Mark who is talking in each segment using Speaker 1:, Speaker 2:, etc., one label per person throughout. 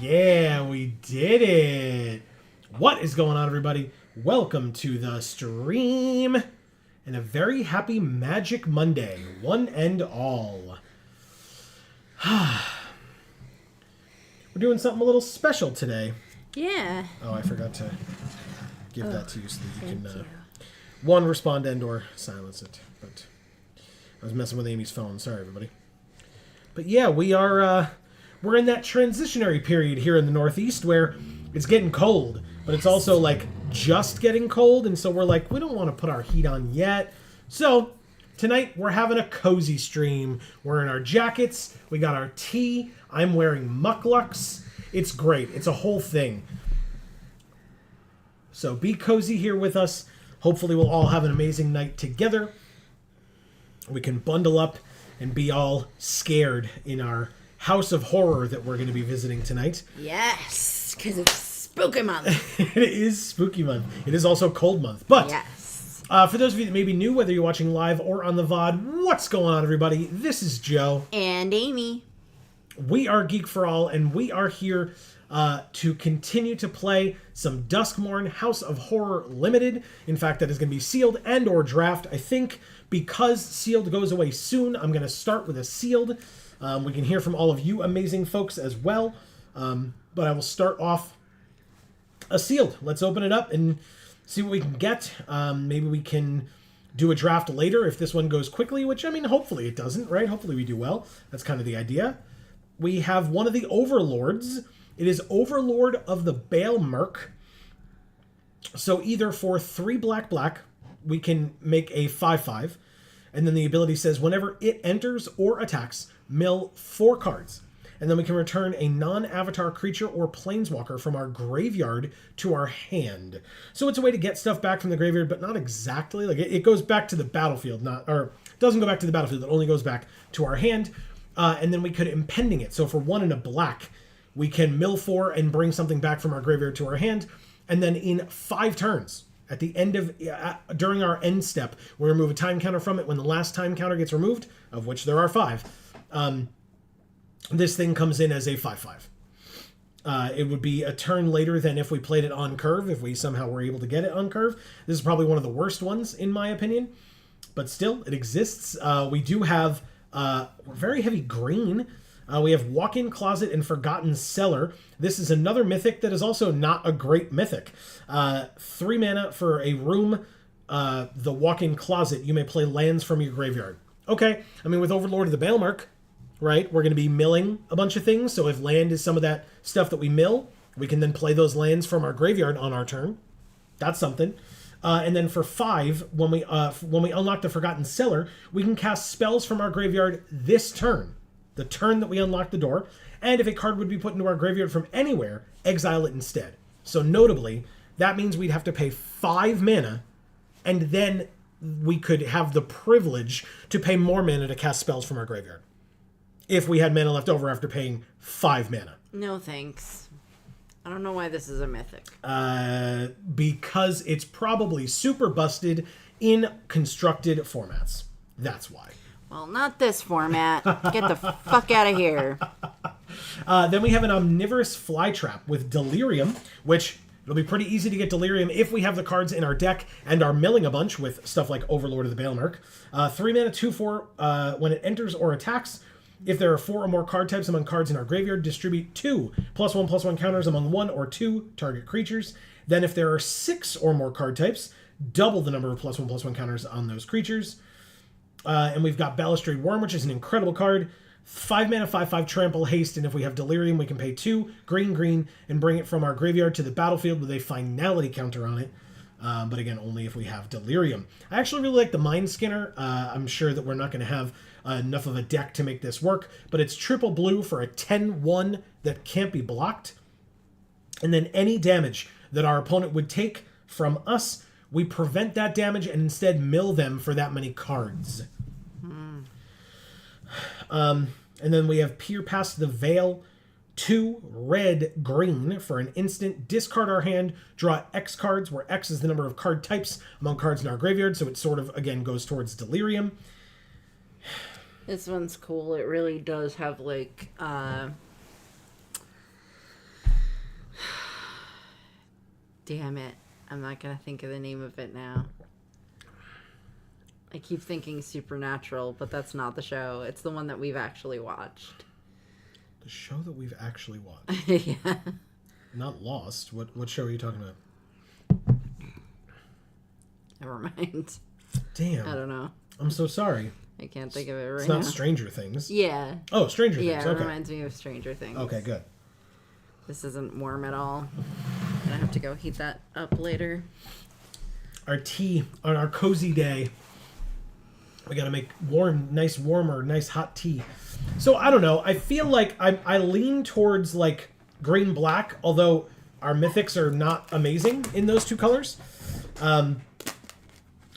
Speaker 1: Yeah, we did it. What is going on, everybody? Welcome to the stream and a very happy Magic Monday, one and all. We're doing something a little special today.
Speaker 2: Yeah.
Speaker 1: Oh, I forgot to give that to you so that you can, one, respond and or silence it. But I was messing with Amy's phone. Sorry, everybody. But yeah, we're in that transitionary period here in the Northeast where it's getting cold, but it's also like just getting cold, and so we're like, we don't want to put our heat on yet. So tonight we're having a cozy stream. We're in our jackets, we got our tea, I'm wearing mucklucks. It's great. It's a whole thing. So be cozy here with us. Hopefully we'll all have an amazing night together. We can bundle up and be all scared in our house of horror that we're going to be visiting tonight.
Speaker 2: Yes, because it's spooky month.
Speaker 1: It is spooky month. It is also cold month. But
Speaker 2: yes.
Speaker 1: For those of you that may be new, whether you're watching live or on the VOD, what's going on, everybody? This is Joe.
Speaker 2: And Amy.
Speaker 1: We are Geek for All, and we are here to continue to play some Duskmourn House of Horror Limited. In fact, that is going to be sealed and or draft. I think because sealed goes away soon, I'm going to start with a sealed. We can hear from all of you amazing folks as well. But I will start off a sealed. Let's open it up and see what we can get. Maybe we can do a draft later if this one goes quickly, which, I mean, hopefully it doesn't, right? Hopefully we do well. That's kind of the idea. We have one of the Overlords. It is Overlord of the Bale Merc. So either for 3 black, we can make a 5/5. And then the ability says whenever it enters or attacks, mill 4 cards. And then we can return a non-avatar creature or planeswalker from our graveyard to our hand. So it's a way to get stuff back from the graveyard, but not exactly. Like it goes back to the battlefield, or doesn't go back to the battlefield. It only goes back to our hand. And then we could impending it. So for 1 and a black, we can mill 4 and bring something back from our graveyard to our hand. And then in 5 turns, at the end of, during our end step, we remove a time counter from it. When the last time counter gets removed, of which there are 5, this thing comes in as a 5/5. It would be a turn later than if we played it on curve, if we somehow were able to get it on curve. This is probably one of the worst ones, in my opinion. But still, it exists. We do have very heavy green. We have Walk-in Closet and Forgotten Cellar. This is another mythic that is also not a great mythic. 3 mana for a room, the Walk-in Closet. You may play lands from your graveyard. Okay, I mean, with Overlord of the Baelmark, right, we're going to be milling a bunch of things. So if land is some of that stuff that we mill, we can then play those lands from our graveyard on our turn. That's something. And then for 5, when we unlock the Forgotten Cellar, we can cast spells from our graveyard this turn, the turn that we unlock the door. And if a card would be put into our graveyard from anywhere, exile it instead. So notably, that means we'd have to pay 5 mana, and then we could have the privilege to pay more mana to cast spells from our graveyard, if we had mana left over after paying 5 mana.
Speaker 2: No thanks. I don't know why this is a mythic.
Speaker 1: Because it's probably super busted in constructed formats. That's why.
Speaker 2: Well, not this format. Get the fuck out of here.
Speaker 1: Then we have an Omnivorous Flytrap with Delirium, which it'll be pretty easy to get Delirium if we have the cards in our deck and are milling a bunch with stuff like Overlord of the Baelmark. 3 mana, 2/4. When it enters or attacks, if there are 4 or more card types among cards in our graveyard, distribute 2 +1/+1 counters among 1 or 2 target creatures. Then if there are 6 or more card types, double the number of +1/+1 counters on those creatures. And we've got Balustrade Worm, which is an incredible card. 5 mana, 5/5 trample, haste, and if we have Delirium, we can pay 2 green, and bring it from our graveyard to the battlefield with a finality counter on it. But again, only if we have Delirium. I actually really like the Mind Skinner. I'm sure that we're not going to have enough of a deck to make this work, but it's triple blue for a 10/1 that can't be blocked. And then any damage that our opponent would take from us, we prevent that damage and instead mill them for that many cards. And then we have Peer Past the Veil, 2 red-green for an instant. Discard our hand, draw X cards, where X is the number of card types among cards in our graveyard, so it sort of, again, goes towards Delirium.
Speaker 2: This one's cool. It really does have, like, damn it. I'm not going to think of the name of it now. I keep thinking Supernatural, but that's not the show. It's the one that we've actually watched.
Speaker 1: The show that we've actually watched?
Speaker 2: Yeah.
Speaker 1: Not Lost. What show are you talking about?
Speaker 2: Never mind.
Speaker 1: Damn.
Speaker 2: I don't know.
Speaker 1: I'm so sorry.
Speaker 2: I can't think of it right now.
Speaker 1: It's not Stranger Things.
Speaker 2: Yeah.
Speaker 1: Oh, Stranger Things.
Speaker 2: Yeah, it
Speaker 1: Okay.
Speaker 2: reminds me of Stranger Things.
Speaker 1: Okay, good.
Speaker 2: This isn't warm at all. I'm gonna have to go heat that up later.
Speaker 1: Our tea on our cozy day. We gotta make warmer, nice hot tea. So I don't know. I feel like I lean towards like green-black, although our mythics are not amazing in those 2 colors.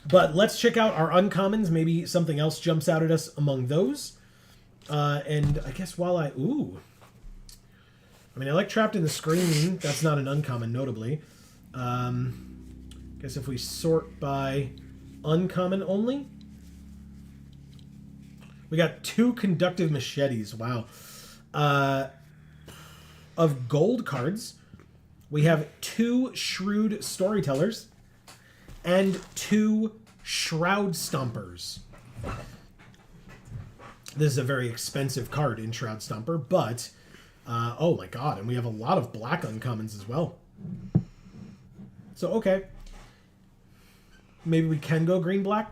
Speaker 1: But let's check out our uncommons. Maybe something else jumps out at us among those. And I guess I like Trapped in the Screen. That's not an uncommon, notably. Guess if we sort by uncommon only. We got 2 Conductive Machetes. Wow. Of gold cards, we have 2 Shrewd Storytellers and 2 Shroud Stompers. This is a very expensive card in Shroud Stomper, but oh my god, and we have a lot of black uncommons as well. So okay, maybe we can go green-black.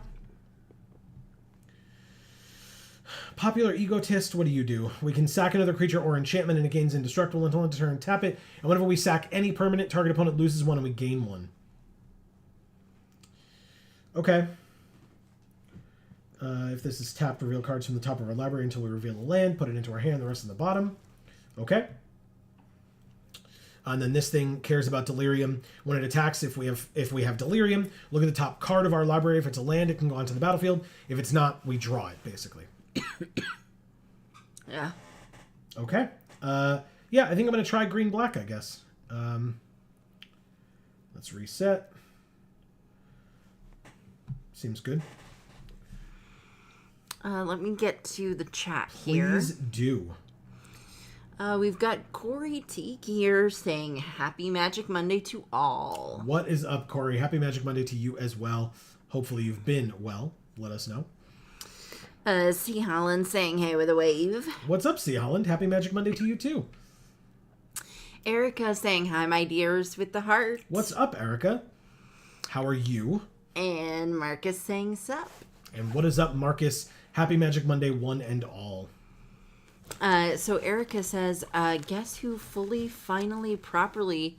Speaker 1: Popular Egotist, what do? We can sack another creature or enchantment and it gains indestructible until end of turn, tap it, and whenever we sack any permanent, target opponent loses 1 and we gain 1. Okay. If this is tapped, reveal cards from the top of our library until we reveal the land, put it into our hand, the rest in the bottom. Okay. And then this thing cares about Delirium. When it attacks, if we have Delirium, look at the top card of our library. If it's a land, it can go onto the battlefield. If it's not, we draw it, basically.
Speaker 2: Yeah.
Speaker 1: Okay. Yeah, I think I'm going to try green-black, I guess. Let's reset. Seems good.
Speaker 2: Let me get to the chat here.
Speaker 1: Please do.
Speaker 2: We've got Corey Teak here saying Happy Magic Monday to all.
Speaker 1: What is up, Corey? Happy Magic Monday to you as well. Hopefully you've been well. Let us know.
Speaker 2: C. Holland saying hey with a wave.
Speaker 1: What's up, C. Holland? Happy Magic Monday to you, too.
Speaker 2: Erica saying hi, my dears, with the heart.
Speaker 1: What's up, Erica? How are you?
Speaker 2: And Marcus saying sup.
Speaker 1: And what is up, Marcus? Happy Magic Monday, one and all.
Speaker 2: So Erica says, guess who finally, properly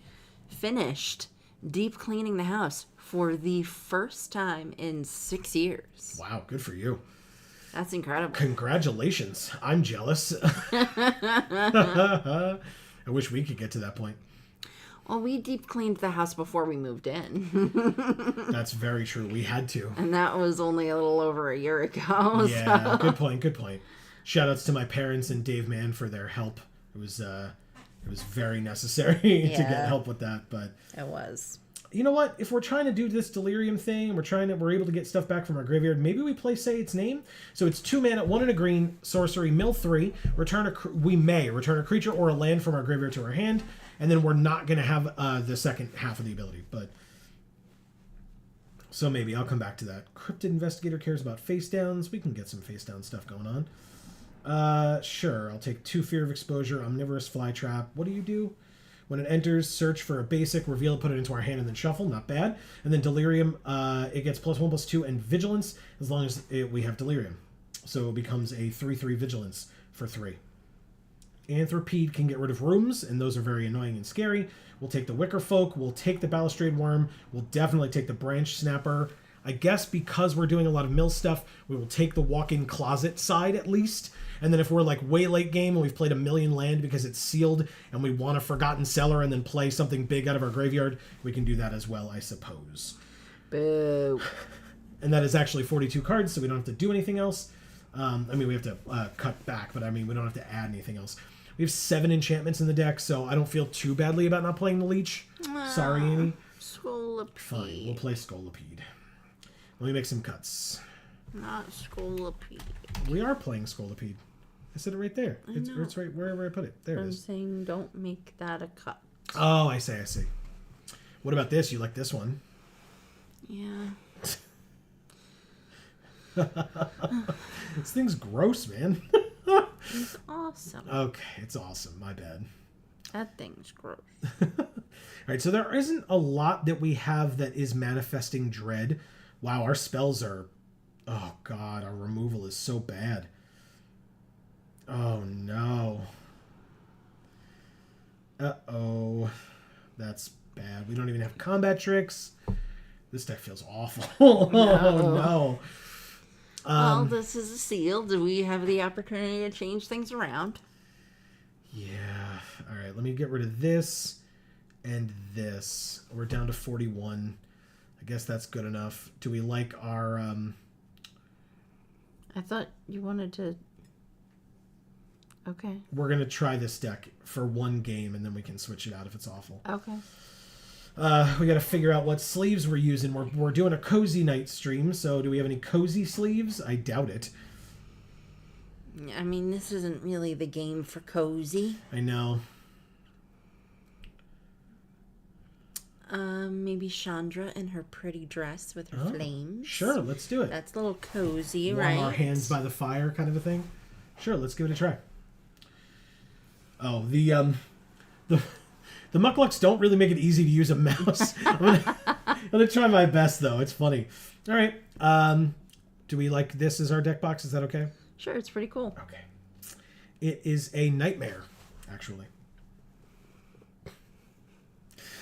Speaker 2: finished deep cleaning the house for the first time in 6 years.
Speaker 1: Wow, good for you.
Speaker 2: That's incredible.
Speaker 1: Congratulations. I'm jealous. I wish we could get to that point.
Speaker 2: Well, we deep cleaned the house before we moved in.
Speaker 1: That's very true. We had to.
Speaker 2: And that was only a little over a year ago.
Speaker 1: Yeah,
Speaker 2: so.
Speaker 1: good point. Shout outs to my parents and Dave Mann for their help. It was very necessary to get help with that, but
Speaker 2: it was.
Speaker 1: You know what? If we're trying to do this delirium thing, and we're able to get stuff back from our graveyard, maybe we play Say Its Name. So it's 2 mana, 1 and a green, sorcery, mill 3. We may return a creature or a land from our graveyard to our hand, and then we're not going to have the second half of the ability. But so maybe I'll come back to that. Cryptid Investigator cares about face downs. We can get some face down stuff going on. Sure. I'll take 2 Fear of Exposure, Omnivorous Flytrap. What do you do? When it enters, search for a basic, reveal, put it into our hand, and then shuffle. Not bad. And then Delirium, it gets +1/+2 and Vigilance as long as we have Delirium. So it becomes a 3/3 Vigilance for 3. Anthropede can get rid of rooms, and those are very annoying and scary. We'll take the Wicker Folk. We'll take the Balustrade Worm. We'll definitely take the Branch Snapper. I guess because we're doing a lot of mill stuff, we will take the walk-in closet side at least. And then if we're like way late game and we've played a million land because it's sealed and we want a Forgotten Cellar and then play something big out of our graveyard, we can do that as well, I suppose.
Speaker 2: Boo.
Speaker 1: And that is actually 42 cards, so we don't have to do anything else. We have to cut back, but we don't have to add anything else. We have 7 enchantments in the deck, so I don't feel too badly about not playing the Leech. Sorry, Annie.
Speaker 2: Scolipede.
Speaker 1: Fine, we'll play Scolipede. Let me make some cuts.
Speaker 2: Not Scolipede.
Speaker 1: We are playing Scolipede. I said it right there. It's right wherever I put it. There it is.
Speaker 2: I'm saying don't make that a cut.
Speaker 1: Oh, I see. What about this? You like this one?
Speaker 2: Yeah.
Speaker 1: This thing's gross, man.
Speaker 2: It's awesome.
Speaker 1: Okay, it's awesome. My bad.
Speaker 2: That thing's gross.
Speaker 1: All right, so there isn't a lot that we have that is manifesting dread. Wow, our spells are... Oh, God, our removal is so bad. Oh, no. Uh-oh. That's bad. We don't even have combat tricks. This deck feels awful. Oh, no.
Speaker 2: Well, this is a seal. Do we have the opportunity to change things around?
Speaker 1: Yeah. All right, let me get rid of this and this. We're down to 41. I guess that's good enough. Do we like our...
Speaker 2: I thought you wanted to... Okay.
Speaker 1: We're going to try this deck for 1 game, and then we can switch it out if it's awful.
Speaker 2: Okay.
Speaker 1: We got to figure out what sleeves we're using. We're doing a cozy night stream, so do we have any cozy sleeves? I doubt it.
Speaker 2: I mean, this isn't really the game for cozy.
Speaker 1: I know.
Speaker 2: Maybe Chandra in her pretty dress with her flames.
Speaker 1: Sure, let's do it.
Speaker 2: That's a little cozy,
Speaker 1: Warm
Speaker 2: right?
Speaker 1: our hands by the fire kind of a thing. Sure, let's give it a try. Oh, the Mucklucks don't really make it easy to use a mouse. I'm gonna try my best though. It's funny. All right. Do we like this as our deck box? Is that okay?
Speaker 2: Sure, it's pretty cool.
Speaker 1: Okay. It is a nightmare, actually.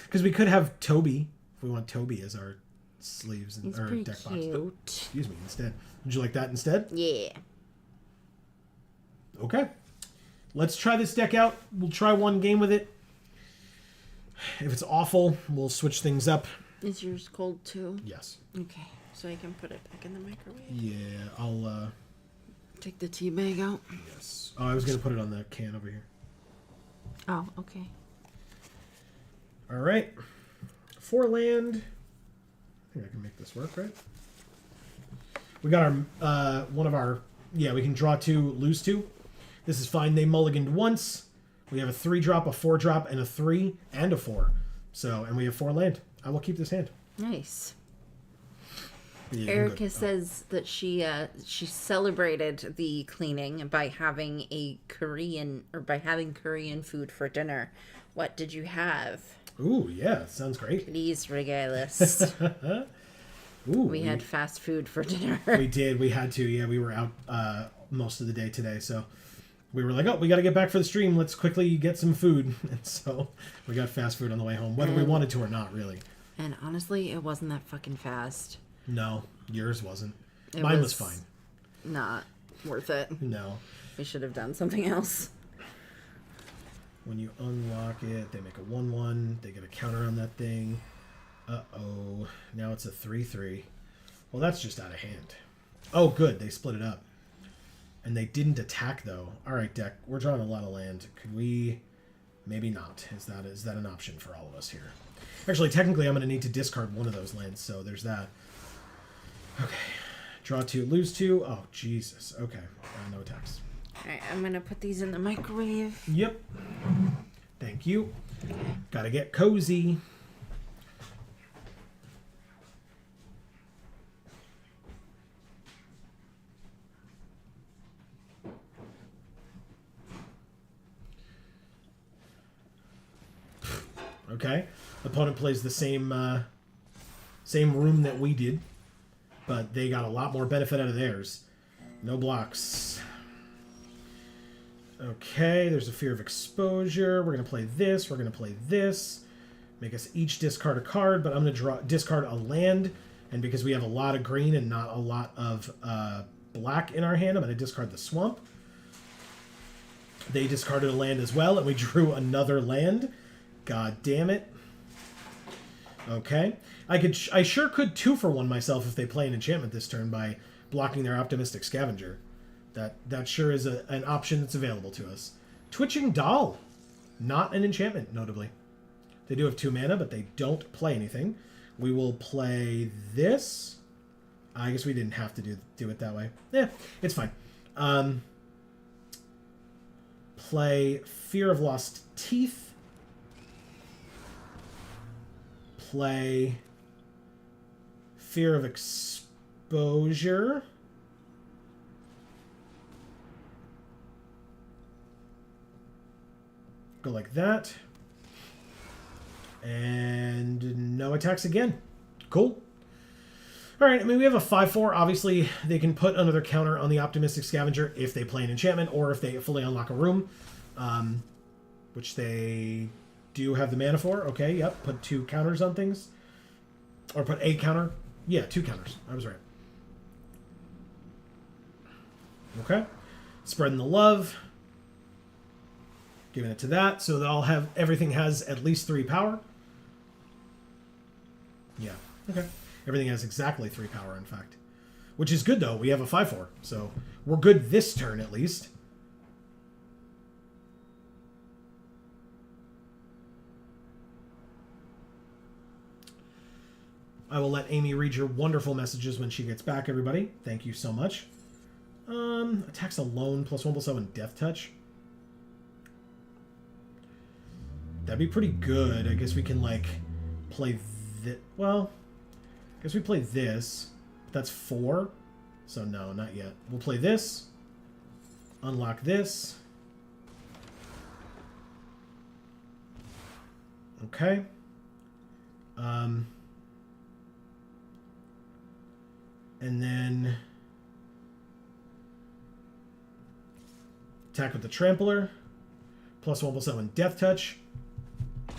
Speaker 1: Because we could have Toby, if we want Toby as our sleeves and our deck box.
Speaker 2: Cute.
Speaker 1: Excuse me, instead. Would you like that instead?
Speaker 2: Yeah.
Speaker 1: Okay. Let's try this deck out. We'll try 1 game with it. If it's awful, we'll switch things up.
Speaker 2: Is yours cold too?
Speaker 1: Yes.
Speaker 2: Okay, so I can put it back in the microwave.
Speaker 1: Yeah, I'll
Speaker 2: Take the tea bag out.
Speaker 1: yes. Oh, I was gonna put it on the can over here.
Speaker 2: Oh, okay.
Speaker 1: All right. 4 land. I think I can make this work, right? We got our one of our we can draw 2, lose 2. This is fine. They mulliganed once. We have a 3-drop, a 4-drop, and a 3 and a 4. So, and we have 4 land. I will keep this hand.
Speaker 2: Nice.
Speaker 1: Yeah,
Speaker 2: Erica says that she celebrated the cleaning by having Korean food for dinner. What did you have?
Speaker 1: Ooh, yeah, sounds great.
Speaker 2: Please regale us.
Speaker 1: Ooh,
Speaker 2: We had fast food for dinner.
Speaker 1: We did. We had to. Yeah, we were out most of the day today, so we were like, oh, we got to get back for the stream. Let's quickly get some food. And so we got fast food on the way home, whether we wanted to or not, really.
Speaker 2: And honestly, it wasn't that fucking fast.
Speaker 1: No, yours wasn't. Mine was fine.
Speaker 2: Not worth it.
Speaker 1: No.
Speaker 2: We should have done something else.
Speaker 1: When you unlock it, they make a 1/1. They get a counter on that thing. Uh-oh. Now it's a 3/3. Well, that's just out of hand. Oh, good. They split it up. And they didn't attack, though. All right, deck. We're drawing a lot of land. Could we... Maybe not. Is that an option for all of us here? Actually, technically, I'm going to need to discard one of those lands, so there's that. Okay. Draw 2, lose 2. Oh, Jesus. Okay. No attacks.
Speaker 2: Alright, I'm gonna put these in the microwave.
Speaker 1: Yep. Thank you. Gotta get cozy. Okay. Opponent plays the same room that we did, but they got a lot more benefit out of theirs. No blocks. Okay, there's a fear of exposure. We're going to play this. We're going to play this. Make us each discard a card, but I'm going to discard a land. And because we have a lot of green and not a lot of black in our hand, I'm going to discard the swamp. They discarded a land as well, and we drew another land. God damn it. Okay. I sure could 2-for-1 myself if they play an enchantment this turn by blocking their Optimistic Scavenger. That sure is an option that's available to us. Twitching Doll. Not an enchantment, notably. They do have 2 mana, but they don't play anything. We will play this. I guess we didn't have to do it that way. Yeah, it's fine. Play Fear of Lost Teeth. Play Fear of Exposure. Go like that. And no attacks again. Cool. Alright, I mean, we have a 5/4. Obviously, they can put another counter on the Optimistic Scavenger if they play an enchantment or if they fully unlock a room. Which they do have the mana for. Okay, yep. Put 2 counters on things. Or put a counter. Yeah, 2 counters. I was right. Okay. Spreading the love. Giving it to that, so that everything has at least 3 power. Yeah, okay. Everything has exactly 3 power, in fact. Which is good, though. We have a 5/4, so we're good this turn, at least. I will let Amy read your wonderful messages when she gets back, everybody. Thank you so much. Attacks alone, +1/+7, Death Touch. That'd be pretty good. I guess we can, like, play this. Well, I guess we play this. That's 4. So, no, not yet. We'll play this. Unlock this. Okay. And then attack with the Trampler. +1/+7, Death Touch.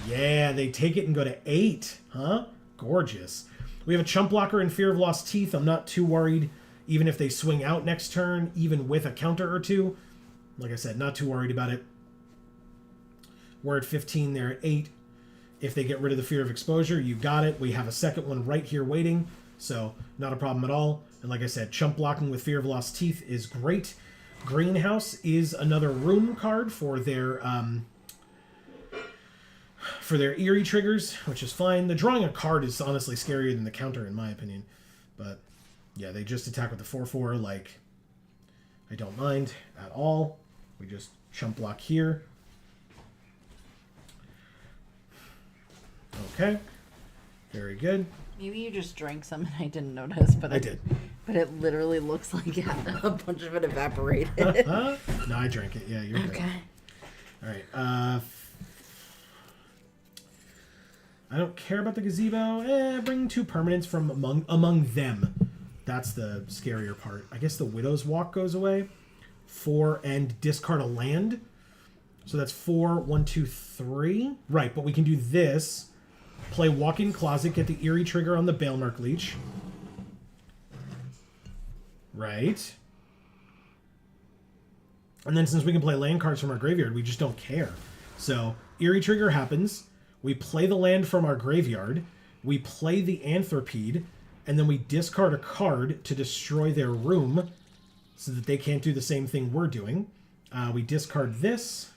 Speaker 1: Yeah, they take it and go to 8. Huh? Gorgeous. We have a Chump Blocker and Fear of Lost Teeth. I'm not too worried, even if they swing out next turn, even with a counter or 2. Like I said, not too worried about it. We're at 15, they're at 8. If they get rid of the Fear of Exposure, you got it. We have a second one right here waiting, so not a problem at all. And like I said, Chump Blocking with Fear of Lost Teeth is great. Greenhouse is another room card for their eerie triggers, which is fine. The drawing a card is honestly scarier than the counter, in my opinion. But, yeah, they just attack with the 4/4, like, I don't mind at all. We just Chump Block here. Okay. Very good.
Speaker 2: Maybe you just drank some and I didn't notice, but
Speaker 1: I did.
Speaker 2: But it literally looks like a bunch of it evaporated.
Speaker 1: No, I drank it. Yeah, you're good.
Speaker 2: Okay.
Speaker 1: All right. I don't care about the gazebo. Bring 2 permanents from among them. That's the scarier part. I guess the Widow's Walk goes away. 4 and discard a land. So that's 4, 1, 2, 3. Right, but we can do this. Play Walk-in Closet, get the Eerie trigger on the Baelmark Leech. Right. And then since we can play land cards from our graveyard, we just don't care. So, Eerie trigger happens. We play the land from our graveyard. We play the Anthropede. And then we discard a card to destroy their room so that they can't do the same thing we're doing. We discard this,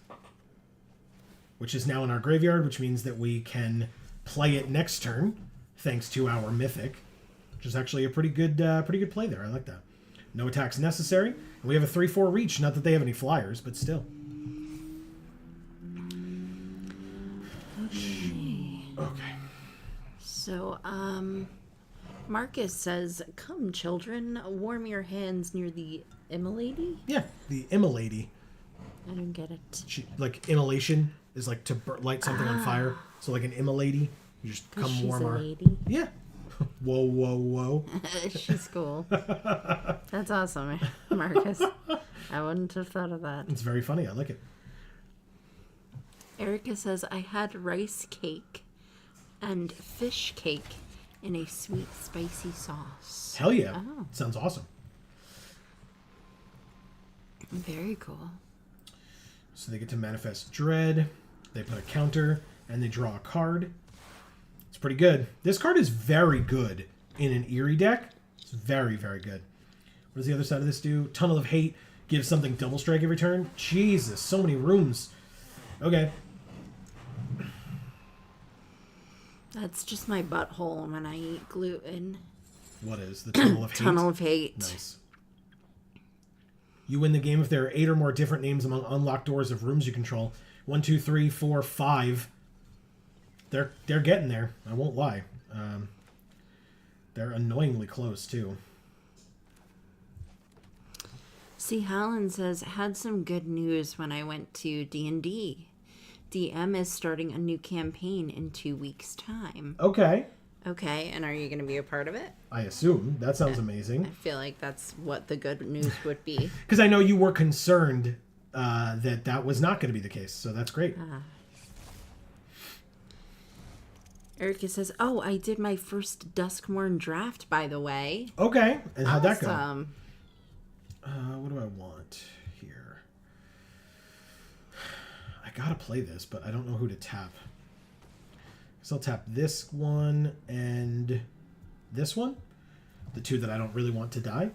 Speaker 1: which is now in our graveyard, which means that we can play it next turn, thanks to our Mythic, which is actually a pretty good play there. I like that. No attacks necessary. And we have a 3/4 reach. Not that they have any flyers, but still. Okay.
Speaker 2: So, Marcus says, "Come, children, warm your hands near the Immolady."
Speaker 1: Yeah, the Immolady.
Speaker 2: I don't get it.
Speaker 1: Like immolation is like to light something on fire. So like an Immolady, you just come
Speaker 2: She's
Speaker 1: warm
Speaker 2: a
Speaker 1: our.
Speaker 2: lady.
Speaker 1: Yeah. Whoa, whoa, whoa.
Speaker 2: She's cool. That's awesome, Marcus. I wouldn't have thought of that.
Speaker 1: It's very funny. I like it.
Speaker 2: Erica says, "I had rice cake and fish cake in a sweet, spicy sauce."
Speaker 1: Hell yeah.
Speaker 2: Oh.
Speaker 1: Sounds awesome.
Speaker 2: Very cool.
Speaker 1: So they get to manifest dread. They put a counter and they draw a card. It's pretty good. This card is very good in an Eerie deck. It's very, very good. What does the other side of this do? Tunnel of Hate gives something double strike every turn. Jesus, so many rooms. Okay.
Speaker 2: That's just my butthole when I eat gluten.
Speaker 1: What is the Tunnel of Hate?
Speaker 2: Tunnel of Hate.
Speaker 1: Nice. You win the game if there are 8 or more different names among unlocked doors of rooms you control. 1, 2, 3, 4, 5. They're getting there. I won't lie. They're annoyingly close too.
Speaker 2: C. Holland says, "Had some good news when I went to D&D. DM is starting a new campaign in 2 weeks' time."
Speaker 1: Okay.
Speaker 2: Okay, and are you going to be a part of it?
Speaker 1: I assume. That sounds
Speaker 2: I
Speaker 1: amazing.
Speaker 2: feel like that's what the good news would be.
Speaker 1: Because I know you were concerned that was not going to be the case, so that's great.
Speaker 2: Erica says, "Oh, I did my first Duskmourn draft, by the way."
Speaker 1: Okay, and how'd that go?
Speaker 2: Awesome.
Speaker 1: What do I want here? I gotta play this, but I don't know who to tap. So I'll tap this one and this one. The 2 that I don't really want to die.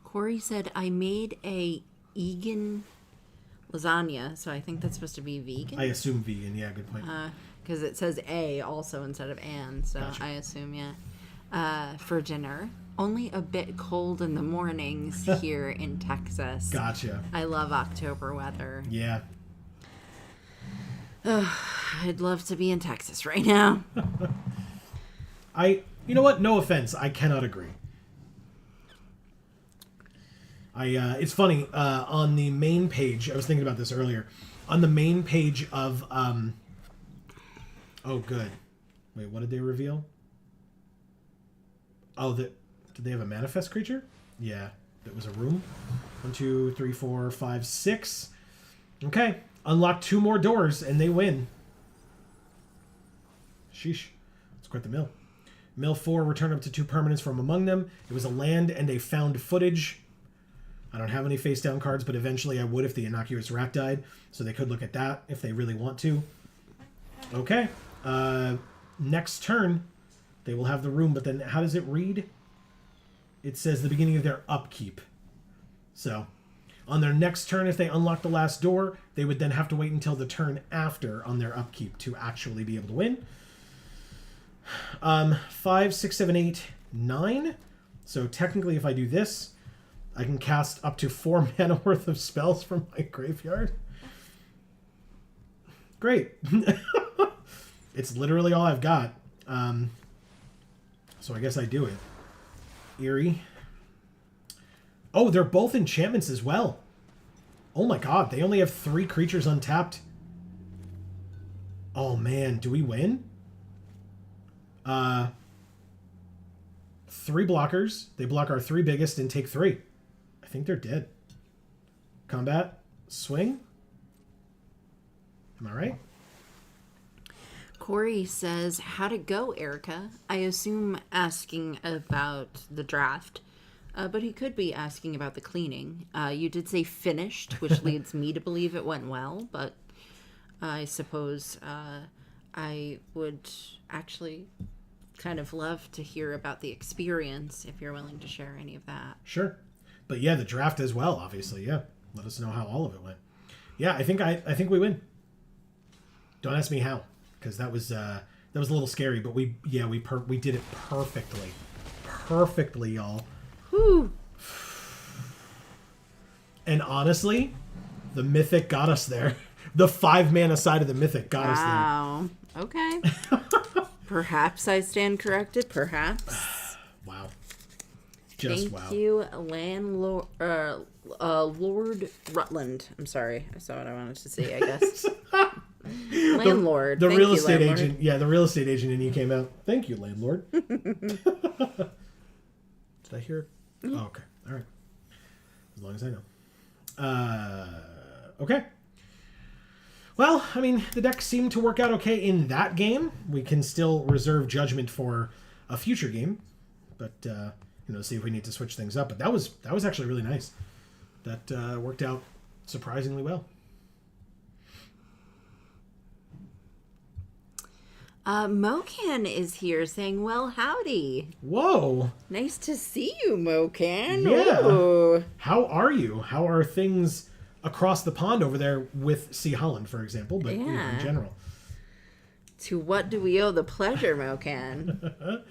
Speaker 2: Corey said, "I made a vegan lasagna," so I think that's supposed to be vegan.
Speaker 1: I assume vegan. Yeah, good point.
Speaker 2: Because it says "a" also instead of "and," so
Speaker 1: Gotcha.
Speaker 2: I assume, yeah. For dinner. Only a bit cold in the mornings here in Texas.
Speaker 1: Gotcha.
Speaker 2: I love October weather.
Speaker 1: Yeah.
Speaker 2: I'd love to be in Texas right now.
Speaker 1: You know what? No offense. I cannot agree. It's funny, on the main page, I was thinking about this earlier, on the main page of, oh, good. Wait, what did they reveal? Oh, did they have a manifest creature? Yeah, that was a room. 1, 2, 3, 4, 5, 6. Okay, unlock 2 more doors and they win. Sheesh. Let's quit the mill. Mill 4, return up to 2 permanents from among them. It was a land and a found footage. I don't have any face down cards, but eventually I would if the innocuous rat died. So they could look at that if they really want to. Okay. Next turn, they will have the room, but then how does it read? It says the beginning of their upkeep. So on their next turn, if they unlock the last door, they would then have to wait until the turn after on their upkeep to actually be able to win. 5, 6, 7, 8, 9. So technically if I do this, I can cast up to 4 mana worth of spells from my graveyard. Great. It's literally all I've got. So I guess I do it. Eerie. Oh, they're both enchantments as well. Oh my god, they only have 3 creatures untapped. Oh man, do we win? 3 blockers. They block our 3 biggest and take 3. I think they're dead. Combat. Swing. Am I right?
Speaker 2: Corey says, how'd it go, Erica? I assume asking about the draft, but he could be asking about the cleaning. You did say finished, which leads me to believe it went well, but I suppose I would actually kind of love to hear about the experience if you're willing to share any of that.
Speaker 1: Sure. But yeah, the draft as well, obviously. Yeah. Let us know how all of it went. Yeah, I think we win. Don't ask me how, because that was a little scary, but we did it perfectly. Perfectly, y'all.
Speaker 2: Whew.
Speaker 1: And honestly, the mythic got us there. The 5-mana side of the mythic got us there.
Speaker 2: Wow. Okay. Perhaps I stand corrected. Perhaps.
Speaker 1: Wow. Just
Speaker 2: Thank
Speaker 1: wow.
Speaker 2: you, landlord. Lord Rutland. I'm sorry. I saw what I wanted to say, I guess. Landlord.
Speaker 1: The
Speaker 2: Thank
Speaker 1: real
Speaker 2: you,
Speaker 1: estate
Speaker 2: landlord.
Speaker 1: agent. Yeah, the real estate agent in you came out. Thank you, landlord. Did I hear it? Oh, okay. All right. As long as I know. Okay. Well, I mean, the deck seemed to work out okay in that game. We can still reserve judgment for a future game, but see if we need to switch things up. But that was actually really nice. That worked out surprisingly well.
Speaker 2: Mocan is here saying, well, howdy.
Speaker 1: Whoa.
Speaker 2: Nice to see you, Mocan.
Speaker 1: Yeah.
Speaker 2: Ooh.
Speaker 1: How are you? How are things across the pond over there with C. Holland, for example, but
Speaker 2: Yeah.
Speaker 1: in general?
Speaker 2: To what do we owe the pleasure, Mocan?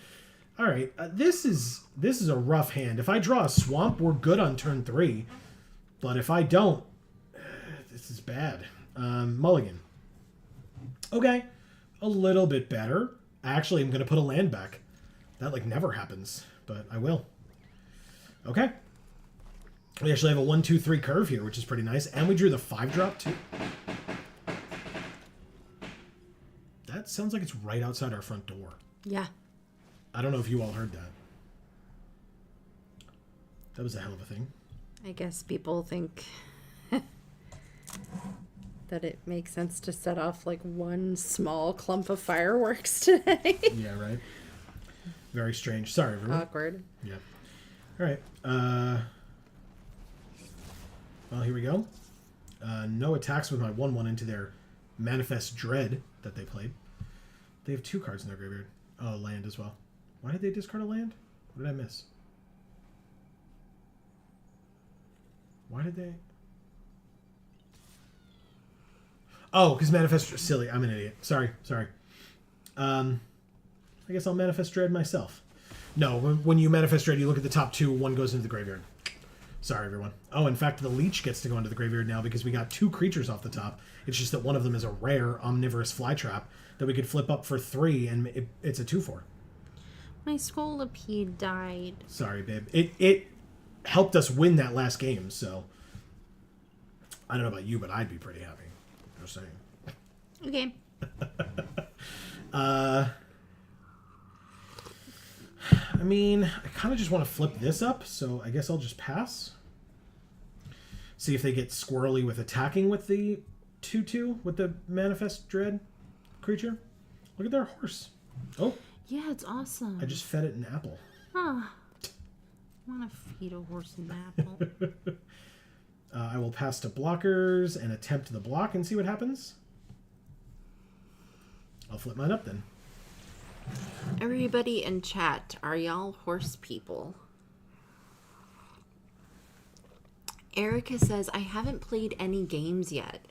Speaker 1: All right. This is a rough hand. If I draw a swamp, we're good on turn 3. But if I don't, this is bad. Mulligan. Okay. A little bit better. Actually, I'm going to put a land back. That, never happens. But I will. Okay. We actually have a 1-2-3 curve here, which is pretty nice. And we drew the 5-drop, too. That sounds like it's right outside our front door.
Speaker 2: Yeah.
Speaker 1: I don't know if you all heard that. That was a hell of a thing.
Speaker 2: I guess people think that it makes sense to set off one small clump of fireworks today.
Speaker 1: Yeah, right. Very strange. Sorry, everyone.
Speaker 2: Awkward.
Speaker 1: Yeah. All right. Well, here we go. No attacks with my 1/1 into their Manifest Dread that they played. They have 2 cards in their graveyard. Oh, land as well. Why did they discard a land? What did I miss? Why did they... Oh, because Manifest... Silly, I'm an idiot. Sorry. I guess I'll Manifest Dread myself. No, when you Manifest Dread, you look at the top 2, 1 goes into the graveyard. Sorry, everyone. Oh, in fact, the Leech gets to go into the graveyard now because we got 2 creatures off the top. It's just that one of them is a rare Omnivorous Flytrap that we could flip up for 3, and it's a 2/4.
Speaker 2: My Scolipede died.
Speaker 1: Sorry, babe. It helped us win that last game, so... I don't know about you, but I'd be pretty happy. Just saying.
Speaker 2: Okay.
Speaker 1: I mean, I kind of just want to flip this up, so I guess I'll just pass. See if they get squirrely with attacking with the 2/2 with the Manifest Dread creature. Look at their horse. Oh,
Speaker 2: Yeah, it's awesome.
Speaker 1: I just fed it an apple.
Speaker 2: I want to feed a horse an apple.
Speaker 1: I will pass to blockers and attempt the block and see what happens. I'll flip mine up then.
Speaker 2: Everybody in chat, are y'all horse people? Erica says, I haven't played any games yet.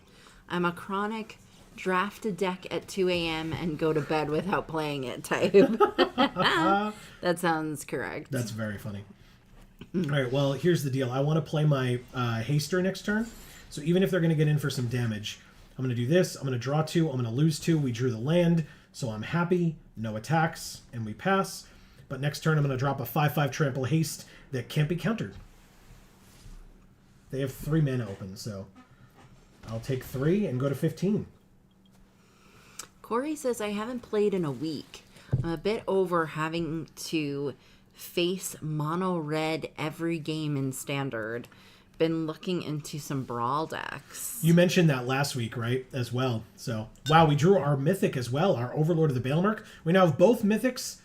Speaker 2: I'm a chronic draft a deck at 2 a.m. and go to bed without playing it type. That sounds correct.
Speaker 1: That's very funny. All right, well, here's the deal. I want to play my Haster next turn. So even if they're going to get in for some damage, I'm going to do this. I'm going to draw 2. I'm going to lose 2. We drew the land, so I'm happy. No attacks, and we pass. But next turn, I'm going to drop a 5/5 trample haste that can't be countered. They have 3 mana open, so I'll take 3 and go to 15.
Speaker 2: Corey says, I haven't played in a week. I'm a bit over having to face mono red every game in Standard. Been looking into some Brawl decks.
Speaker 1: You mentioned that last week, right, as well. So, wow, we drew our Mythic as well, our Overlord of the Baelmark. We now have both Mythics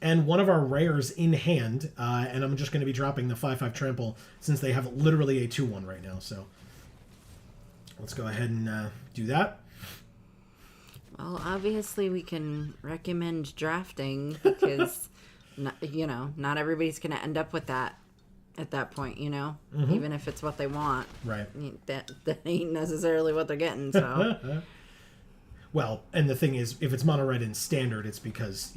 Speaker 1: and one of our rares in hand, and I'm just going to be dropping the 5/5 trample since they have literally a 2/1 right now. So, let's go ahead and do that.
Speaker 2: Well, obviously we can recommend drafting because, not everybody's going to end up with that at that point, even if it's what they want.
Speaker 1: Right.
Speaker 2: That ain't necessarily what they're getting, so.
Speaker 1: Well, and the thing is, if it's mono red in Standard, it's because,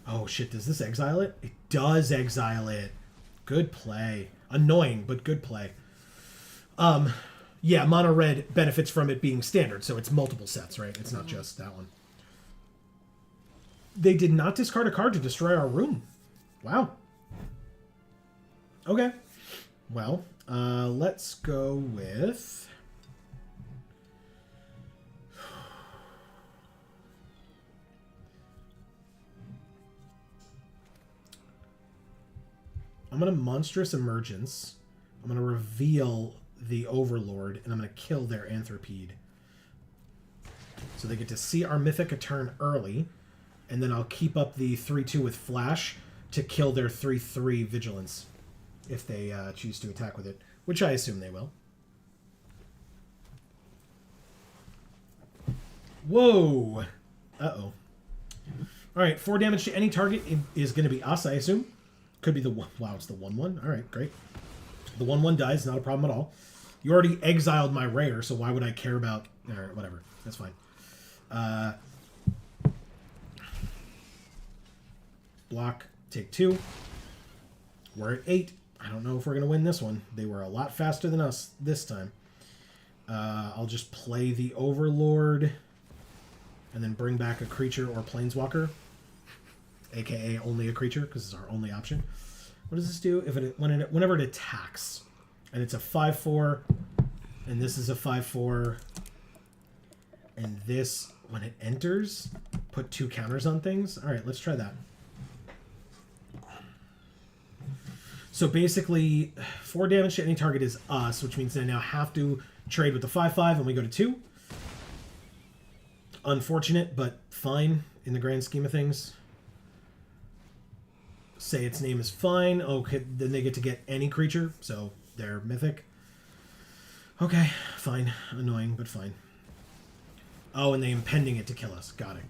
Speaker 1: oh shit, does this exile it? It does exile it. Good play. Annoying, but good play. Yeah, mono red benefits from it being Standard, so it's multiple sets, right? It's not just that one. They did not discard a card to destroy our room. Wow. Okay. Well, let's go with... I'm going to Monstrous Emergence. I'm going to reveal the Overlord, and I'm going to kill their Anthropede. So they get to see our Mythic a turn early, and then I'll keep up the 3/2 with Flash to kill their 3/3 Vigilance if they choose to attack with it, which I assume they will. Whoa! Uh-oh. Alright, 4 damage to any target is going to be us, I assume. Could be the one. Wow, it's the 1/1. Alright, great. The 1/1 dies, not a problem at all. You already exiled my rare, so why would I care about... Alright, whatever. That's fine. Block, take 2. We're at 8. I don't know if we're going to win this one. They were a lot faster than us this time. I'll just play the Overlord and then bring back a creature or Planeswalker, aka only a creature, because it's our only option. What does this do? Whenever it attacks, and it's a 5/4, and this is a 5/4, and this, when it enters, put 2 counters on things. All right, let's try that. So basically, 4 damage to any target is us, which means they now have to trade with the 5/5, and we go to 2. Unfortunate, but fine in the grand scheme of things. Say its name is fine. Okay, then they get to get any creature, so they're Mythic. Okay, fine. Annoying, but fine. Oh, and they impending it to kill us. Got it.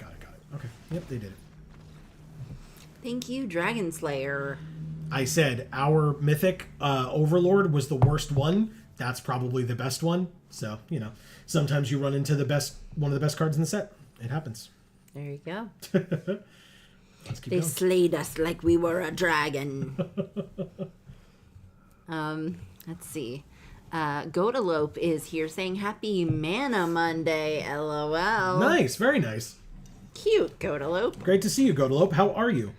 Speaker 1: Okay, yep, they did it.
Speaker 2: Thank you, Dragon Slayer.
Speaker 1: I said our Mythic Overlord was the worst one. That's probably the best one. So, sometimes you run into one of the best cards in the set. It happens.
Speaker 2: There you go.
Speaker 1: Let's keep
Speaker 2: they
Speaker 1: going.
Speaker 2: slayed us like we were a dragon. Let's see. Godalope is here saying Happy Mana Monday, LOL.
Speaker 1: Nice, very nice.
Speaker 2: Cute, Godalope.
Speaker 1: Great to see you, Godalope. How are you?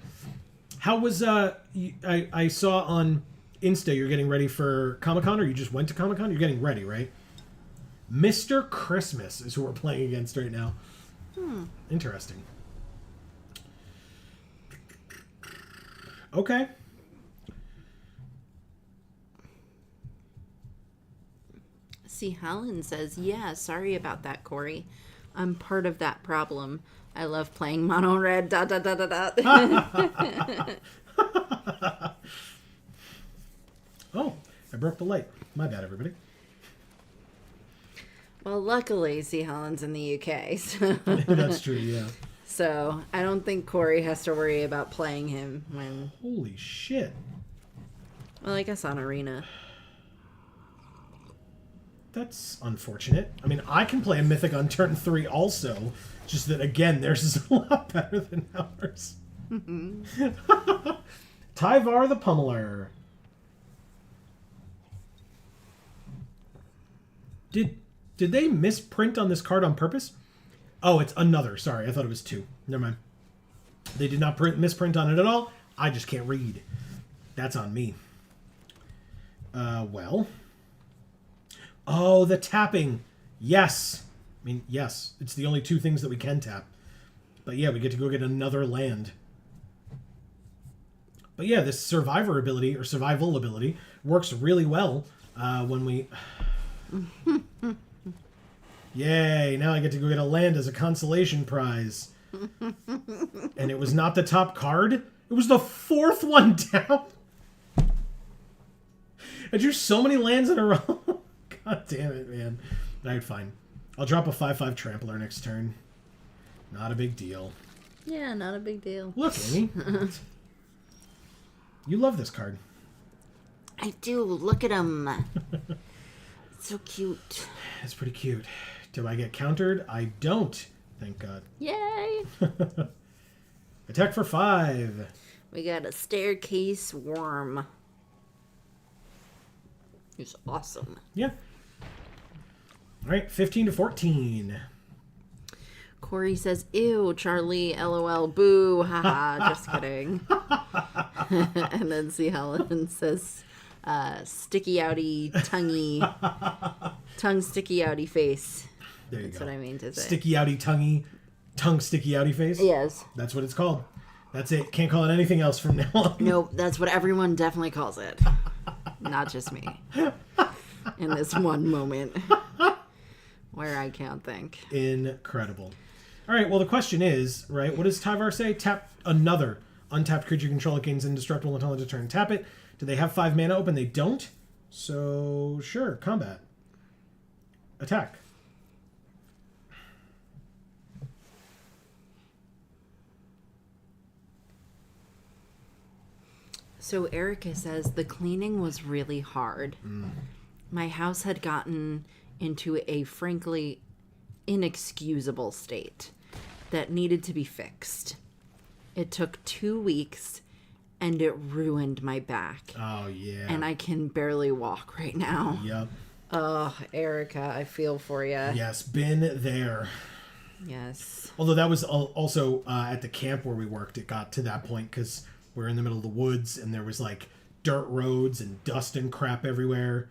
Speaker 1: How was, I saw on Insta you're getting ready for Comic-Con, or you just went to Comic-Con? You're getting ready, right? Mr. Christmas is who we're playing against right now. Interesting. Okay.
Speaker 2: See, Helen says, yeah, sorry about that, Corey. I'm part of that problem. I love playing mono red, ...
Speaker 1: Oh, I broke the light. My bad, everybody.
Speaker 2: Well, luckily, see, Helen's in the UK. So.
Speaker 1: That's true, yeah.
Speaker 2: So, I don't think Corey has to worry about playing him when...
Speaker 1: Holy shit.
Speaker 2: Well, I guess on Arena.
Speaker 1: That's unfortunate. I mean, I can play a Mythic on turn 3 also. Just that, again, theirs is a lot better than ours. Tyvar the Pummeler. Did they misprint on this card on purpose? Oh, it's another. Sorry, I thought it was 2. Never mind. They did not misprint on it at all. I just can't read. That's on me. Well. Oh, the tapping. Yes. I mean, yes. It's the only 2 things that we can tap. But yeah, we get to go get another land. But yeah, this survivor ability, or survival ability, works really well when we... Yay, now I get to go get a land as a consolation prize. And it was not the top card. It was the 4th one down. I drew so many lands in a row. God damn it, man. Alright, fine. I'll drop a 5/5 trampler next turn. Not a big deal.
Speaker 2: Yeah, not a big deal.
Speaker 1: Look, Amy. You love this card.
Speaker 2: I do. Look at him. It's so cute.
Speaker 1: It's pretty cute. Do I get countered? I don't. Thank God.
Speaker 2: Yay!
Speaker 1: Attack for 5.
Speaker 2: We got a staircase worm. He's awesome.
Speaker 1: Yeah. All right, 15 to 14.
Speaker 2: Corey says, "Ew, Charlie, LOL, boo, haha." Just kidding. And then C. Helen says, "Sticky outy, tongue sticky outy face."
Speaker 1: There you
Speaker 2: That's
Speaker 1: go.
Speaker 2: what I mean to say.
Speaker 1: Sticky outy tongue sticky outy face.
Speaker 2: Yes.
Speaker 1: That's what it's called. That's it. Can't call it anything else from now on.
Speaker 2: Nope, that's what everyone definitely calls it. Not just me. In this one moment where I can't think.
Speaker 1: Incredible. All right, well, the question is, right, what does Tyvar say? Tap another untapped creature you control. It gains indestructible until end of turn. Tap it. Do they have 5 mana open? They don't. So, sure, combat. Attack.
Speaker 2: So Erica says, the cleaning was really hard. My house had gotten into a frankly inexcusable state that needed to be fixed. It took 2 weeks and it ruined my back.
Speaker 1: Oh, yeah.
Speaker 2: And I can barely walk right now.
Speaker 1: Yep.
Speaker 2: Oh, Erica, I feel for you.
Speaker 1: Yes, been there.
Speaker 2: Yes.
Speaker 1: Although that was also at the camp where we worked, it got to that point because we're in the middle of the woods and there was like dirt roads and dust and crap everywhere.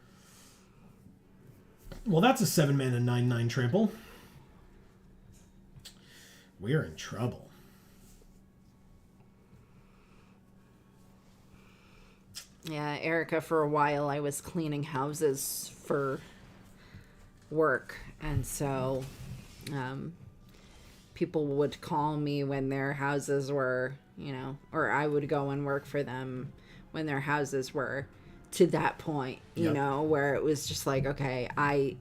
Speaker 1: Well, that's a 7 mana 9/9 trample. We're in trouble.
Speaker 2: Yeah, Erica, for a while I was cleaning houses for work. And so people would call me when their houses were, or I would go and work for them when their houses were to that point, you know, where it was just like, okay, I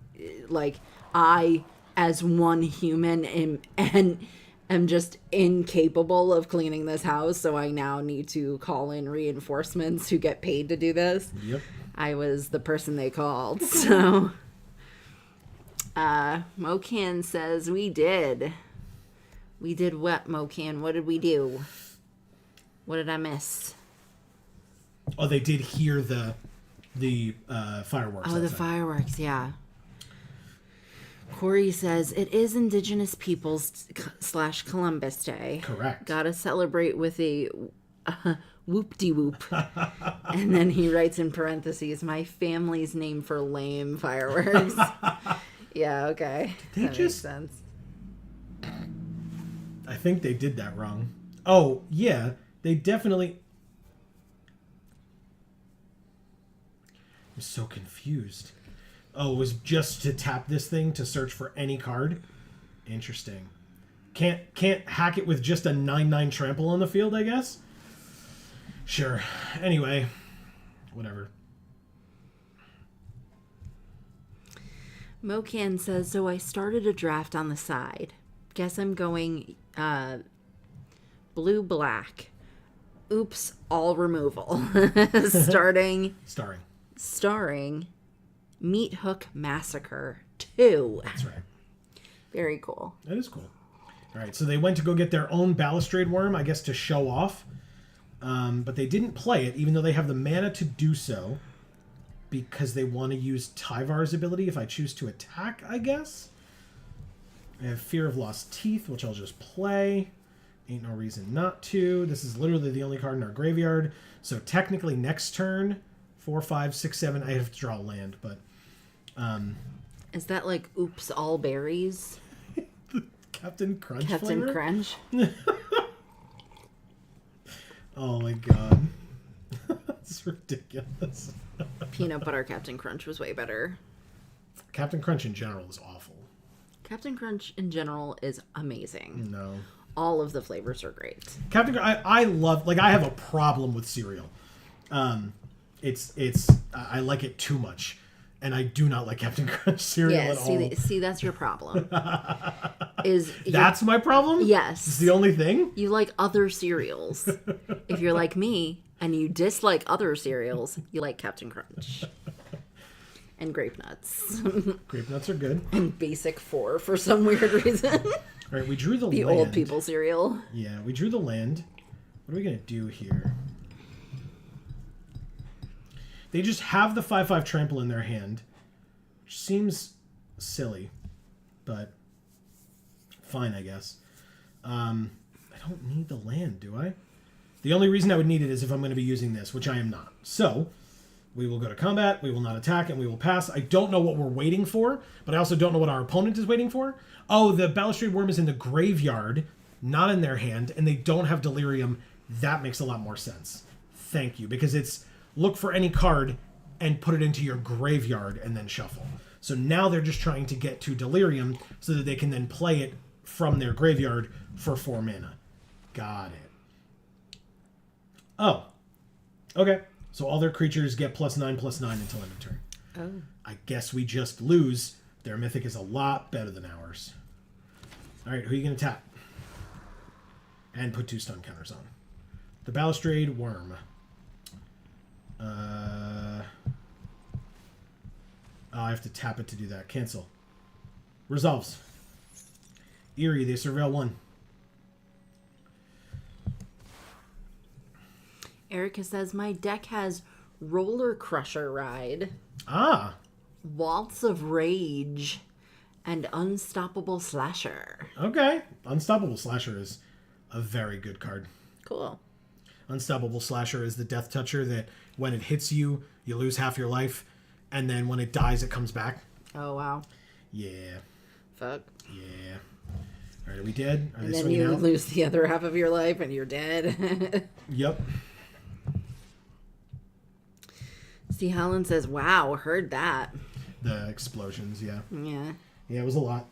Speaker 2: as one human am just incapable of cleaning this house, so I now need to call in reinforcements who get paid to do this.
Speaker 1: Yep.
Speaker 2: I was the person they called. So Mocan says we did what, Mocan? What did we do? What did I miss?
Speaker 1: Oh, they did hear the fireworks.
Speaker 2: Oh, the fireworks, yeah. Corey says, it is Indigenous Peoples / Columbus Day.
Speaker 1: Correct.
Speaker 2: Gotta celebrate with a whoop-de-whoop. And then he writes in parentheses, my family's name for lame fireworks. Yeah, okay. That makes sense.
Speaker 1: I think they did that wrong. Oh, yeah. They definitely... I'm so confused. Oh, it was just to tap this thing to search for any card? Interesting. Can't hack it with just a 9/9 trample on the field, I guess? Sure. Anyway, whatever.
Speaker 2: Mocan says, so I started a draft on the side. Guess I'm going blue-black. Oops, all removal. Starring Meat Hook Massacre 2.
Speaker 1: That's right.
Speaker 2: Very cool.
Speaker 1: That is cool. All right, so they went to go get their own Balustrade Worm, I guess, to show off. But they didn't play it, even though they have the mana to do so. because they want to use Tyvar's ability if I choose to attack, I guess. I have Fear of Lost Teeth, which I'll just play. Ain't no reason not to. This is literally the only card in our graveyard. So technically next turn, 4, 5, 6, 7, I have to draw a land, but...
Speaker 2: Is that like Oops All Berries?
Speaker 1: Captain Crunch
Speaker 2: Captain
Speaker 1: flavor?
Speaker 2: Crunch?
Speaker 1: Oh my god. It's ridiculous.
Speaker 2: Peanut Butter Captain Crunch was way better.
Speaker 1: Captain Crunch in general is awful.
Speaker 2: Captain Crunch in general is amazing.
Speaker 1: No.
Speaker 2: All of the flavors are great.
Speaker 1: Captain Crunch, I love, like, I have a problem with cereal. I like it too much. And I do not like Captain Crunch cereal at all.
Speaker 2: See, that's your problem.
Speaker 1: That's my problem?
Speaker 2: Yes.
Speaker 1: It's the only thing?
Speaker 2: You like other cereals. If you're like me and you dislike other cereals, you like Captain Crunch. And Grape Nuts.
Speaker 1: Grape Nuts are good.
Speaker 2: And Basic 4 for some weird reason.
Speaker 1: All right, we drew the
Speaker 2: The
Speaker 1: land.
Speaker 2: old people cereal.
Speaker 1: Yeah, we drew the land. What are we going to do here? They just have the 5/5 trample in their hand, which seems silly, but fine, I guess. I don't need the land, do I? The only reason I would need it is if I'm going to be using this, which I am not. So, we will go to combat, we will not attack, and we will pass. I don't know what we're waiting for, but I also don't know what our opponent is waiting for. Oh, the Balustrade Worm is in the graveyard, not in their hand, and they don't have Delirium. That makes a lot more sense. Thank you, because it's look for any card and put it into your graveyard and then shuffle. So now they're just trying to get to Delirium so that they can then play it from their graveyard for 4 mana. Got it. Oh. Okay. So all their creatures get +9/+9 until end of turn.
Speaker 2: Oh.
Speaker 1: I guess we just lose. Their Mythic is a lot better than ours. All right, who are you going to tap? And put 2 stun counters on. The Balustrade Worm. I have to tap it to do that. Cancel. Resolves. Eerie, they surveil 1.
Speaker 2: Erica says, my deck has Roller Crusher Ride,
Speaker 1: Ah.
Speaker 2: Waltz of Rage, and Unstoppable Slasher.
Speaker 1: Okay. Unstoppable Slasher is a very good card.
Speaker 2: Cool.
Speaker 1: Unstoppable Slasher is the Death Toucher that when it hits you, you lose half your life, and then when it dies, it comes back.
Speaker 2: Oh, wow.
Speaker 1: Yeah.
Speaker 2: Fuck.
Speaker 1: Yeah. All right, are we dead? Are
Speaker 2: And
Speaker 1: they
Speaker 2: then
Speaker 1: swinging
Speaker 2: you
Speaker 1: out?
Speaker 2: lose the other half of your life and you're dead.
Speaker 1: Yep.
Speaker 2: See, Helen says, wow, heard that.
Speaker 1: The explosions, yeah.
Speaker 2: Yeah.
Speaker 1: Yeah, it was a lot.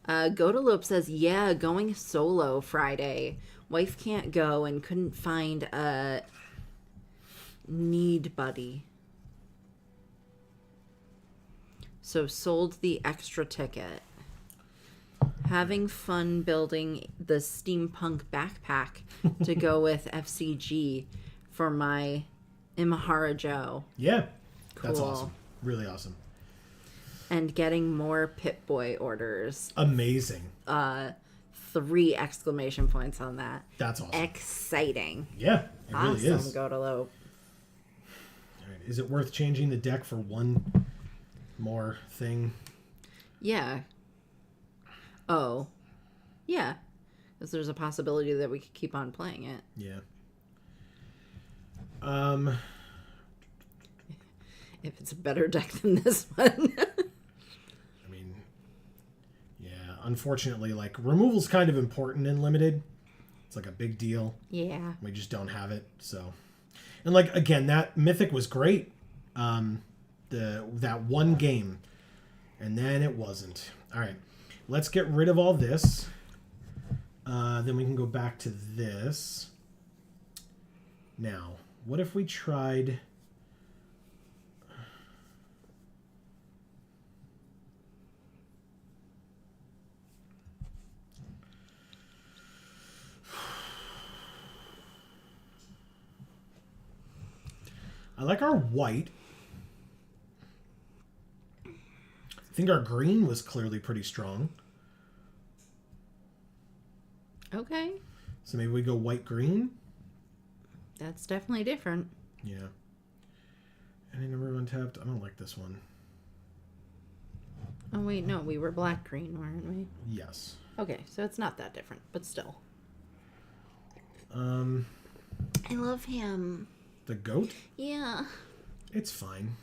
Speaker 2: Godalope says, yeah, going solo Friday. Wife can't go and couldn't find a need buddy. So sold the extra ticket. Having fun building the steampunk backpack to go with FCG for my Imahara Joe.
Speaker 1: Yeah. That's
Speaker 2: Cool.
Speaker 1: awesome. Really awesome.
Speaker 2: And getting more Pip-Boy orders.
Speaker 1: Amazing.
Speaker 2: 3 exclamation points on that.
Speaker 1: That's awesome.
Speaker 2: Exciting.
Speaker 1: Yeah, it
Speaker 2: Awesome,
Speaker 1: really is.
Speaker 2: Godalope.
Speaker 1: All right, is it worth changing the deck for 1 more thing?
Speaker 2: Yeah. Oh. Yeah. Because there's a possibility that we could keep on playing it.
Speaker 1: Yeah.
Speaker 2: If it's a better deck than this one.
Speaker 1: I mean, yeah, unfortunately, like, removal's kind of important in Limited. It's like a big deal.
Speaker 2: Yeah.
Speaker 1: We just don't have it, so. And, like, again, that Mythic was great. That one game. And then it wasn't. All right. Let's get rid of all this. Then we can go back to this. Now, what if we tried... I like our white. I think our green was clearly pretty strong.
Speaker 2: Okay.
Speaker 1: So maybe we go white-green?
Speaker 2: That's definitely different.
Speaker 1: Yeah. Any number of untapped. I don't like this one.
Speaker 2: Oh, wait, no. We were black-green, weren't we?
Speaker 1: Yes.
Speaker 2: Okay, so it's not that different, but still. I love him.
Speaker 1: The goat?
Speaker 2: Yeah.
Speaker 1: It's fine.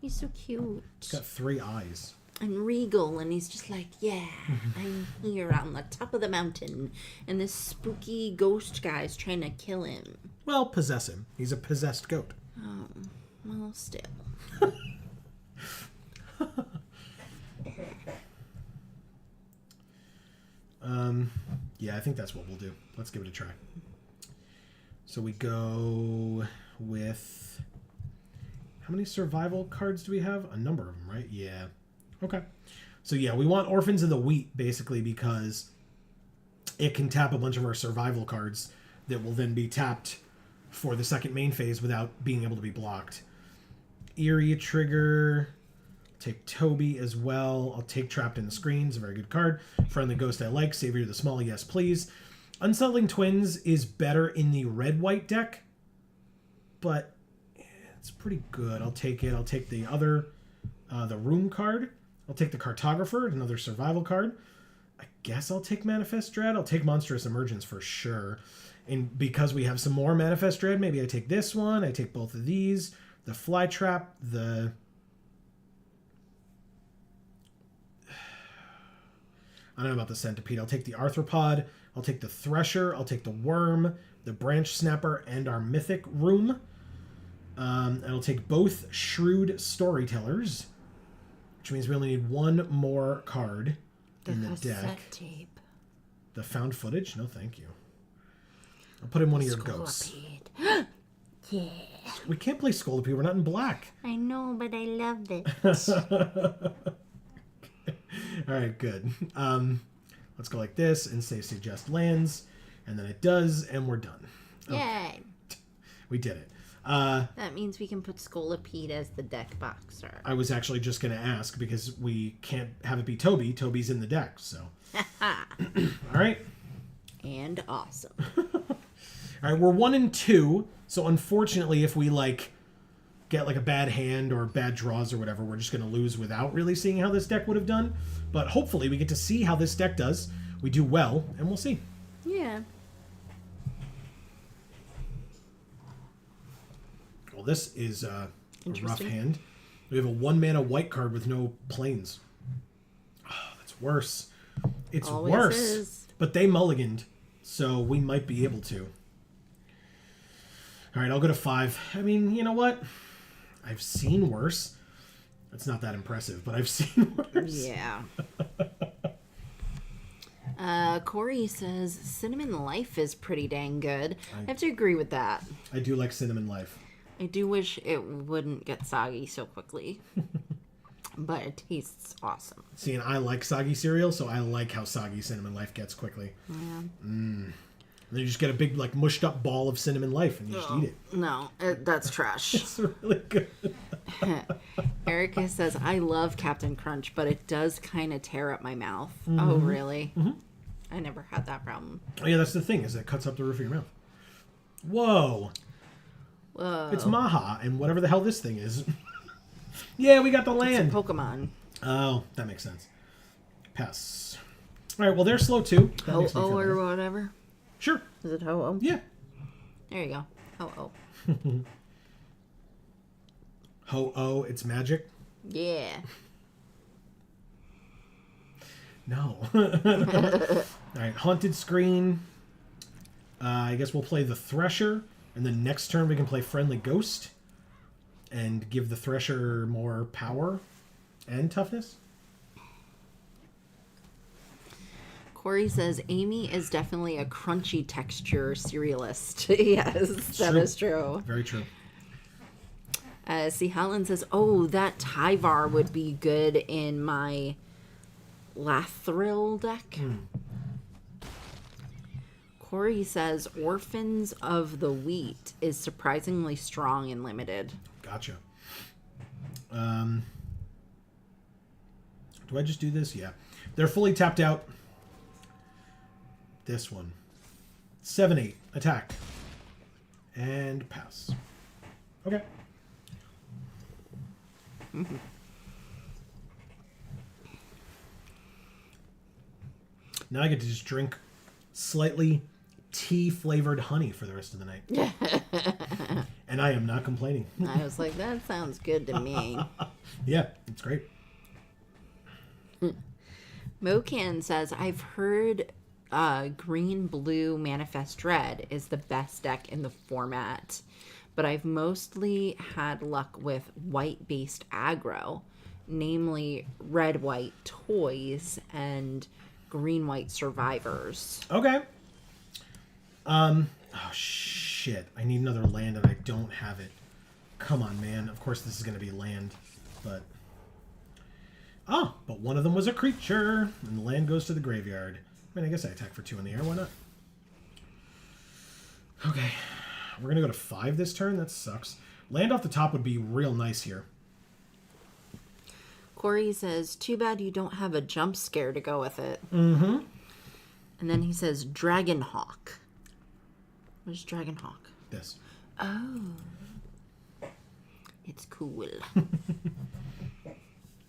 Speaker 2: He's so cute.
Speaker 1: It's got 3 eyes.
Speaker 2: And regal, and he's just like, yeah, I'm here on the top of the mountain, and this spooky ghost guy's trying to kill him.
Speaker 1: Well, possess him. He's a possessed goat.
Speaker 2: Oh, well, still.
Speaker 1: Yeah, I think that's what we'll do. Let's give it a try. So we go with... How many survival cards do we have? A number of them, right? Yeah. Okay. So yeah, we want Orphans of the Wheat, basically, because it can tap a bunch of our survival cards that will then be tapped for the second main phase without being able to be blocked. Eerie trigger... Take Toby as well. I'll take Trapped in the Screens, a very good card. Friendly Ghost I like. Savior the Small, yes please. Unsettling Twins is better in the red-white deck, but it's pretty good. I'll take it. I'll take the other, the Room card. I'll take the Cartographer, another survival card. I guess I'll take Manifest Dread. I'll take Monstrous Emergence for sure. And because we have some more Manifest Dread, maybe I take this one. I take both of these. The Flytrap, the... I don't know about the Centipede. I'll take the Arthropod. I'll take the Thresher. I'll take the Worm, the Branch Snapper, and our Mythic Room. And I'll take both Shrewd Storytellers, which means we only need one more card in the deck.
Speaker 2: Tape.
Speaker 1: The Found Footage? No, thank you. I'll put in one of your ghosts.
Speaker 2: Yeah.
Speaker 1: We can't play Scolipede. We're not in black.
Speaker 2: I know, but I love it.
Speaker 1: All right, good. Let's go like this and say suggest lands, and then it does, and we're done.
Speaker 2: Yay.
Speaker 1: Okay. We did it.
Speaker 2: That means we can put Scolipede as the deck boxer.
Speaker 1: I was actually just going to ask because we can't have it be Toby. Toby's in the deck, so. All right.
Speaker 2: And awesome.
Speaker 1: All right, we're 1 and 2, so unfortunately, if we get a bad hand or bad draws or whatever, we're just going to lose without really seeing how this deck would have done. But hopefully we get to see how this deck does. We do well, and we'll see.
Speaker 2: Yeah.
Speaker 1: Well, this is a rough hand. We have a 1-mana white card with no planes. Oh, that's worse. It's
Speaker 2: Always
Speaker 1: worse.
Speaker 2: is.
Speaker 1: But they mulliganed, so we might be able to. All right, I'll go to 5. I mean, you know what? I've seen worse. It's not that impressive, but I've seen worse.
Speaker 2: Yeah. Corey says Cinnamon Life is pretty dang good. I have to agree with that.
Speaker 1: I do like Cinnamon Life.
Speaker 2: I do wish it wouldn't get soggy so quickly. But it tastes awesome.
Speaker 1: See, and I like soggy cereal, so I like how soggy Cinnamon Life gets quickly.
Speaker 2: Yeah.
Speaker 1: And then you just get a big, mushed up ball of Cinnamon Life, and you just eat it.
Speaker 2: No, that's trash.
Speaker 1: It's really good.
Speaker 2: Erica says, I love Captain Crunch, but it does kind of tear up my mouth. Mm-hmm. Oh, really?
Speaker 1: Mm-hmm.
Speaker 2: I never had that problem.
Speaker 1: Oh, yeah, that's the thing, is it cuts up the roof of your mouth. Whoa.
Speaker 2: Whoa.
Speaker 1: It's Maha, and whatever the hell this thing is. Yeah, we got the land.
Speaker 2: It's a Pokemon.
Speaker 1: Oh, that makes sense. Pass. All right, well, they're slow, too.
Speaker 2: Ho-Oh or whatever?
Speaker 1: Sure.
Speaker 2: Is it Ho-Oh?
Speaker 1: Yeah.
Speaker 2: There you go. Ho-Oh.
Speaker 1: Ho-Oh, it's magic?
Speaker 2: Yeah.
Speaker 1: No. All right, Haunted Screen. I guess we'll play the Thresher, and then next turn we can play Friendly Ghost and give the Thresher more power and toughness.
Speaker 2: Corey says Amy is definitely a crunchy texture cerealist. Yes, that is true.
Speaker 1: Very true.
Speaker 2: See, Helen says, oh, that Tyvar would be good in my Lathril deck. Corey says Orphans of the Wheat is surprisingly strong and limited.
Speaker 1: Gotcha. Do I just do this? Yeah. They're fully tapped out. This one. 7-8. Attack. And pass. Okay. Now I get to just drink slightly tea-flavored honey for the rest of the night. And I am not complaining.
Speaker 2: I was like, that sounds good to me.
Speaker 1: Yeah, it's great.
Speaker 2: Mocan says, I've heard green-blue Manifest Red is the best deck in the format, but I've mostly had luck with white-based aggro, namely red-white toys and green-white survivors.
Speaker 1: Okay. Oh, shit. I need another land and I don't have it. Come on, man. Of course this is going to be land, but... Oh, but one of them was a creature, and the land goes to the graveyard. I mean, I guess I attack for 2 in the air. Why not? Okay. We're going to go to 5 this turn. That sucks. Land off the top would be real nice here.
Speaker 2: Corey says, too bad you don't have a jump scare to go with it.
Speaker 1: Mm-hmm.
Speaker 2: And then he says, Dragonhawk. What is Dragonhawk?
Speaker 1: This.
Speaker 2: Oh. It's cool.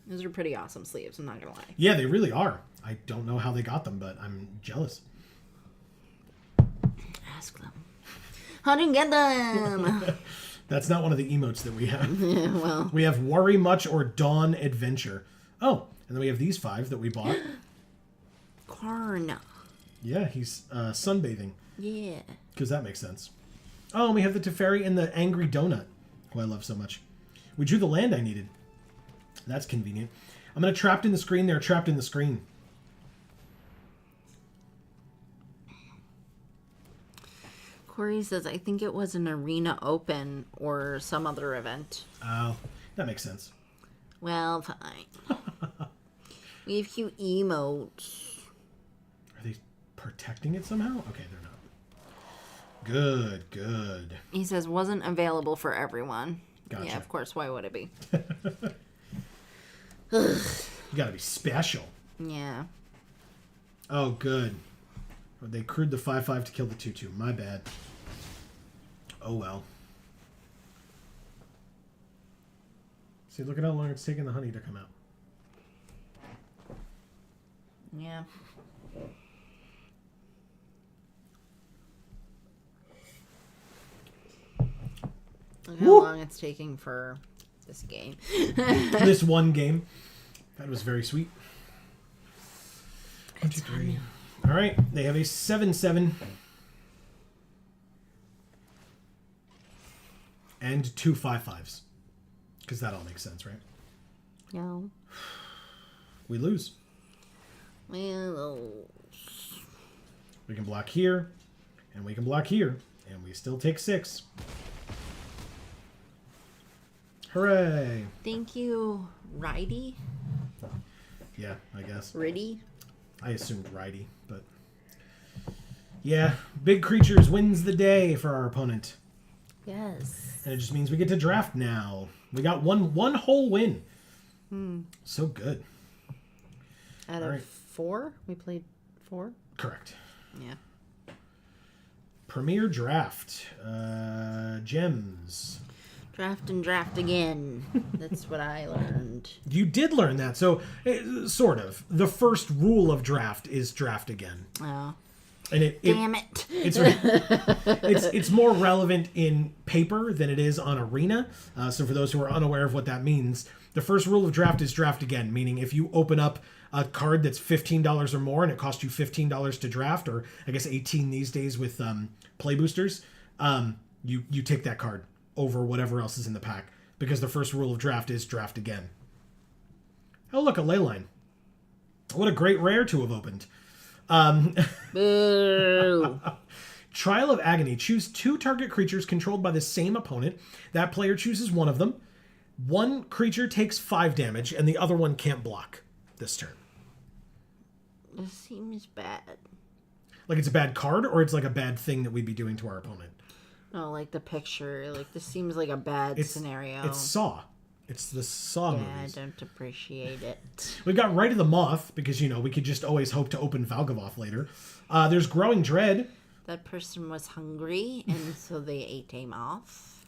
Speaker 2: Those are pretty awesome sleeves, I'm not going to lie.
Speaker 1: Yeah, they really are. I don't know how they got them, but I'm jealous.
Speaker 2: Ask them. How do you get them?
Speaker 1: That's not one of the emotes that we have.
Speaker 2: Yeah, well.
Speaker 1: We have Worry Much or Dawn Adventure. Oh, and then we have these 5 that we bought.
Speaker 2: Karn.
Speaker 1: Yeah, he's sunbathing.
Speaker 2: Yeah.
Speaker 1: Because that makes sense. Oh, and we have the Teferi and the Angry Donut, who I love so much. We drew the land I needed. That's convenient. I'm going to Trapped in the Screen. They're Trapped in the Screen.
Speaker 2: Corey says, I think it was an arena open or some other event.
Speaker 1: Oh, that makes sense.
Speaker 2: Well, fine. We have cute emotes.
Speaker 1: Are they protecting it somehow? Okay, they're not. Good, good.
Speaker 2: He says, wasn't available for everyone.
Speaker 1: Gotcha.
Speaker 2: Yeah, of course. Why would it be?
Speaker 1: You gotta be special.
Speaker 2: Yeah.
Speaker 1: Oh, good. They crewed the 5/5 to kill the 2/2. My bad. Oh, well. See, look at how long it's taking the honey to come out.
Speaker 2: Yeah. Look how long it's taking for this game.
Speaker 1: This one game. That was very sweet. 1, 2, 3. All right. They have a 7/7. And 2 5/5s. Because that all makes sense, right?
Speaker 2: No.
Speaker 1: We lose.
Speaker 2: Well,
Speaker 1: We can block here. And we can block here. And we still take 6. Hooray.
Speaker 2: thank you, Righty.
Speaker 1: Yeah, I guess.
Speaker 2: Riddy.
Speaker 1: I assumed righty, but... Yeah, big creatures wins the day for our opponent.
Speaker 2: Yes.
Speaker 1: And it just means we get to draft now. We got one whole win. So good.
Speaker 2: Out of 4? We played 4?
Speaker 1: Correct.
Speaker 2: Yeah.
Speaker 1: Premier draft. Gems.
Speaker 2: Draft and draft again. That's what I learned.
Speaker 1: You did learn that. So, sort of. The first rule of draft is draft again.
Speaker 2: Oh.
Speaker 1: And
Speaker 2: Damn it.
Speaker 1: It's more relevant in paper than it is on Arena. So for those who are unaware of what that means, the first rule of draft is draft again, meaning if you open up a card that's $15 or more and it costs you $15 to draft, or I guess 18 these days with play boosters, you take that card over whatever else is in the pack, because the first rule of draft is draft again. Oh, look, a Leyline. What a great rare to have opened.
Speaker 2: Boo.
Speaker 1: Trial of Agony. Choose 2 target creatures controlled by the same opponent. That player chooses one of them. One creature takes 5 damage, and the other one can't block this turn.
Speaker 2: This seems bad.
Speaker 1: Like it's a bad card, or it's like a bad thing that we'd be doing to our opponent?
Speaker 2: No, like the picture. Like, this seems like a bad scenario.
Speaker 1: It's Saw. It's the Saw
Speaker 2: Yeah,
Speaker 1: movies.
Speaker 2: I don't appreciate it.
Speaker 1: We've got Right of the Moth, because, we could just always hope to open Valgavoth later. There's Growing Dread.
Speaker 2: That person was hungry, and so they ate a moth.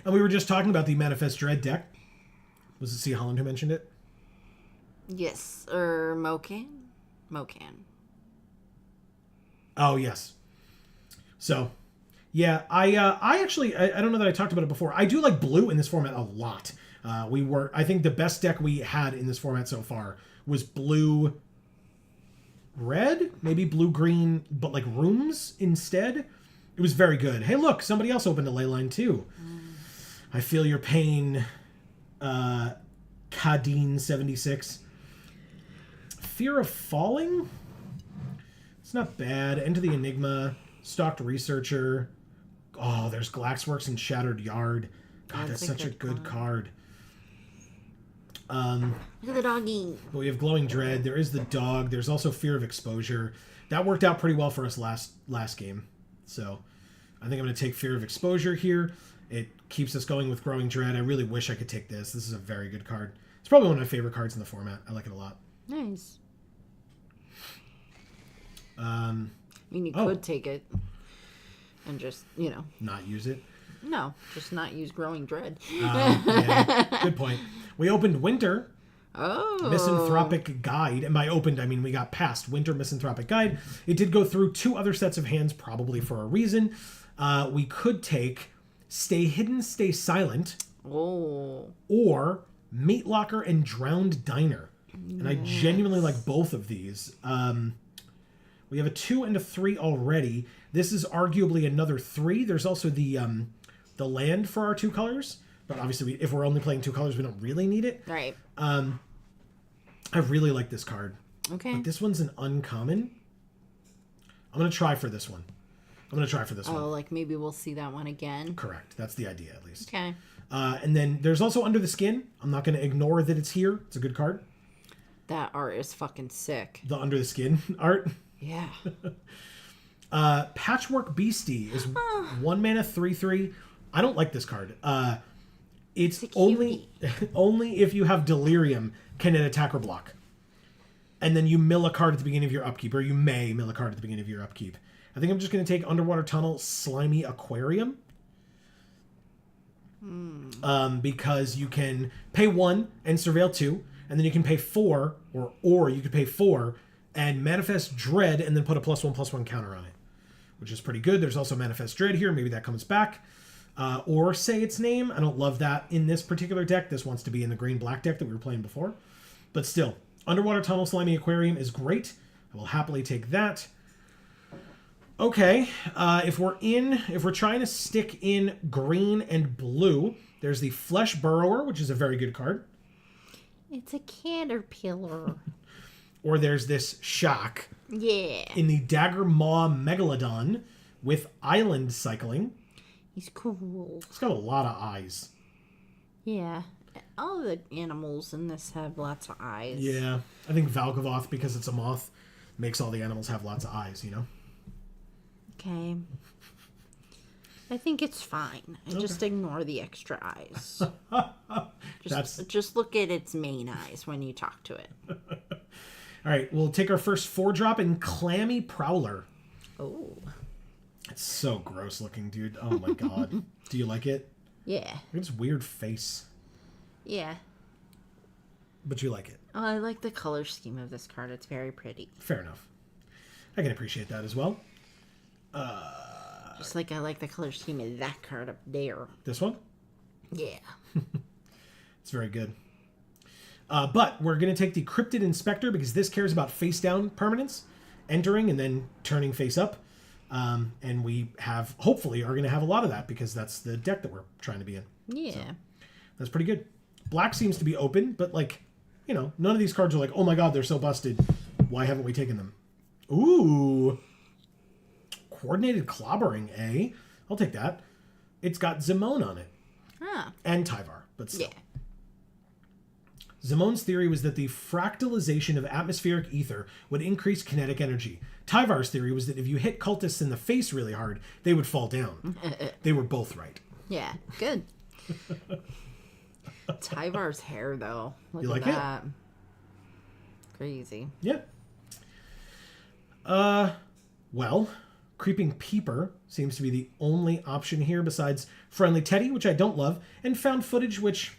Speaker 1: And we were just talking about the Manifest Dread deck. Was it C. Holland who mentioned it?
Speaker 2: Yes, or Mocan. Mocan.
Speaker 1: Oh, yes. So, yeah, I don't know that I talked about it before. I do like blue in this format a lot. I think the best deck we had in this format so far was blue red, maybe blue green, but like rooms instead. It was very good. Hey, look, somebody else opened a ley line too. I feel your pain, Kadeen76. Fear of Falling? It's not bad. Enter the Enigma. Stalked Researcher. Oh, there's Glaxworks and Shattered Yard. God, that's such a good card.
Speaker 2: Look at the doggy.
Speaker 1: But we have Glowing Dread. There is the dog. There's also Fear of Exposure. That worked out pretty well for us last game. So I think I'm going to take Fear of Exposure here. It keeps us going with Growing Dread. I really wish I could take this. This is a very good card. It's probably one of my favorite cards in the format. I like it a lot.
Speaker 2: Nice. I mean, you could take it and just,
Speaker 1: not use it.
Speaker 2: No, just not use Growing Dread.
Speaker 1: Yeah, good point. We opened Winter.
Speaker 2: Oh.
Speaker 1: Misanthropic Guide. And by opened, I mean we got past Winter Misanthropic Guide. It did go through 2 other sets of hands, probably for a reason. We could take Stay Hidden, Stay Silent.
Speaker 2: Oh.
Speaker 1: Or Meat Locker and Drowned Diner. And I genuinely like both of these. We have a 2 and a 3 already. This is arguably another 3. There's also the land for our 2 colors. But obviously, if we're only playing 2 colors, we don't really need it.
Speaker 2: Right.
Speaker 1: I really like this card.
Speaker 2: Okay.
Speaker 1: But this one's an uncommon. I'm going to try for this one.
Speaker 2: Oh, like maybe we'll see that one again.
Speaker 1: Correct. That's the idea, at least.
Speaker 2: Okay.
Speaker 1: And then there's also Under the Skin. I'm not going to ignore that it's here. It's a good card.
Speaker 2: That art is fucking sick.
Speaker 1: The Under the Skin art.
Speaker 2: Yeah.
Speaker 1: Patchwork Beastie is 1 mana 3/3. I don't like this card. It's only if you have Delirium can it attack or block. And then you mill a card at the beginning of your upkeep, or you may mill a card at the beginning of your upkeep. I think I'm just going to take Underwater Tunnel, Slimy Aquarium. Because you can pay 1 and surveil 2, and then you can pay 4, or you could pay 4 and Manifest Dread, and then put a +1/+1 counter on it, which is pretty good. There's also Manifest Dread here. Maybe that comes back. Or say its name. I don't love that in this particular deck. This wants to be in the green-black deck that we were playing before. But still, Underwater Tunnel, Slimy Aquarium is great. I will happily take that. Okay, if we're trying to stick in green and blue, there's the Flesh Burrower, which is a very good card.
Speaker 2: It's a caterpillar.
Speaker 1: Or there's this Shock.
Speaker 2: Yeah.
Speaker 1: In the Dagger Maw Megalodon with Island Cycling.
Speaker 2: He's cool.
Speaker 1: It's got a lot of eyes.
Speaker 2: Yeah. All the animals in this have lots of eyes.
Speaker 1: Yeah. I think Valgavoth, because it's a moth, makes all the animals have lots of eyes,
Speaker 2: Okay. I think it's fine. Just ignore the extra eyes. Just look at its main eyes when you talk to it.
Speaker 1: All right, we'll take our first 4-drop in Clammy Prowler.
Speaker 2: Oh.
Speaker 1: It's so gross looking, dude. Oh my god. Do you like it?
Speaker 2: Yeah.
Speaker 1: Look at its weird face.
Speaker 2: Yeah.
Speaker 1: But you like it.
Speaker 2: Oh, I like the color scheme of this card. It's very pretty.
Speaker 1: Fair enough. I can appreciate that as well.
Speaker 2: Just like I like the color scheme of that card up there.
Speaker 1: This one?
Speaker 2: Yeah.
Speaker 1: It's very good. But we're going to take the Cryptid Inspector because this cares about face-down permanents, entering and then turning face up. And we hopefully are going to have a lot of that because that's the deck that we're trying to be in.
Speaker 2: Yeah.
Speaker 1: So, that's pretty good. Black seems to be open, but none of these cards are like, oh my god, they're so busted. Why haven't we taken them? Ooh. Coordinated Clobbering, eh? I'll take that. It's got Zimone on it.
Speaker 2: Ah.
Speaker 1: And Tyvar, but still.
Speaker 2: Yeah.
Speaker 1: Zimone's theory was that the fractalization of atmospheric ether would increase kinetic energy. Tyvar's theory was that if you hit cultists in the face really hard, they would fall down. They were both right.
Speaker 2: Yeah, good. Tyvar's hair, though. Look
Speaker 1: you
Speaker 2: at
Speaker 1: like
Speaker 2: that.
Speaker 1: it?
Speaker 2: Crazy.
Speaker 1: Yeah. Well, Creeping Peeper seems to be the only option here besides Friendly Teddy, which I don't love, and Found Footage, which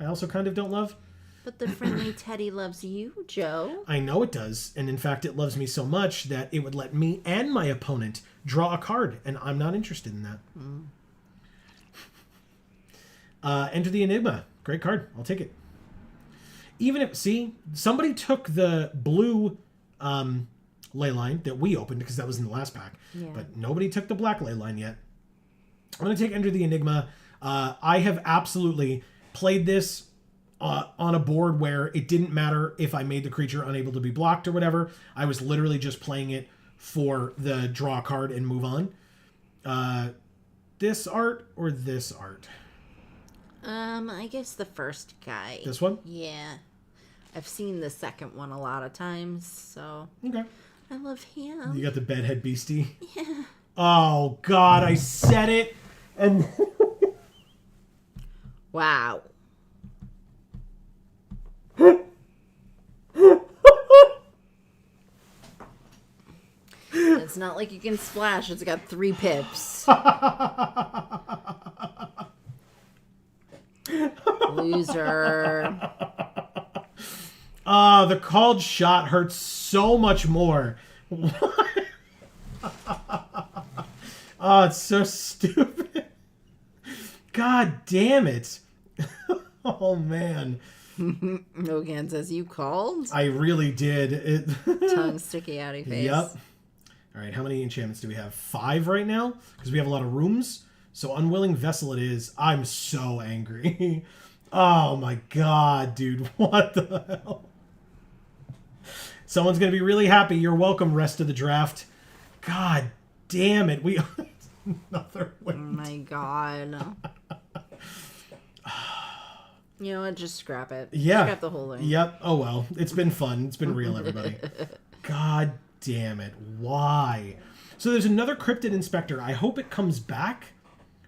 Speaker 1: I also kind of don't love.
Speaker 2: But the friendly teddy loves you, Joe.
Speaker 1: I know it does, and in fact it loves me so much that it would let me and my opponent draw a card, and I'm not interested in that. Enter the Enigma. Great card. I'll take it. Even if, see, somebody took the blue ley line that we opened because that was in the last pack, but nobody took the black ley line yet. I'm going to take Enter the Enigma. I have absolutely played this on a board where it didn't matter if I made the creature unable to be blocked or whatever. I was literally just playing it for the draw card and move on. This art or this art?
Speaker 2: I guess the first guy.
Speaker 1: This one?
Speaker 2: Yeah. I've seen the second one a lot of times, so...
Speaker 1: Okay.
Speaker 2: I love him.
Speaker 1: You got the bedhead beastie?
Speaker 2: Yeah.
Speaker 1: Oh, God, I said it, and...
Speaker 2: Wow. It's not like you can splash. It's got 3 pips. Loser.
Speaker 1: The called shot hurts so much more. Oh, it's so stupid. God damn it. Oh, man.
Speaker 2: Logan says, you called?
Speaker 1: I really did.
Speaker 2: Tongue sticky outy face.
Speaker 1: Yep. All right, how many enchantments do we have? 5 right now? Because we have a lot of rooms. So Unwilling Vessel it is. I'm so angry. Oh my god, dude. What the hell? Someone's going to be really happy. You're welcome, rest of the draft. God damn it. We... Another
Speaker 2: Oh
Speaker 1: win.
Speaker 2: my god. You know what? Just scrap it.
Speaker 1: Yeah.
Speaker 2: Scrap the whole thing.
Speaker 1: Yep. Oh well. It's been fun. It's been real, everybody. God damn it. Why? So there's another Cryptid Inspector. I hope it comes back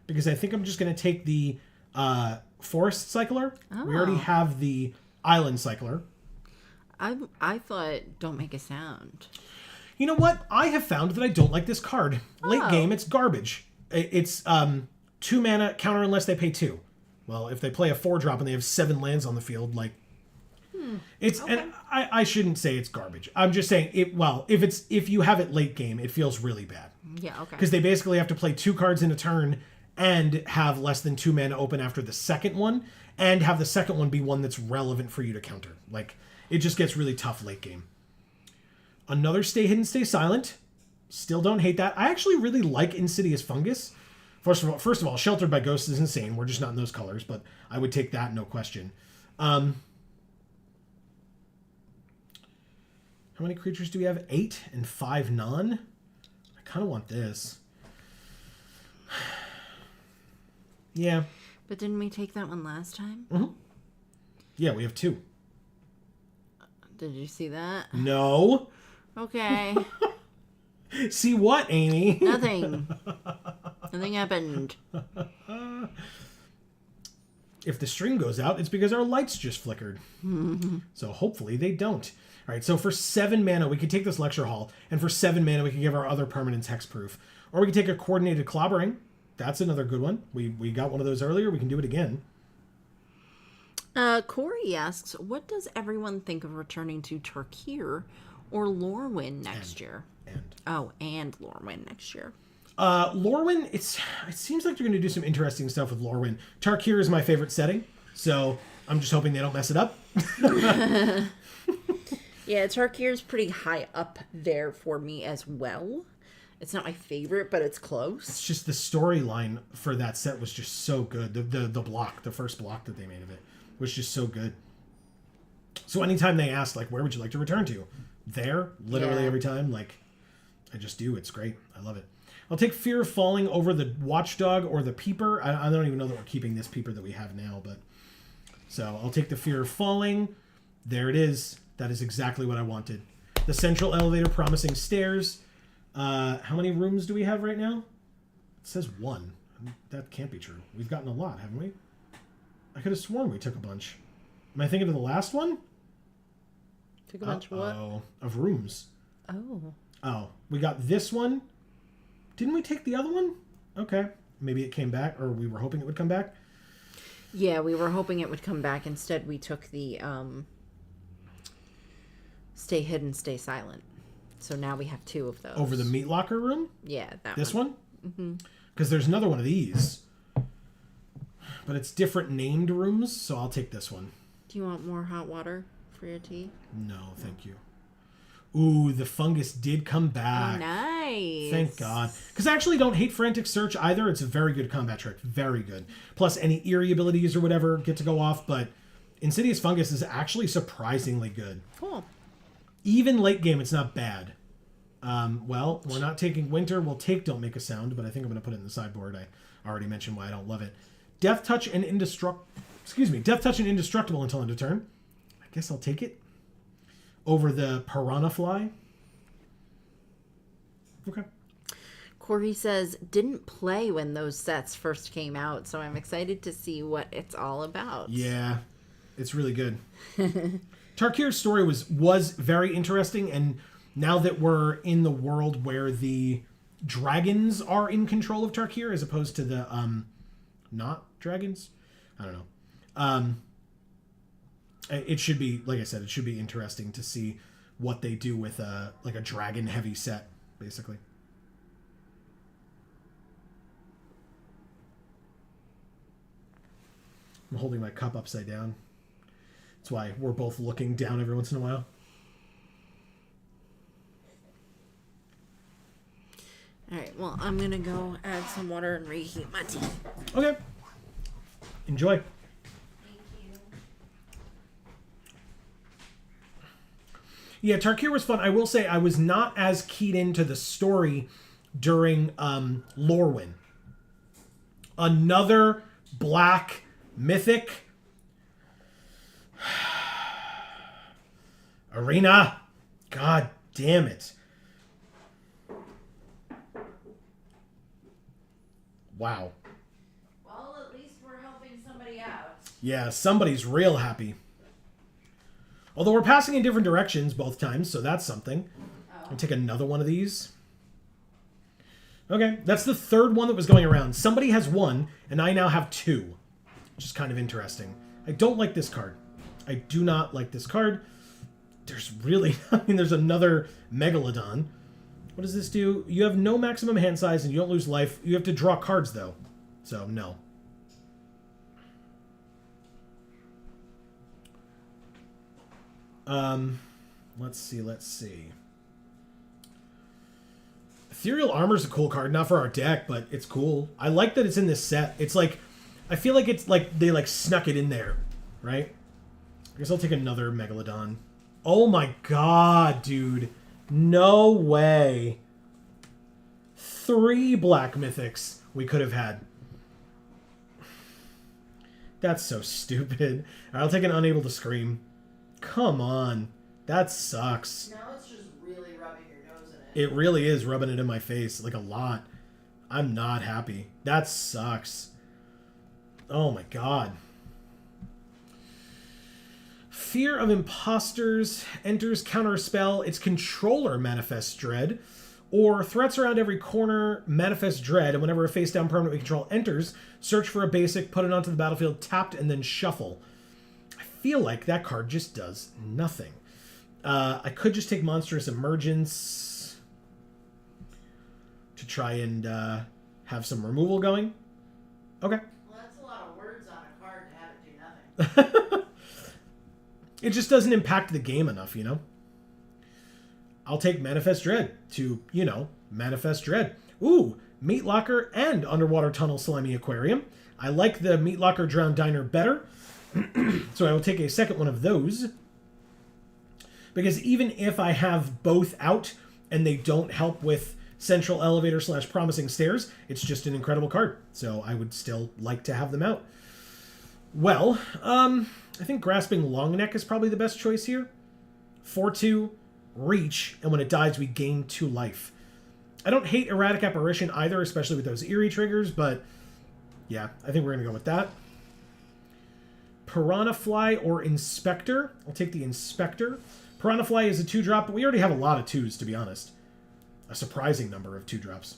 Speaker 1: because I think I'm just going to take the Forest Cycler.
Speaker 2: Oh.
Speaker 1: We already have the Island Cycler.
Speaker 2: I thought don't make a sound.
Speaker 1: You know what? I have found that I don't like this card. Late game, it's garbage. It's 2 mana counter unless they pay 2. Well, if they play a 4-drop and they have 7 lands on the field, like it's
Speaker 2: Okay.
Speaker 1: and I shouldn't say it's garbage. I'm just saying it. Well, if you have it late game, it feels really bad
Speaker 2: Yeah, okay.
Speaker 1: because they basically have to play 2 cards in a turn and have less than 2 mana open after the second one, and have the second one be one that's relevant for you to counter. Like it just gets really tough late game. Another Stay Hidden, Stay Silent. Still don't hate that. I actually really like Insidious Fungus. First of all, Sheltered by Ghosts is insane. We're just not in those colors, but I would take that, no question. How many creatures do we have? 8 and 5 non? I kind of want this. Yeah.
Speaker 2: But didn't we take that one last time?
Speaker 1: Mm-hmm. Yeah, we have 2.
Speaker 2: Did you see that?
Speaker 1: No.
Speaker 2: Okay.
Speaker 1: See what, Amy?
Speaker 2: Nothing. Nothing happened.
Speaker 1: If the stream goes out, it's because our lights just flickered. So hopefully they don't. All right, so for 7 mana, we could take this Lecture Hall, and for 7 mana, we could give our other permanents hexproof. Or we could take a Coordinated Clobbering. That's another good one. We got one of those earlier. We can do it again.
Speaker 2: Corey asks, what does everyone think of returning to Tarkir or Lorwyn next year? And Lorwyn next year.
Speaker 1: Lorwyn, it seems like they're going to do some interesting stuff with Lorwyn. Tarkir is my favorite setting, so I'm just hoping they don't mess it up.
Speaker 2: Yeah, Tarkir's pretty high up there for me as well. It's not my favorite, but it's close.
Speaker 1: It's just the storyline for that set was just so good. The first block that they made of it was just so good. So anytime they ask, like, where would you like to return to? There, literally every time, like, I just do. It's great. I love it. I'll take Fear of Falling over the Watchdog or the Peeper. I don't even know that we're keeping this Peeper that we have now, but... So I'll take the Fear of Falling. There it is. That is exactly what I wanted. The Central Elevator Promising Stairs. How many rooms do we have right now? It says 1. That can't be true. We've gotten a lot, haven't we? I could have sworn we took a bunch. Am I thinking of the last one?
Speaker 2: Took a bunch of what?
Speaker 1: Of rooms.
Speaker 2: Oh.
Speaker 1: We got this one. Didn't we take the other one? Okay. Maybe it came back, or we were hoping it would come back.
Speaker 2: Yeah, we were hoping it would come back. Instead, we took the Stay Hidden, Stay Silent. So now we have 2 of those.
Speaker 1: Over the meat locker room?
Speaker 2: Yeah, that
Speaker 1: This
Speaker 2: one.
Speaker 1: one? Because there's another one of these. But it's different named rooms, so I'll take this one.
Speaker 2: Do you want more hot water for your tea?
Speaker 1: No, thank you. Ooh, the fungus did come back.
Speaker 2: Oh, nice.
Speaker 1: Thank God. Because I actually don't hate Frantic Search either. It's a very good combat trick. Very good. Plus, any eerie abilities or whatever get to go off. But Insidious Fungus is actually surprisingly good.
Speaker 2: Cool.
Speaker 1: Even late game, it's not bad. Well, we're not taking Winter. We'll take Don't Make a Sound, but I think I'm going to put it in the sideboard. I already mentioned why I don't love it. Death Touch and Indestructible until end of turn. I guess I'll take it. Over the Piranha Fly. Okay.
Speaker 2: Corey says, didn't play when those sets first came out, so I'm excited to see what it's all about.
Speaker 1: Yeah, it's really good. Tarkir's story was very interesting, and now that we're in the world where the dragons are in control of Tarkir as opposed to the not dragons, I don't know. It should be, like I said, it should be interesting to see what they do with a dragon heavy set, basically. I'm holding my cup upside down. That's why we're both looking down every once in a while.
Speaker 2: All right, well, I'm going to go add some water and reheat my tea.
Speaker 1: Okay. Enjoy.
Speaker 2: Thank you.
Speaker 1: Yeah, Tarkir was fun. I will say I was not as keyed into the story during Lorwyn. Another black mythic arena. God damn it. Wow.
Speaker 2: Well, at least we're helping somebody out.
Speaker 1: Yeah, somebody's real happy. Although we're passing in different directions both times, so that's something. I'll take another one of these. Okay, that's the third one that was going around. Somebody has one, and I now have 2. Which is kind of interesting. I don't like this card. I do not like this card. There's really... there's another Megalodon. What does this do? You have no maximum hand size, and you don't lose life. You have to draw cards, though. So, no. Let's see. Ethereal Armor's a cool card, not for our deck, but it's cool. I like that it's in this set. It's like, I feel like it's like they like snuck it in there, right? I guess I'll take another Megalodon. Oh my god, dude. No way. 3 black mythics we could have had. That's so stupid. All right, I'll take an Unable to Scream. Come on. That sucks.
Speaker 3: Now it's just really rubbing your nose in it.
Speaker 1: It really is rubbing it in my face, like a lot. I'm not happy. That sucks. Oh my god. Fear of Imposters enters counterspell. Its controller manifests dread. Or threats around every corner manifest dread, and whenever a face-down permanent we control enters, search for a basic, put it onto the battlefield, tapped, and then shuffle. I feel like that card just does nothing. I could just take Monstrous Emergence to try and have some removal going. Okay.
Speaker 3: Well, that's a lot of words on a card to have it do nothing.
Speaker 1: It just doesn't impact the game enough, you know? I'll take Manifest Dread to, you know, Manifest Dread. Ooh, Meat Locker and Underwater Tunnel Slimy Aquarium. I like the Meat Locker Drowned Diner better, so I will take a second one of those. Because even if I have both out and they don't help with Central Elevator / Promising Stairs, it's just an incredible card. So I would still like to have them out. Well, I think Grasping Longneck is probably the best choice here. 4/2. Reach, and when it dies, we gain 2 life. I don't hate Erratic Apparition either, especially with those eerie triggers, but yeah, I think we're going to go with that. Piranha Fly or Inspector. I'll take the Inspector. Piranha Fly is a 2-drop, but we already have a lot of 2s, to be honest. A surprising number of 2-drops.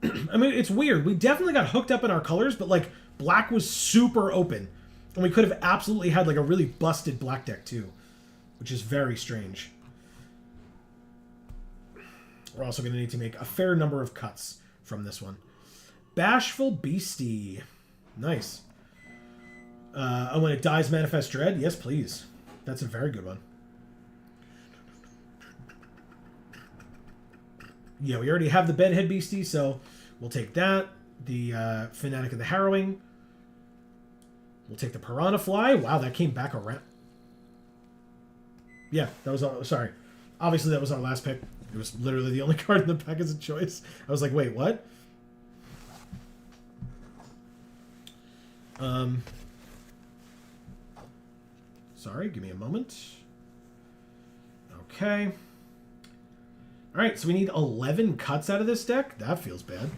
Speaker 1: I mean, it's weird. We definitely got hooked up in our colors, but, like, black was super open. And we could have absolutely had like a really busted black deck too, which is very strange. We're also going to need to make a fair number of cuts from this one. Bashful Beastie. Nice. When it dies, Manifest Dread? Yes, please. That's a very good one. Yeah, we already have the Bedhead Beastie, so we'll take that. The Fanatic of the Harrowing. We'll take the Piranha Fly. Wow, that came back around. Yeah, that was our... Sorry. Obviously, that was our last pick. It was literally the only card in the pack as a choice. I was like, wait, what? Sorry, give me a moment. Okay. Alright, so we need 11 cuts out of this deck. That feels bad.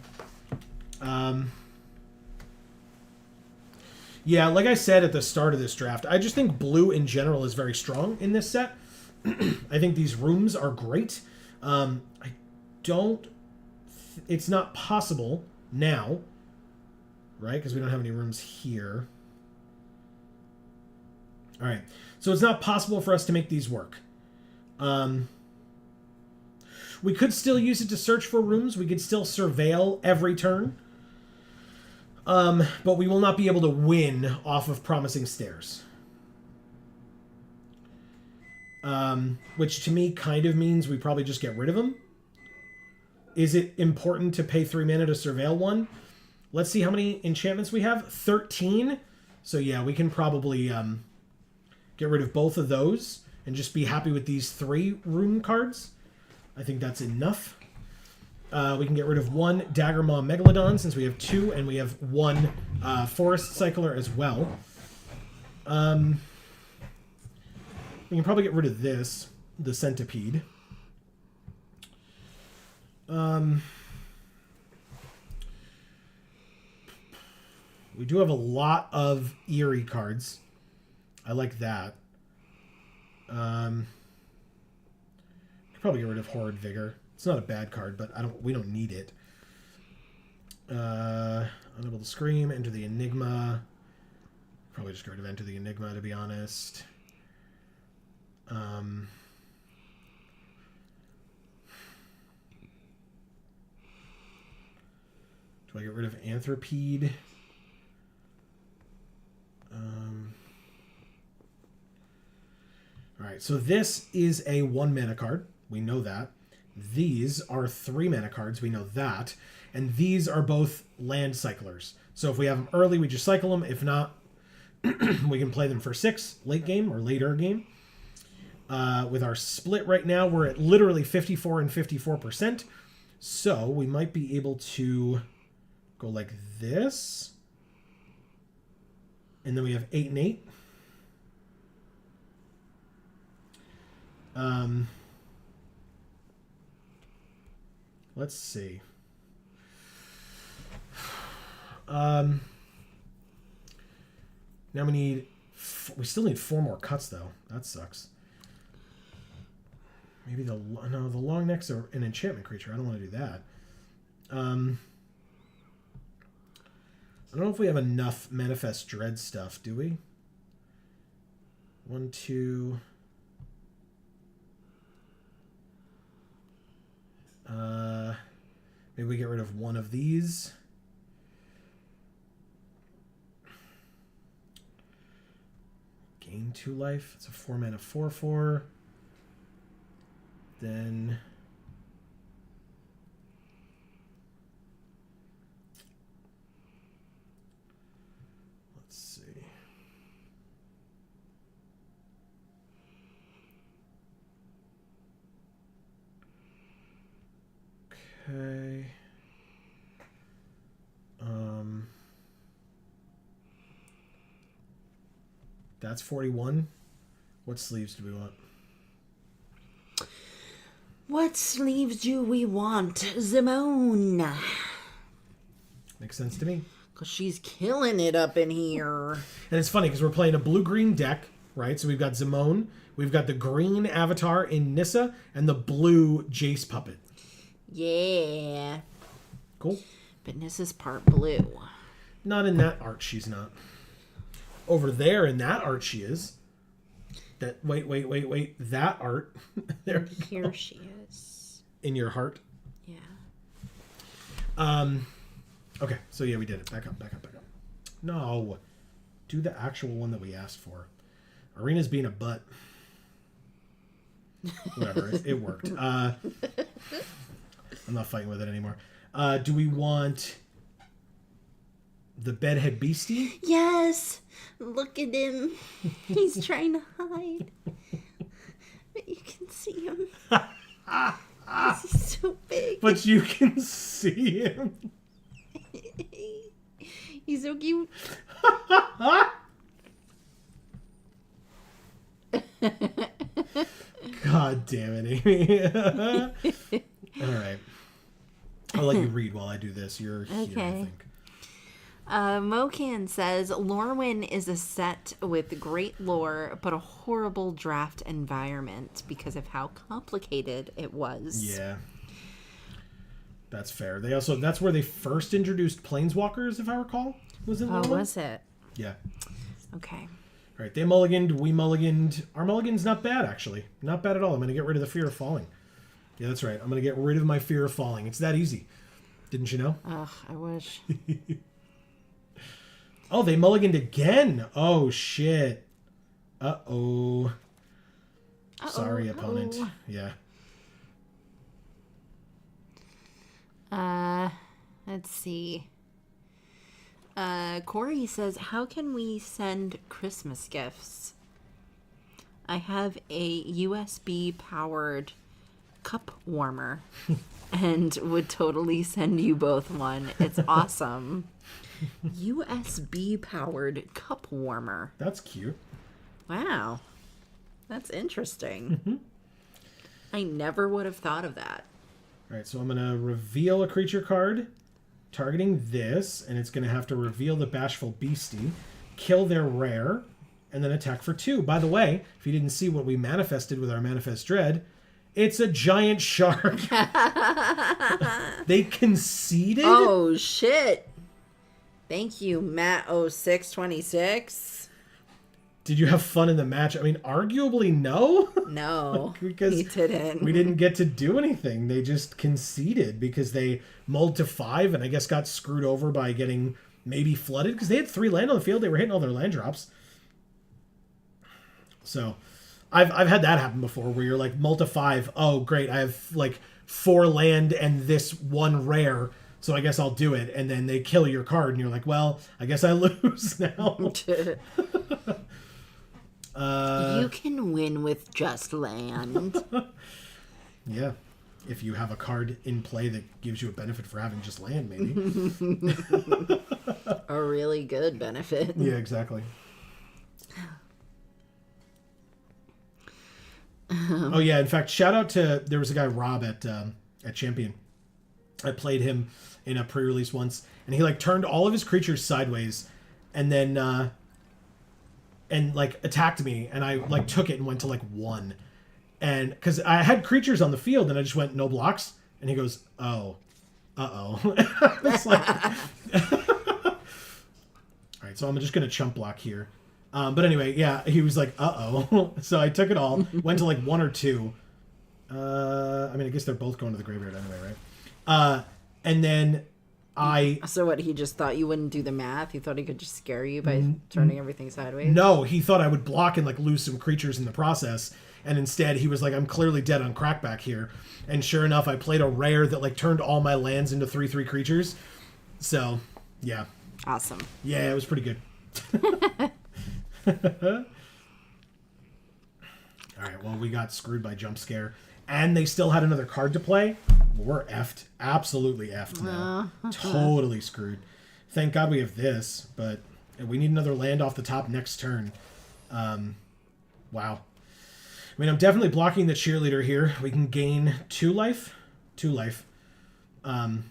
Speaker 1: Yeah, like I said at the start of this draft, I just think blue in general is very strong in this set. I think these rooms are great. I don't... It's not possible now, right? Because we don't have any rooms here. All right. So it's not possible for us to make these work. We could still use it to search for rooms. We could still surveil every turn. But we will not be able to win off of Promising Stairs. Which to me kind of means we probably just get rid of them. Is it important to pay 3 mana to surveil one? Let's see how many enchantments we have. 13. So yeah, we can probably get rid of both of those and just be happy with these 3 room cards. I think that's enough. We can get rid of 1 Daggermaw Megalodon since we have 2, and we have 1 Forest Cycler as well. We can probably get rid of this, the Centipede. We do have a lot of Eerie cards. I like that. Could probably get rid of Horrid Vigor. It's not a bad card, but we don't need it. Unable to Scream, Enter the Enigma. Probably just get rid of Enter the Enigma, to be honest. Do I get rid of Anthropede? Alright, so this is a 1 mana card. We know that. These are 3 mana cards. We know that. And these are both land cyclers. So if we have them early, we just cycle them. If not, we can play them for 6 late game or later game. With our split right now, we're at literally 54 and 54%. So we might be able to go like this. And then we have 8 and 8. Let's see. Now we still need 4 more cuts though. That sucks. Maybe the long necks are an enchantment creature. I don't want to do that. I don't know if we have enough Manifest Dread stuff, do we? 1, 2. Maybe we get rid of 1 of these. Gain 2 life. It's a 4 mana 4/4. Then let's see. Okay. That's 41. What sleeves do we want?
Speaker 2: What sleeves do we want, Simone?
Speaker 1: Makes sense to me.
Speaker 2: Because she's killing it up in here.
Speaker 1: And it's funny because we're playing a blue-green deck, right? So we've got Zimone, we've got the green avatar in Nissa, and the blue Jace puppet.
Speaker 2: Yeah.
Speaker 1: Cool.
Speaker 2: But Nissa's part blue.
Speaker 1: Not in that art, she's not. Over there in that art, she is. Wait. That art. There we
Speaker 2: Here
Speaker 1: go.
Speaker 2: she is.
Speaker 1: In your heart.
Speaker 2: Yeah.
Speaker 1: Okay, so yeah, we did it. Back up. No. Do the actual one that we asked for. Arena's being a butt. Whatever, it worked. I'm not fighting with it anymore. Do we want the bedhead beastie?
Speaker 2: Yes! Look at him. He's trying to hide. But you can see him. He's so big.
Speaker 1: But you can see him.
Speaker 2: He's so cute.
Speaker 1: God damn it, Amy. All right. I'll let you read while I do this. You're here, I
Speaker 2: Okay.
Speaker 1: think.
Speaker 2: Mocan says, Lorwyn is a set with great lore, but a horrible draft environment because of how complicated it was.
Speaker 1: Yeah. That's fair. That's where they first introduced planeswalkers, if I recall. Was it?
Speaker 2: Oh,
Speaker 1: Lorwyn?
Speaker 2: was it?
Speaker 1: Yeah.
Speaker 2: Okay.
Speaker 1: All right, they mulliganed, we mulliganed. Our mulligan's not bad, actually. Not bad at all. I'm going to get rid of the fear of falling. Yeah, that's right. I'm going to get rid of my fear of falling. It's that easy. Didn't you know?
Speaker 2: Ugh, I wish.
Speaker 1: Oh, they mulliganed again. Oh, shit. Uh-oh. Sorry, opponent. Yeah.
Speaker 2: Let's see. Corey says, how can we send Christmas gifts? I have a USB powered cup warmer and would totally send you both one. It's awesome. USB powered cup warmer.
Speaker 1: That's cute.
Speaker 2: Wow. That's interesting. I never would have thought of that.
Speaker 1: All right, so I'm going to reveal a creature card targeting this, and it's going to have to reveal the Bashful Beastie, kill their rare, and then attack for 2. By the way, if you didn't see what we manifested with our Manifest Dread, it's a giant shark. They conceded?
Speaker 2: Oh, shit. Thank you, Matt0626.
Speaker 1: Did you have fun in the match? I mean, arguably no.
Speaker 2: No,
Speaker 1: Because
Speaker 2: he didn't.
Speaker 1: we didn't get to do anything. They just conceded because they mulled to 5 and I guess got screwed over by getting maybe flooded because they had 3 land on the field. They were hitting all their land drops. So I've had that happen before where you're like mull to 5. Oh, great. I have like 4 land and this 1 rare. So I guess I'll do it. And then they kill your card and you're like, well, I guess I lose now.
Speaker 2: You can win with just land.
Speaker 1: Yeah. If you have a card in play that gives you a benefit for having just land, maybe.
Speaker 2: A really good benefit.
Speaker 1: Yeah, exactly. Oh, yeah. In fact, shout out to... There was a guy, Rob, at Champion. I played him in a pre-release once, and he, like, turned all of his creatures sideways and then... and like attacked me, and I like took it and went to like 1, and because I had creatures on the field and I just went no blocks, and he goes, oh, it's like all right, so I'm just gonna chump block here, but anyway, yeah, he was like so I took it all, went to like 1 or 2. I mean, I guess they're both going to the graveyard anyway, right? And then
Speaker 2: So what, he just thought you wouldn't do the math? He thought he could just scare you by turning everything sideways?
Speaker 1: No, he thought I would block and like lose some creatures in the process, and instead he was like, I'm clearly dead on crackback here. And sure enough, I played a rare that like turned all my lands into 3/3 creatures. So yeah,
Speaker 2: Awesome.
Speaker 1: yeah, it was pretty good. All right, well, we got screwed by jump scare, and they still had another card to play. Well, we're effed, absolutely effed now. Totally screwed. Thank God we have this, but we need another land off the top next turn. Wow. I mean, I'm definitely blocking the cheerleader here. We can gain 2 life. And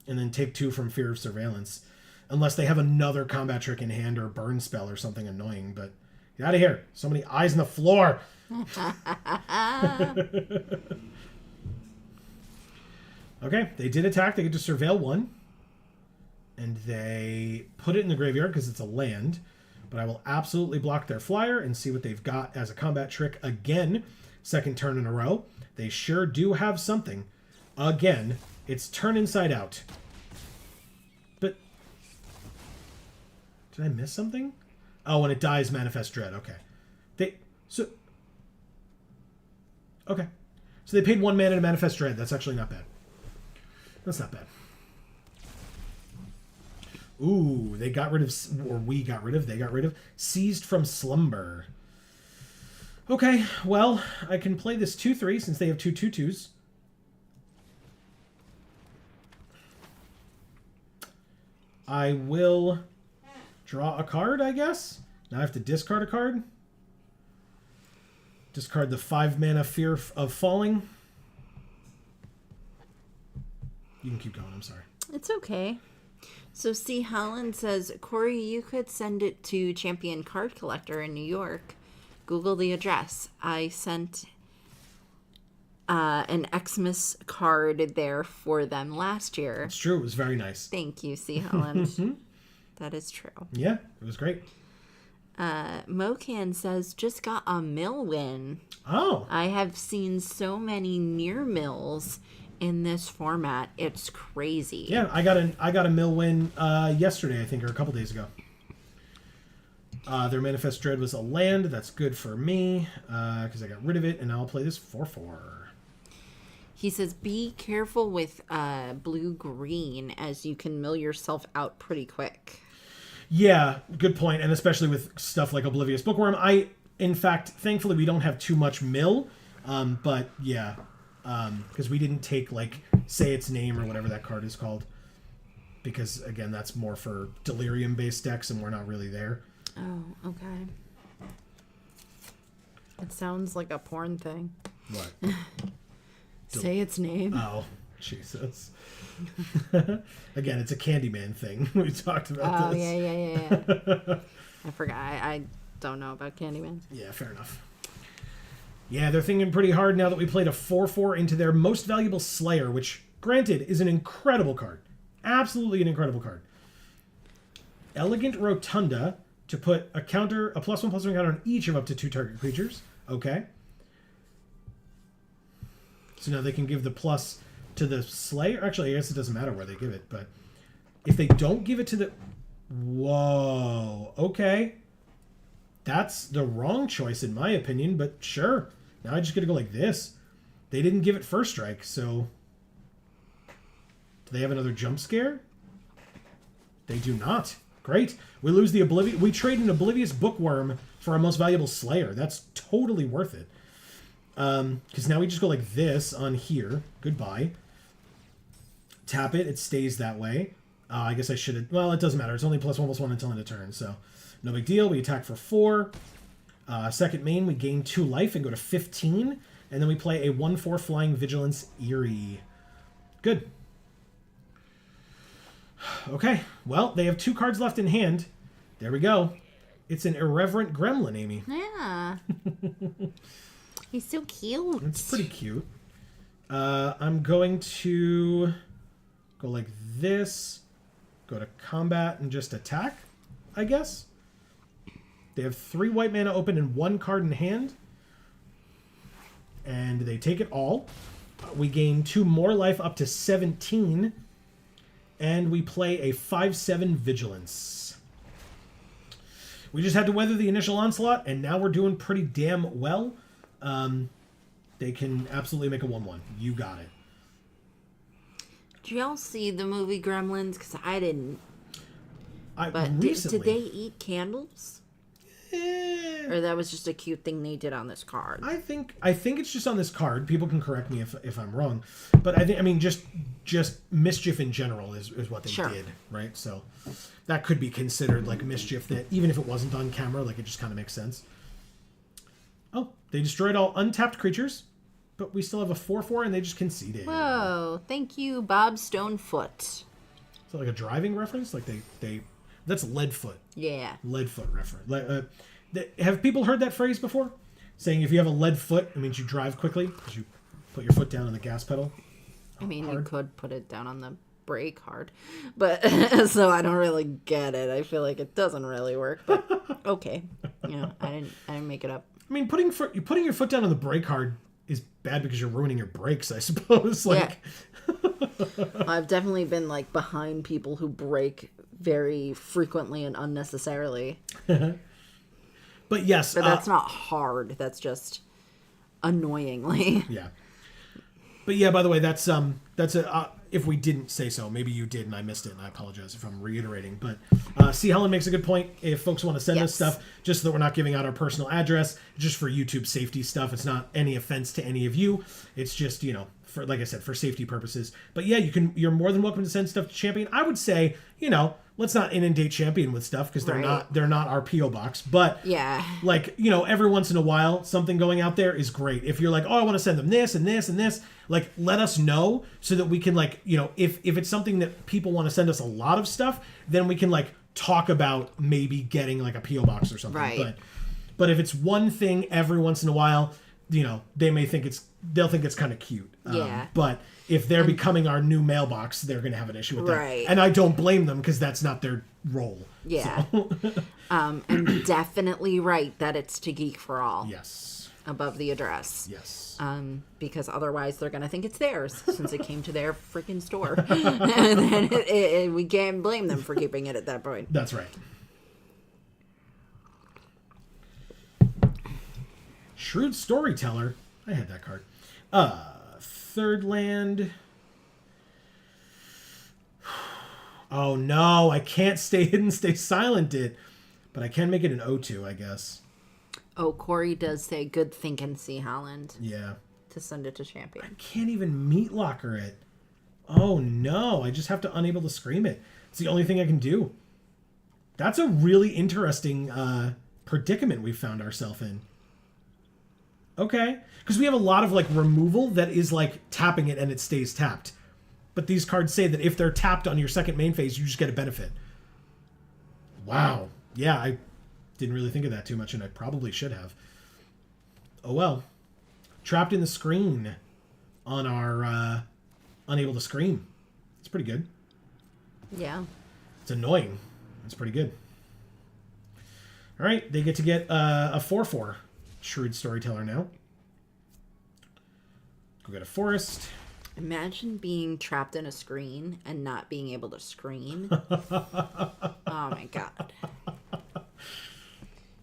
Speaker 1: then take 2 from Fear of Surveillance. Unless they have another combat trick in hand or burn spell or something annoying. But get out of here. So many eyes on the floor. Okay, they did attack. They get to surveil 1. And they put it in the graveyard because it's a land. But I will absolutely block their flyer and see what they've got as a combat trick again. Second turn in a row. They sure do have something. Again, it's turn inside out. But did I miss something? Oh, when it dies, manifest dread. Okay. Okay. So they paid 1 mana to manifest dread. That's actually not bad. That's not bad. Ooh, they got rid of, or we got rid of, they got rid of, Seized from Slumber. Okay, well, I can play this 2/3 since they have 2 2/2s. I will draw a card, I guess. Now I have to discard a card. Discard the 5 mana Fear of Falling. You can keep going, I'm sorry.
Speaker 2: It's okay. So C. Holland says, Corey, you could send it to Champion Card Collector in New York. Google the address. I sent an Xmas card there for them last year.
Speaker 1: It's true. It was very nice.
Speaker 2: Thank you, C. Holland. That is true.
Speaker 1: Yeah, it was great.
Speaker 2: Mocan says, just got a mill win.
Speaker 1: Oh.
Speaker 2: I have seen so many near mills in this format. It's crazy.
Speaker 1: Yeah, I got a mill win yesterday, I think, or a couple days ago. Their Manifest Dread was a land. That's good for me because I got rid of it, and I'll play this 4/4.
Speaker 2: He says, be careful with blue-green as you can mill yourself out pretty quick.
Speaker 1: Yeah, good point, and especially with stuff like Oblivious Bookworm. In fact, thankfully, we don't have too much mill, but yeah, because we didn't take, like, Say Its Name or whatever that card is called, because, again, that's more for Delirium-based decks, and we're not really there.
Speaker 2: Oh, okay. It sounds like a porn thing.
Speaker 1: What?
Speaker 2: Say its name.
Speaker 1: Oh, Jesus. Again, it's a Candyman thing. We talked about
Speaker 2: Oh,
Speaker 1: this.
Speaker 2: yeah. I forgot. I don't know about Candyman.
Speaker 1: Yeah, fair enough. Yeah, they're thinking pretty hard now that we played a 4/4 into their Most Valuable Slayer, which, granted, is an incredible card. Absolutely an incredible card. Elegant Rotunda to put a +1/+1 counter on each of up to 2 target creatures. Okay. So now they can give the plus to the Slayer. Actually, I guess it doesn't matter where they give it, but if they don't give it to the... Whoa. Okay. That's the wrong choice in my opinion, but sure. Now I just get to go like this. They didn't give it first strike, so... Do they have another jump scare? They do not. Great. We lose the We trade an Oblivious Bookworm for our Most Valuable Slayer. That's totally worth it. Because now we just go like this on here. Goodbye. Tap it. It stays that way. I guess I should have... Well, it doesn't matter. It's only +1/+1 until end of turn, so no big deal. We attack for 4. Second main, we gain 2 life and go to 15. And then we play a 1/4 Flying Vigilance Eerie. Good. Okay. Well, they have 2 cards left in hand. There we go. It's an Irreverent Gremlin, Amy.
Speaker 2: Yeah. He's so cute.
Speaker 1: It's pretty cute. I'm going to go like this, go to combat and just attack, I guess. They have 3 white mana open and 1 card in hand. And they take it all. We gain 2 more life up to 17. And we play a 5/7 Vigilance. We just had to weather the initial onslaught, and now we're doing pretty damn well. They can absolutely make a 1/1. You got it.
Speaker 2: Did y'all see the movie Gremlins? Because I didn't. But
Speaker 1: recently,
Speaker 2: did they eat candles? Or that was just a cute thing they did on this card?
Speaker 1: I think it's just on this card. People can correct me if I'm wrong, but I mean just mischief in general is what they did, right? So that could be considered like mischief. That even if it wasn't on camera, like it just kind of makes sense. Oh, they destroyed all untapped creatures, but we still have a 4/4, and they just conceded.
Speaker 2: Whoa! Thank you, Bob Stonefoot.
Speaker 1: Is that like a driving reference? Like they that's Leadfoot.
Speaker 2: Yeah.
Speaker 1: Leadfoot reference. Have people heard that phrase before? Saying if you have a lead foot, it means you drive quickly because you put your foot down on the gas pedal.
Speaker 2: I mean, you could put it down on the break hard. But so I don't really get it. I feel like it doesn't really work, but okay. I didn't make it up.
Speaker 1: I mean, putting your foot down on the brake hard is bad because you're ruining your brakes, I suppose. Like,
Speaker 2: I've definitely been like behind people who brake very frequently and unnecessarily.
Speaker 1: But yes,
Speaker 2: But that's not hard. That's just annoyingly.
Speaker 1: Yeah. But yeah, by the way, that's if we didn't say so, maybe you did and I missed it, and I apologize if I'm reiterating. But C. Helen makes a good point. If folks want to send us stuff, just so that we're not giving out our personal address, just for YouTube safety stuff. It's not any offense to any of you. It's just, for, like I said, for safety purposes. But yeah, you're more than welcome to send stuff to Champion. I would say, let's not inundate Champion with stuff because they're not our PO box. But
Speaker 2: yeah,
Speaker 1: like, every once in a while, something going out there is great. If you're like, oh, I want to send them this and this and this, like, let us know so that we can, like, if it's something that people want to send us a lot of stuff, then we can, like, talk about maybe getting like a PO box or something.
Speaker 2: Right.
Speaker 1: But if it's one thing every once in a while, they'll think it's kind of cute.
Speaker 2: Yeah.
Speaker 1: But if they're becoming our new mailbox, they're going to have an issue with that.
Speaker 2: Right.
Speaker 1: And I don't blame them because that's not their role.
Speaker 2: Yeah. So. And definitely right that it's to Geek for All.
Speaker 1: Yes.
Speaker 2: Above the address.
Speaker 1: Yes.
Speaker 2: Because otherwise they're going to think it's theirs since it came to their freaking store. And then we can't blame them for keeping it at that point.
Speaker 1: That's right. Shrewd Storyteller. I had that card. Third land. Oh no, I can't stay hidden, stay silent it. But I can make it an O2, I guess.
Speaker 2: Oh, Corey does say good thinking, C. Holland.
Speaker 1: Yeah.
Speaker 2: To send it to Champion.
Speaker 1: I can't even meat locker it. Oh no, I just have to unable to scream it. It's the only thing I can do. That's a really interesting predicament we found ourselves in. Okay. Because we have a lot of like removal that is like tapping it and it stays tapped. But these cards say that if they're tapped on your second main phase, you just get a benefit. Wow. Yeah, I didn't really think of that too much, and I probably should have. Oh well. Trapped in the screen on our unable to scream. It's pretty good.
Speaker 2: Yeah.
Speaker 1: It's annoying. It's pretty good. All right, they get to get a 4/4 Shrewd Storyteller now. Go get a forest.
Speaker 2: Imagine being trapped in a screen and not being able to scream. Oh my god.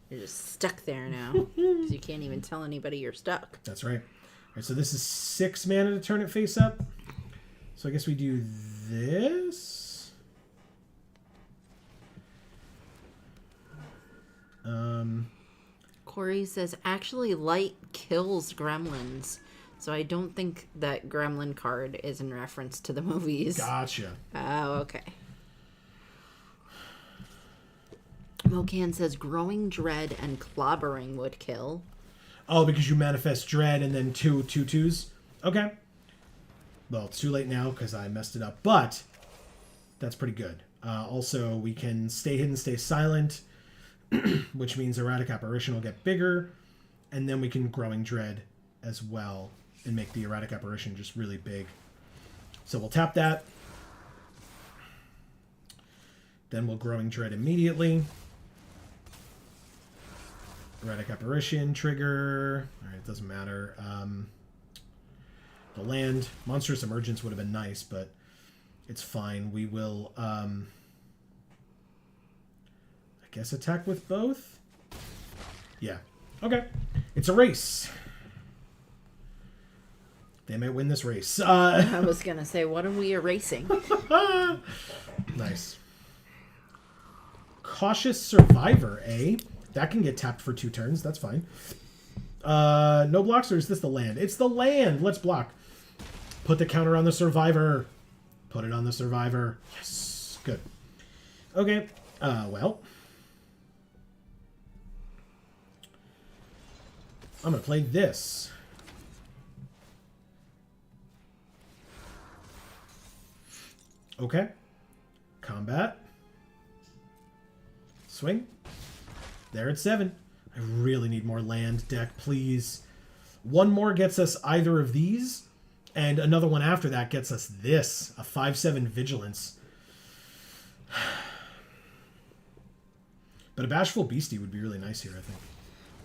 Speaker 2: You're just stuck there now. Because you can't even tell anybody you're stuck.
Speaker 1: That's right. All right, so this is 6 mana to turn it face up. So I guess we do this.
Speaker 2: Corey says, actually, light kills gremlins. So I don't think that gremlin card is in reference to the movies.
Speaker 1: Gotcha.
Speaker 2: Oh, okay. Mocan says, growing dread and clobbering would kill.
Speaker 1: Oh, because you manifest dread and then 2 2/2s? Okay. Well, it's too late now because I messed it up. But that's pretty good. Also, we can stay hidden, stay silent, which means erratic apparition will get bigger. And then we can growing dread as well and make the erratic apparition just really big. So we'll tap that. Then we'll growing dread immediately. Erratic apparition trigger. All right, it doesn't matter. The land monstrous emergence would have been nice, but it's fine. We will, I guess, attack with both. Yeah. Okay. It's a race. They might win this race.
Speaker 2: I was going to say, what are we erasing?
Speaker 1: Nice. Cautious Survivor, eh? That can get tapped for 2 turns. That's fine. No blocks, or is this the land? It's the land. Let's block. Put the counter on the Survivor. Put it on the Survivor. Yes. Good. Okay. Well. I'm going to play this. Okay. Combat. Swing. There it's 7. I really need more land deck, please. One more gets us either of these, And another one after that gets us this, a 5/7 Vigilance. But a Bashful Beastie would be really nice here, I think.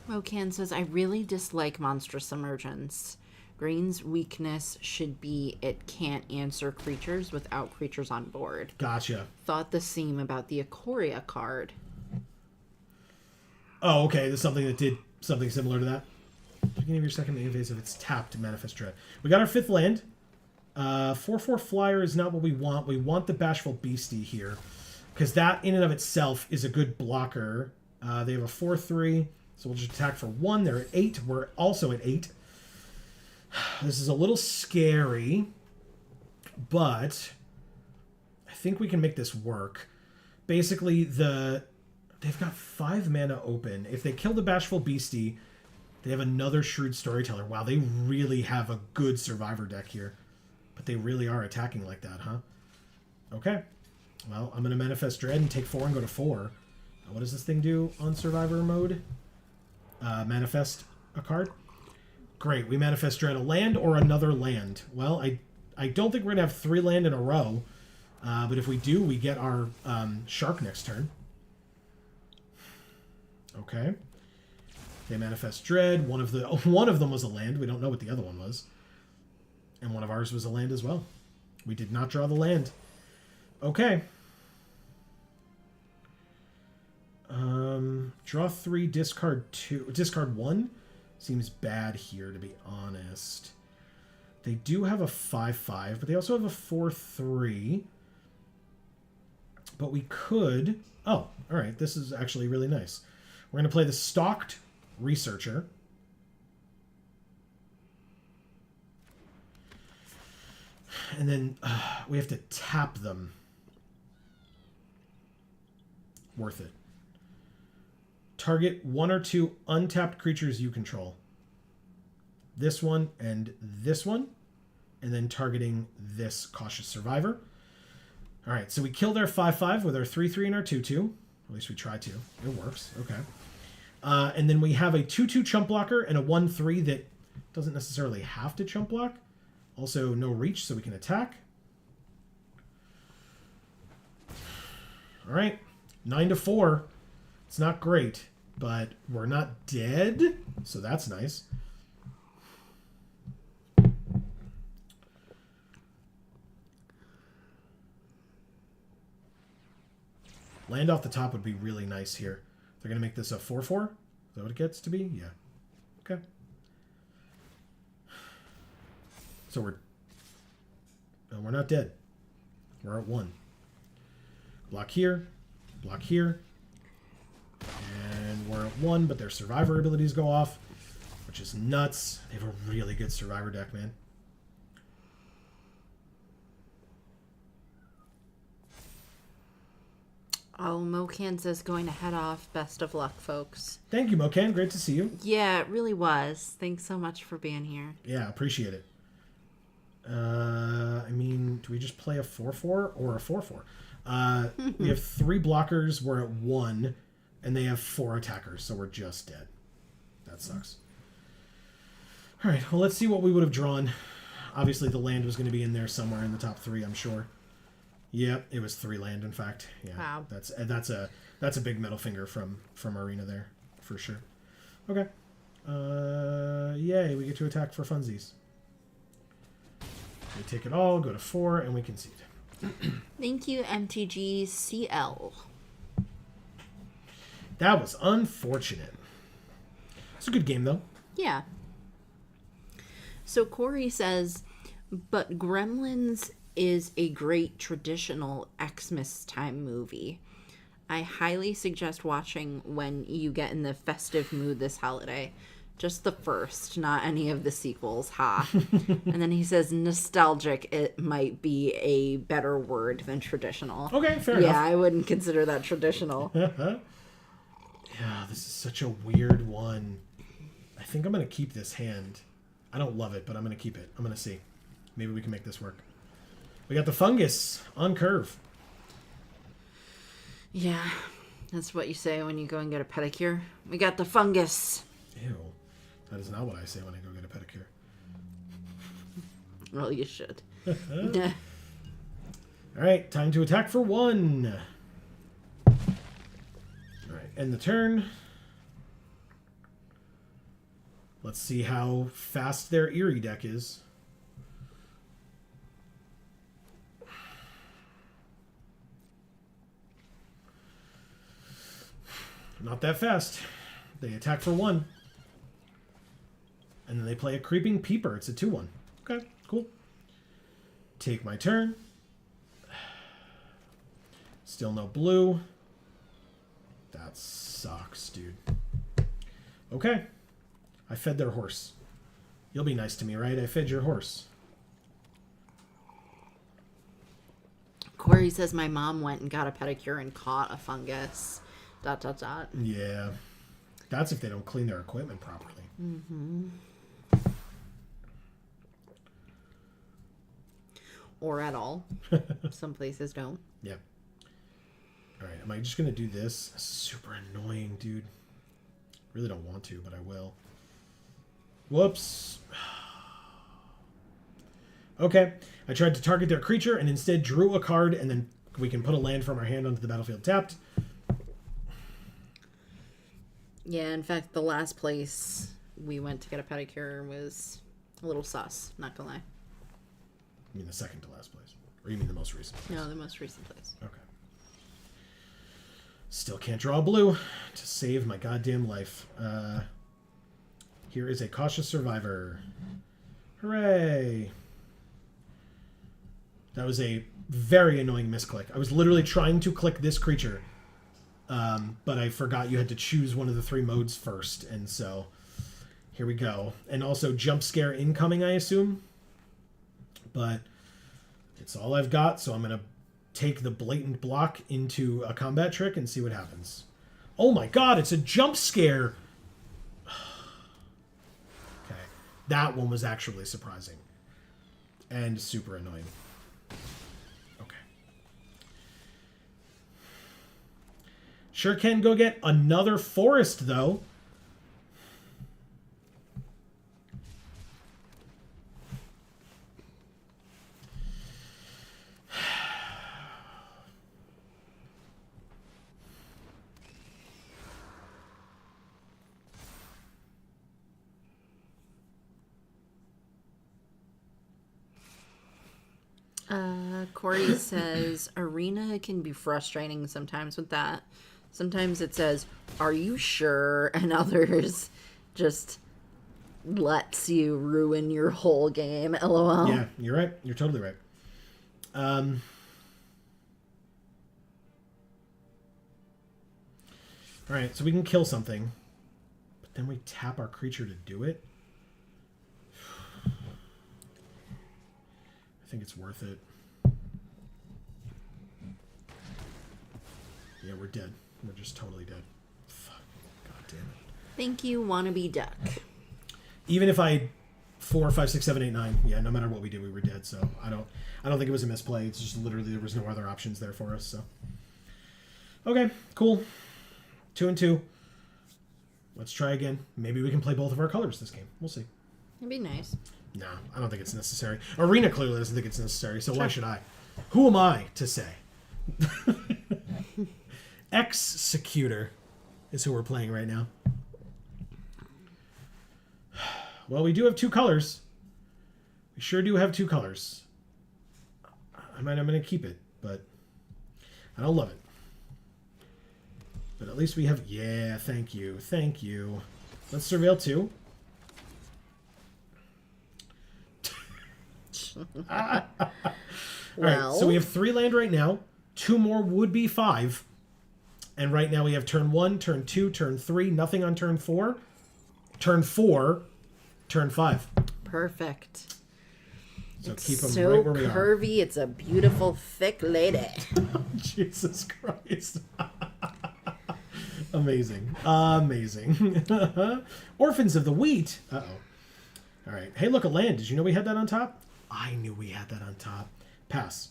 Speaker 2: Mocan says, I really dislike Monstrous Emergence. Green's weakness should be it can't answer creatures without creatures on board.
Speaker 1: Gotcha.
Speaker 2: Thought the same about the Ikoria card.
Speaker 1: Oh, okay. There's something that did something similar to that. Beginning of your second phase if it's tapped, Manifest Dread. We got our 5th land. 4/4 flyer is not what we want. We want the Bashful Beastie here. Because that in and of itself is a good blocker. They have a 4/3. So we'll just attack for 1. They're at 8. We're also at 8. This is a little scary. But I think we can make this work. Basically, they've got 5 mana open. If they kill the Bashful Beastie, they have another Shrewd Storyteller. Wow, they really have a good Survivor deck here. But they really are attacking like that, huh? Okay. Well, I'm going to Manifest Dread and take 4 and go to 4. What does this thing do on Survivor mode? Manifest a card. Great. We Manifest Dread a land or another land. Well, I don't think we're going to have 3 land in a row. But if we do, we get our Shark next turn. Okay. They Manifest Dread. One of them was a land. We don't know what the other one was. And one of ours was a land as well. We did not draw the land. Okay. Draw 3, discard 2. Discard 1 seems bad here, to be honest. They do have a 5/5, but they also have a 4/3. But we could... Oh, all right. This is actually really nice. We're going to play the Stalked Researcher. And then we have to tap them. Worth it. Target 1 or 2 untapped creatures you control. This one and this one. And then targeting this Cautious Survivor. All right, so we kill their 5/5 with our 3/3 and our 2/2. At least we try to. It works. Okay. And then we have a 2/2 chump blocker and a 1/3 that doesn't necessarily have to chump block. Also, no reach, so we can attack. All right. 9-4. It's not great, but we're not dead, so that's nice. Land off the top would be really nice here. They're going to make this a 4/4? Is that what it gets to be? Yeah. Okay. So we're not dead. We're at 1. Block here. Block here. And we're at 1, but their Survivor abilities go off, which is nuts. They have a really good Survivor deck, man.
Speaker 2: Oh, Mocan says going to head off. Best of luck, folks.
Speaker 1: Thank you, Mocan. Great to see you.
Speaker 2: Yeah, it really was. Thanks so much for being here.
Speaker 1: Yeah, appreciate it. I mean, do we just play a 4/4 or a 4/4? We have 3 blockers. We're at 1, and they have 4 attackers, so we're just dead. That sucks. All right, well, let's see what we would have drawn. Obviously, the land was going to be in there somewhere in the top 3, I'm sure. Yep, it was 3 land, in fact. Yeah,
Speaker 2: wow.
Speaker 1: That's a big middle finger from Arena there, for sure. Okay. Yay, we get to attack for funsies. We take it all, go to 4, and we concede.
Speaker 2: Thank you, MTGCL.
Speaker 1: That was unfortunate. It's a good game, though.
Speaker 2: Yeah. So Corey says, but Gremlins is a great traditional Xmas time movie. I highly suggest watching when you get in the festive mood this holiday. Just the first, not any of the sequels, ha. And then he says nostalgic, it might be a better word than traditional.
Speaker 1: Okay, fair enough.
Speaker 2: Yeah, I wouldn't consider that traditional.
Speaker 1: Yeah, this is such a weird one. I think I'm going to keep this hand. I don't love it, but I'm going to keep it. I'm going to see. Maybe we can make this work. We got the fungus on curve.
Speaker 2: Yeah, that's what you say when you go and get a pedicure. We got the fungus.
Speaker 1: Ew. That is not what I say when I go get a pedicure.
Speaker 2: Well, you should.
Speaker 1: All right, time to attack for 1. All right, end the turn. Let's see how fast their Eerie deck is. Not that fast. They attack for 1. And then they play a Creeping Peeper. It's a 2/1. Okay, cool. Take my turn. Still no blue. That sucks, dude. Okay. I fed their horse. You'll be nice to me, right? I fed your horse.
Speaker 2: Corey says my mom went and got a pedicure and caught a fungus. ...
Speaker 1: Yeah. That's if they don't clean their equipment properly.
Speaker 2: Mm-hmm. Or at all. Some places don't.
Speaker 1: Yeah. All right. Am I just going to do this? Super annoying, dude. Really don't want to, but I will. Whoops. Okay. I tried to target their creature and instead drew a card, and then we can put a land from our hand onto the battlefield tapped.
Speaker 2: Yeah, in fact, the last place we went to get a pedicure was a little sus, not gonna lie.
Speaker 1: You mean the second to last place? Or you mean the most recent place?
Speaker 2: No, the most recent place.
Speaker 1: Okay. Still can't draw a blue to save my goddamn life. Here is a Cautious Survivor. Hooray! That was a very annoying misclick. I was literally trying to click this creature, but I forgot you had to choose one of the 3 modes first, and so here we go. And also jump scare incoming, I assume. But it's all I've got, so I'm going to take the blatant block into a combat trick and see what happens. Oh my god, it's a jump scare! Okay, that one was actually surprising. And super annoying. Okay. Sure can go get another forest, though.
Speaker 2: Corey says arena can be frustrating sometimes with that. Sometimes it says, "Are you sure?" and others just lets you ruin your whole game. LOL.
Speaker 1: Yeah, you're right. You're totally right. All right, so we can kill something, but then we tap our creature to do it. I think it's worth it. Yeah, we're dead. We're just totally dead. Fuck. God damn it.
Speaker 2: Thank you, wannabe duck.
Speaker 1: Even if I 4, 5, 6, 7, 8, 9, yeah, no matter what we did, we were dead. So I don't think it was a misplay. It's just literally there was no other options there for us. So okay, cool. 2 and 2. Let's try again. Maybe we can play both of our colors this game. We'll see.
Speaker 2: It'd be nice.
Speaker 1: No, I don't think it's necessary. Arena clearly doesn't think it's necessary, so why should I? Who am I to say? Executor is who we're playing right now. Well, we do have 2 colors. We sure do have 2 colors. I'm going to keep it, but I don't love it. But at least we have... Yeah, thank you. Thank you. Let's surveil 2. All right, so we have 3 land right now. 2 more would be 5. And right now we have turn 1, turn 2, turn 3, nothing on turn 4. Turn 4, turn 5.
Speaker 2: Perfect.
Speaker 1: So
Speaker 2: it's
Speaker 1: keep them
Speaker 2: so
Speaker 1: right where we are.
Speaker 2: curvy. It's a beautiful, thick lady.
Speaker 1: Jesus Christ. Amazing. Amazing. Orphans of the Wheat. Uh-oh. All right. Hey, look, a land. Did you know we had that on top? I knew we had that on top. Pass.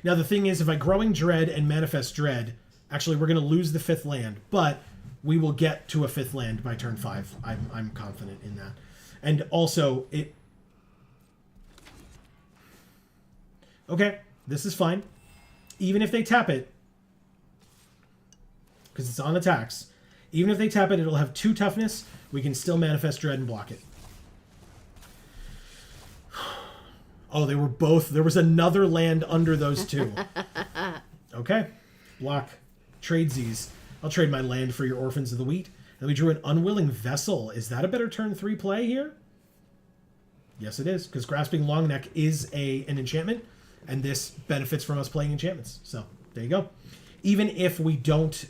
Speaker 1: Now, the thing is, if I Growing Dread and Manifest Dread, actually, we're going to lose the 5th land, but we will get to a 5th land by turn 5. I'm confident in that. And also, Okay, this is fine. Even if they tap it, because it's on attacks, even if they tap it, it'll have 2 toughness. We can still manifest dread and block it. Oh, they were both... There was another land under those 2. Okay. Block. Trade Z's. I'll trade my land for your Orphans of the Wheat. And we drew an Unwilling Vessel. Is that a better turn 3 play here? Yes, it is. Because Grasping Longneck is an enchantment. And this benefits from us playing enchantments. So, there you go. Even if we don't...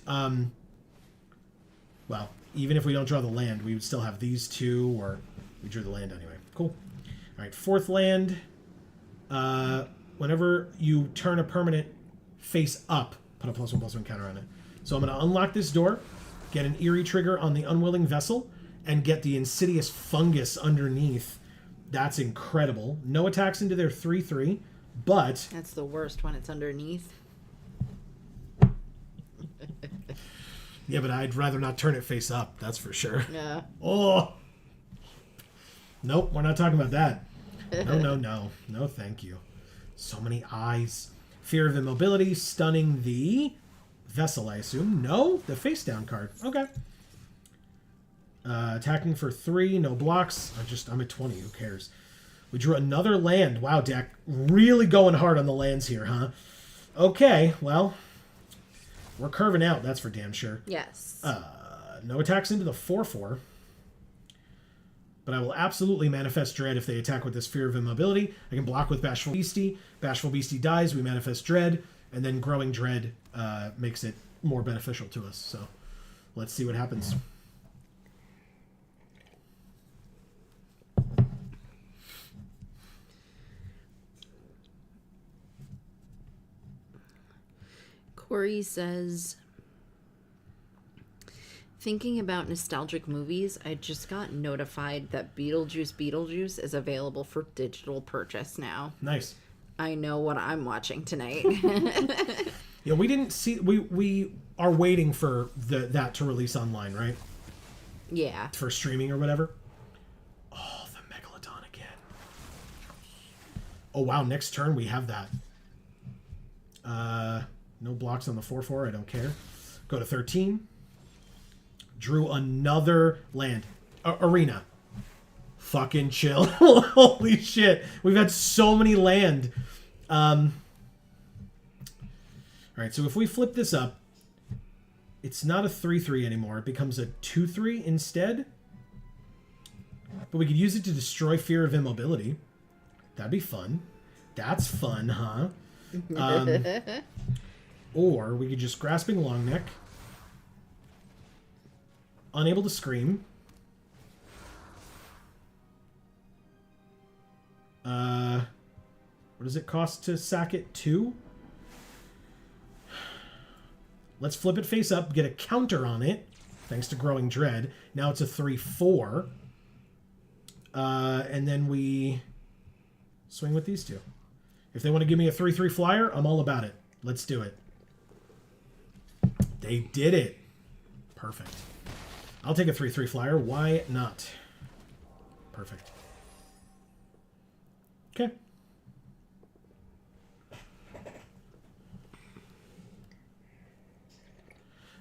Speaker 1: well, even if we don't draw the land, we would still have these 2, or we drew the land anyway. Cool. All right, 4th land... whenever you turn a permanent face up, put a +1/+1 counter on it. So I'm going to unlock this door, get an Eerie trigger on the Unwilling Vessel, and get the Insidious Fungus underneath. That's incredible. No attacks into their 3/3, but...
Speaker 2: That's the worst when it's underneath.
Speaker 1: Yeah, but I'd rather not turn it face up, that's for sure.
Speaker 2: Yeah.
Speaker 1: Oh! Nope, we're not talking about that. No. No, thank you. So many eyes. Fear of Immobility, stunning the Vessel, I assume. No? The face down card. Okay. Attacking for 3, no blocks. I'm at 20, who cares? We drew another land. Wow, deck. Really going hard on the lands here, huh? Okay, well, we're curving out, that's for damn sure.
Speaker 2: Yes.
Speaker 1: No attacks into the 4/4. But I will absolutely manifest Dread if they attack with this Fear of Immobility. I can block with Bashful Beastie. Bashful Beastie dies, we manifest Dread, and then Growing Dread makes it more beneficial to us. So let's see what happens.
Speaker 2: Corey says, thinking about nostalgic movies, I just got notified that Beetlejuice is available for digital purchase now.
Speaker 1: Nice.
Speaker 2: I know what I'm watching tonight.
Speaker 1: Yeah, we didn't see... We are waiting for that to release online, right?
Speaker 2: Yeah.
Speaker 1: For streaming or whatever. Oh, the Megalodon again. Oh, wow. Next turn, we have that. No blocks on the 4/4. I don't care. Go to 13. Drew another land. Arena. Fucking chill. Holy shit. We've had so many land. Alright, so if we flip this up, it's not a 3/3 anymore. It becomes a 2/3 instead. But we could use it to destroy Fear of Immobility. That'd be fun. That's fun, huh? Or we could just Grasping Longneck. Unable to Scream. What does it cost to sack it? 2? Let's flip it face up, get a counter on it, thanks to Growing Dread. Now it's a 3/4. And then we swing with these 2. If they want to give me a 3/3 flyer, I'm all about it. Let's do it. They did it. Perfect. I'll take a 3/3 flyer. Why not? Perfect. Okay.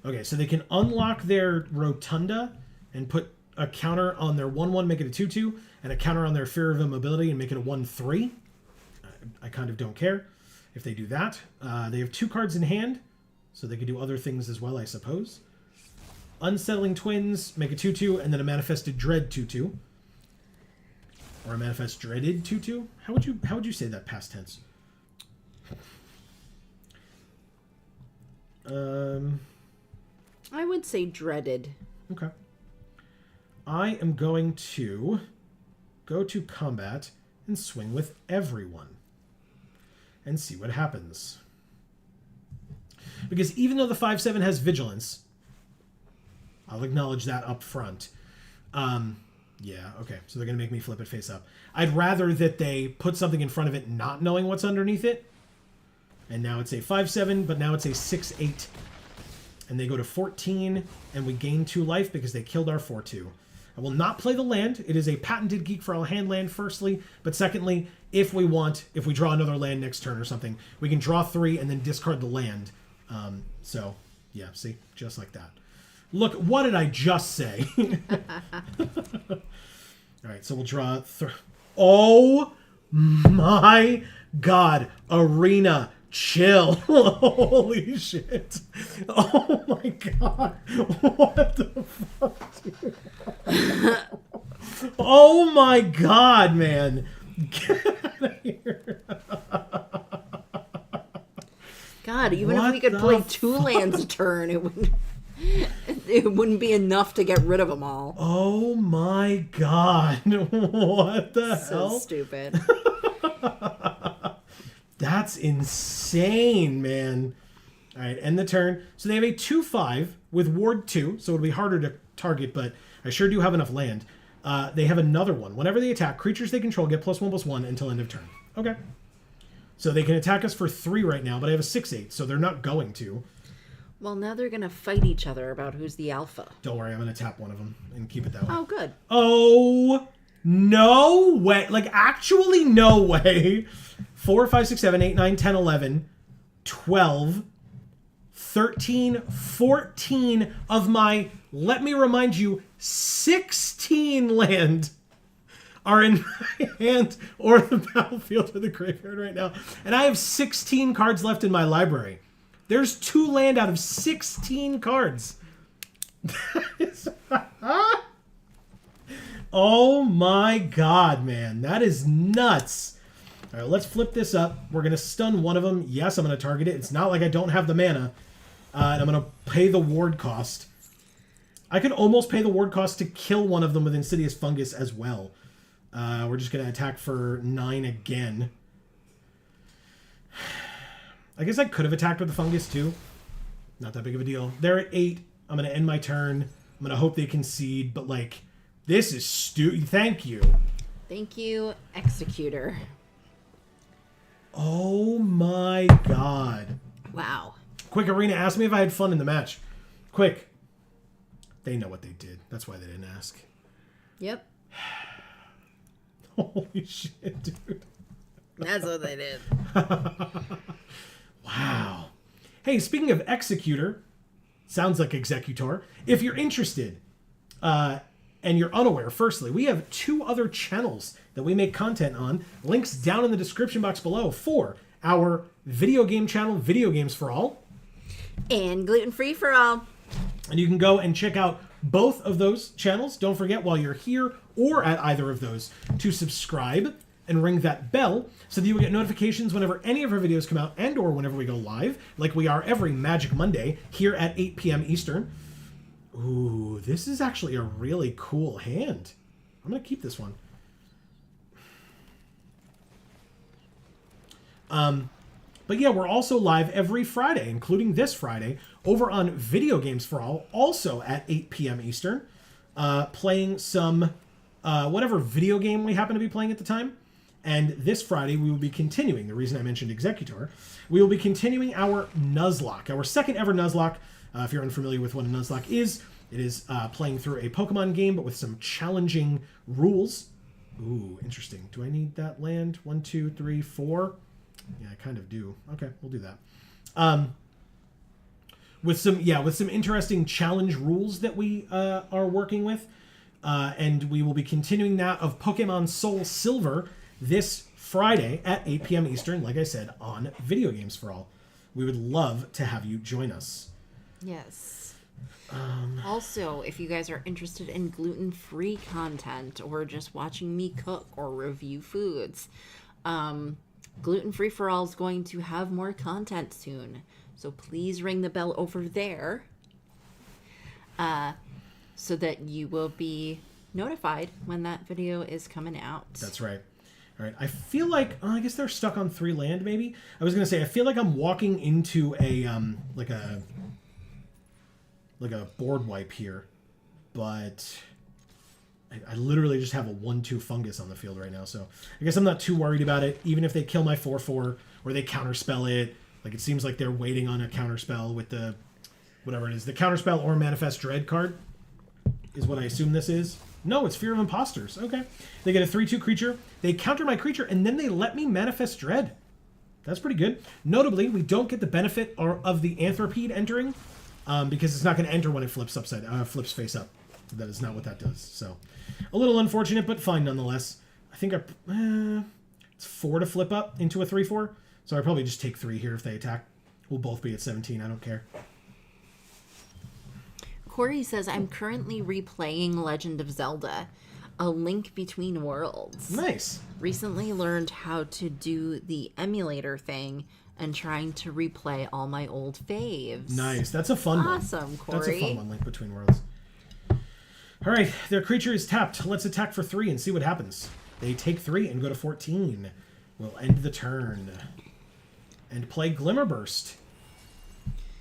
Speaker 1: Okay, so they can unlock their Rotunda and put a counter on their 1/1, make it a 2/2, and a counter on their Fear of Immobility and make it a 1/3. I kind of don't care if they do that. They have 2 cards in hand, so they could do other things as well, I suppose. Unsettling Twins, make a 2/2, and then a Manifested Dread 2/2. Or a Manifest Dreaded 2/2. How would you say that past tense?
Speaker 2: I would say dreaded.
Speaker 1: Okay. I am going to go to combat and swing with everyone. And see what happens. Because even though the 5/7 has Vigilance, I'll acknowledge that up front. Yeah, okay. So they're going to make me flip it face up. I'd rather that they put something in front of it not knowing what's underneath it. And now it's a 5/7, but now it's a 6/8. And they go to 14, and we gain 2 life because they killed our 4/2. I will not play the land. It is a patented Geek for All hand land, firstly. But secondly, if we draw another land next turn or something, we can draw 3 and then discard the land. So, yeah, see? Just like that. Look, what did I just say? All right, so we'll draw... Oh my god. Arena. Chill. Holy shit. Oh my god. What the fuck, dude? Oh my god, man. Get out of here.
Speaker 2: God, even
Speaker 1: What
Speaker 2: if we could play 2 lands a turn, it wouldn't be enough to get rid of them all.
Speaker 1: Oh my god. What the hell?
Speaker 2: So stupid.
Speaker 1: That's insane, man. All right, end the turn. So they have a 2/5 with Ward 2, so it'll be harder to target, but I sure do have enough land. They have another one. Whenever they attack, creatures they control get +1/+1 until end of turn. Okay. So they can attack us for 3 right now, but I have a 6/8, so they're not going to.
Speaker 2: Well, now they're going to fight each other about who's the alpha.
Speaker 1: Don't worry, I'm going to tap one of them and keep it that way.
Speaker 2: Oh, good.
Speaker 1: Oh, no way. Like, actually no way. 4, 5, 6, 7, 8, 9, 10, 11, 12, 13, 14 of my, let me remind you, 16 land are in my hand or the battlefield or the graveyard right now. And I have 16 cards left in my library. There's 2 land out of 16 cards. Oh my god, man. That is nuts. All right, let's flip this up. We're going to stun one of them. Yes, I'm going to target it. It's not like I don't have the mana. And I'm going to pay the ward cost. I could almost pay the ward cost to kill one of them with Insidious Fungus as well. We're just going to attack for 9 again. I guess I could have attacked with the Fungus too. Not that big of a deal. They're at 8. I'm going to end my turn. I'm going to hope they concede. But, like, this is stupid. Thank you.
Speaker 2: Thank you, Executor.
Speaker 1: Oh my god.
Speaker 2: Wow.
Speaker 1: Quick, Arena, ask me if I had fun in the match. Quick. They know what they did. That's why they didn't ask.
Speaker 2: Yep.
Speaker 1: Holy shit, dude.
Speaker 2: That's what they did.
Speaker 1: Wow. Hey, speaking of Executor, sounds like Executor. If you're interested, and you're unaware, firstly, we have 2 other channels that we make content on. Links down in the description box below for our video game channel, Video Games for All.
Speaker 2: And gluten-free for all.
Speaker 1: And you can go and check out both of those channels. Don't forget, while you're here or at either of those, to subscribe and ring that bell so that you will get notifications whenever any of our videos come out and or whenever we go live, like we are every Magic Monday here at 8 p.m. Eastern. Ooh, this is actually a really cool hand. I'm going to keep this one. But yeah, we're also live every Friday, including this Friday, over on Video Games for All, also at 8 p.m. Eastern, playing some whatever video game we happen to be playing at the time. And this Friday, we will be continuing, the reason I mentioned Executor, we will be continuing our Nuzlocke, our second ever Nuzlocke. If you're unfamiliar with what a Nuzlocke is, it is playing through a Pokemon game, but with some challenging rules. Ooh, interesting. Do I need that land? 1, 2, 3, 4? Yeah, I kind of do. Okay, we'll do that. With some interesting challenge rules that we are working with. And we will be continuing that of Pokemon Soul Silver this Friday at 8 p.m. Eastern, like I said, on Video Games for All. We would love to have you join us.
Speaker 2: Yes. Also, if you guys are interested in gluten-free content or just watching me cook or review foods, Gluten Free for All is going to have more content soon. So please ring the bell over there so that you will be notified when that video is coming out.
Speaker 1: That's right. All right. I feel like, I guess they're stuck on 3 land, maybe. I was going to say, I feel like I'm walking into a, like a board wipe here, but I literally just have a 1/2 fungus on the field right now, so I guess I'm not too worried about it. Even if they kill my 4/4 or they counterspell it, like it seems like they're waiting on a counterspell with the whatever it is, the counterspell or manifest dread card is what I assume this is. No, it's Fear of Imposters. Okay. They get a 3/2 creature. They counter my creature, and then they let me manifest Dread. That's pretty good. Notably, we don't get the benefit of the Anthropede entering, because it's not going to enter when it flips flips face up. That is not what that does. So, a little unfortunate, but fine nonetheless. I think it's 4 to flip up into a 3/4. So I probably just take 3 here if they attack. We'll both be at 17. I don't care.
Speaker 2: Corey says, I'm currently replaying Legend of Zelda, A Link Between Worlds.
Speaker 1: Nice.
Speaker 2: Recently learned how to do the emulator thing and trying to replay all my old faves.
Speaker 1: Nice. That's a fun one.
Speaker 2: Awesome, Corey.
Speaker 1: That's a fun one, Link Between Worlds. All right, their creature is tapped. Let's attack for 3 and see what happens. They take 3 and go to 14. We'll end the turn. And play Glimmerburst.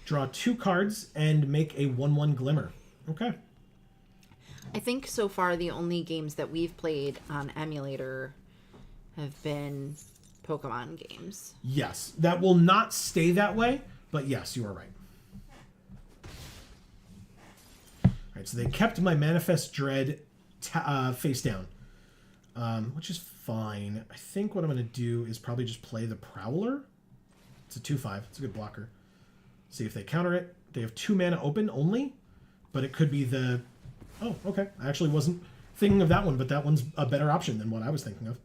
Speaker 1: Draw 2 cards and make a 1/1 Glimmer. Okay.
Speaker 2: I think so far the only games that we've played on emulator have been Pokemon games.
Speaker 1: Yes, that will not stay that way, but yes, you are right. All right, so they kept my Manifest Dread face down, which is fine. I think what I'm going to do is probably just play the Prowler. It's a 2/5. It's a good blocker. See if they counter it. They have 2 mana open only, but it could be the... Oh, okay. I actually wasn't thinking of that one, but that one's a better option than what I was thinking of.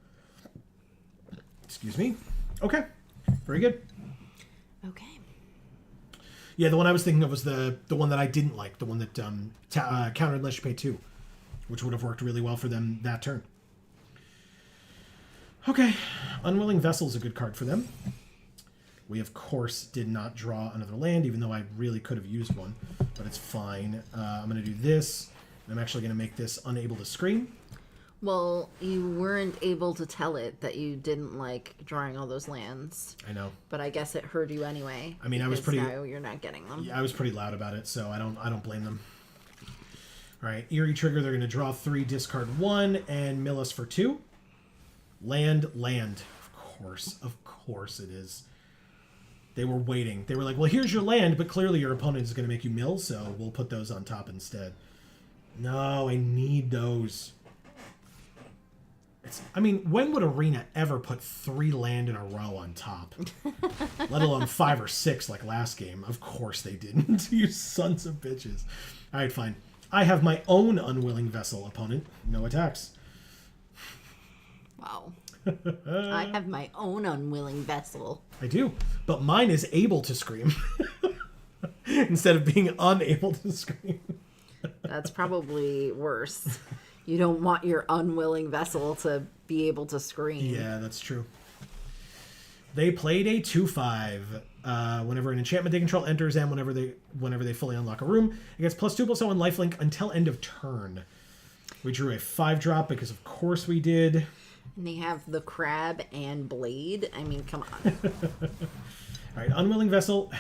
Speaker 1: Excuse me. Okay. Very good.
Speaker 2: Okay.
Speaker 1: Yeah, the one I was thinking of was the one that I didn't like, the one that countered unless you pay 2, which would have worked really well for them that turn. Okay. Unwilling Vessel is a good card for them. We, of course, did not draw another land, even though I really could have used one, but it's fine. I'm going to do this. I'm actually going to make this Unable to Scream.
Speaker 2: Well, you weren't able to tell it that you didn't like drawing all those lands.
Speaker 1: I know.
Speaker 2: But I guess it hurt you anyway.
Speaker 1: I mean, I was pretty...
Speaker 2: Now you're not getting them.
Speaker 1: Yeah, I was pretty loud about it, so I don't blame them. All right, Eerie Trigger, they're going to draw 3, discard 1, and mill us for 2. Land. Of course it is. They were waiting. They were like, well, here's your land, but clearly your opponent is going to make you mill, so we'll put those on top instead. No, I need those. I mean, when would Arena ever put 3 land in a row on top? Let alone 5 or 6 like last game. Of course they didn't. You sons of bitches. All right, fine. I have my own Unwilling Vessel opponent. No attacks.
Speaker 2: Wow. I have my own Unwilling Vessel.
Speaker 1: I do, but mine is able to scream instead of being unable to scream.
Speaker 2: That's probably worse. You don't want your Unwilling Vessel to be able to scream.
Speaker 1: Yeah, that's true. They played a 2/5. Whenever an enchantment they control enters and whenever they fully unlock a room, it gets +2/+0 on lifelink until end of turn. We drew a 5-drop because of course we did.
Speaker 2: And they have the crab and blade. I mean, come on.
Speaker 1: All right, Unwilling Vessel.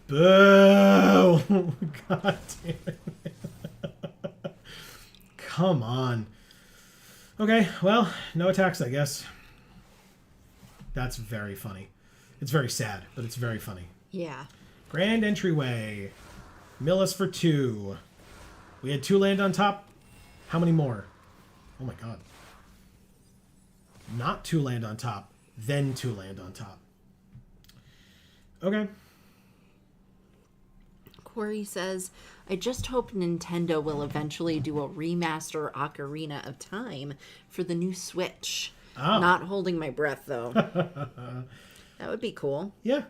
Speaker 1: Boo! God damn it. Come on. Okay, well, no attacks, I guess. That's very funny. It's very sad, but it's very funny.
Speaker 2: Yeah.
Speaker 1: Grand Entryway. Mill us for 2. We had 2 land on top. How many more? Oh my god. Not 2 land on top, then 2 land on top. Okay.
Speaker 2: Corey says, I just hope Nintendo will eventually do a remaster Ocarina of Time for the new Switch.
Speaker 1: Oh.
Speaker 2: Not holding my breath, though. That would be cool.
Speaker 1: Yeah,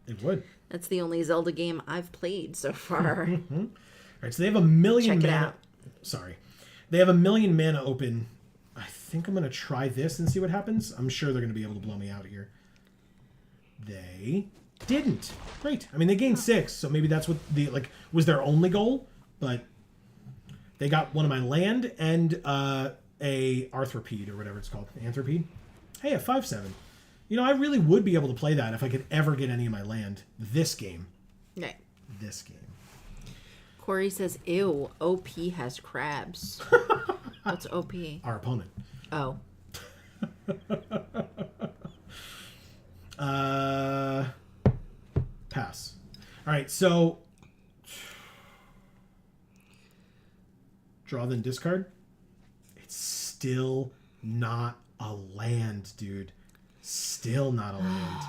Speaker 1: it would.
Speaker 2: That's the only Zelda game I've played so far.
Speaker 1: All right, so they have a million
Speaker 2: Check it
Speaker 1: mana.
Speaker 2: out.
Speaker 1: Sorry. They have a million mana open. I think I'm going to try this and see what happens. I'm sure they're going to be able to blow me out here. They didn't. Great. I mean, they gained 6, so maybe that's what was their only goal, but they got one of my land and a Arthropede or whatever it's called. Anthropede. Hey, a 5/7. You know, I really would be able to play that if I could ever get any of my land. This game.
Speaker 2: Right.
Speaker 1: This game.
Speaker 2: Corey says, ew, OP has crabs. What's OP?
Speaker 1: Our opponent.
Speaker 2: Oh.
Speaker 1: Pass. All right, so draw then discard. It's still not a land, dude. Still not a land.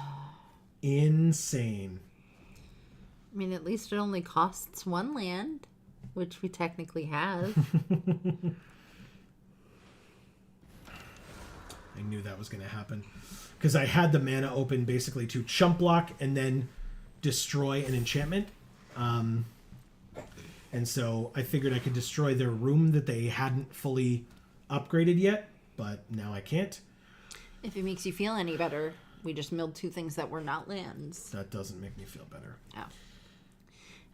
Speaker 1: Insane.
Speaker 2: I mean, at least it only costs one land, which we technically have.
Speaker 1: I knew that was going to happen. Because I had the mana open basically to chump block and then destroy an enchantment. And so I figured I could destroy their room that they hadn't fully upgraded yet, but now I can't.
Speaker 2: If it makes you feel any better, we just milled 2 things that were not lands.
Speaker 1: That doesn't make me feel better.
Speaker 2: Oh.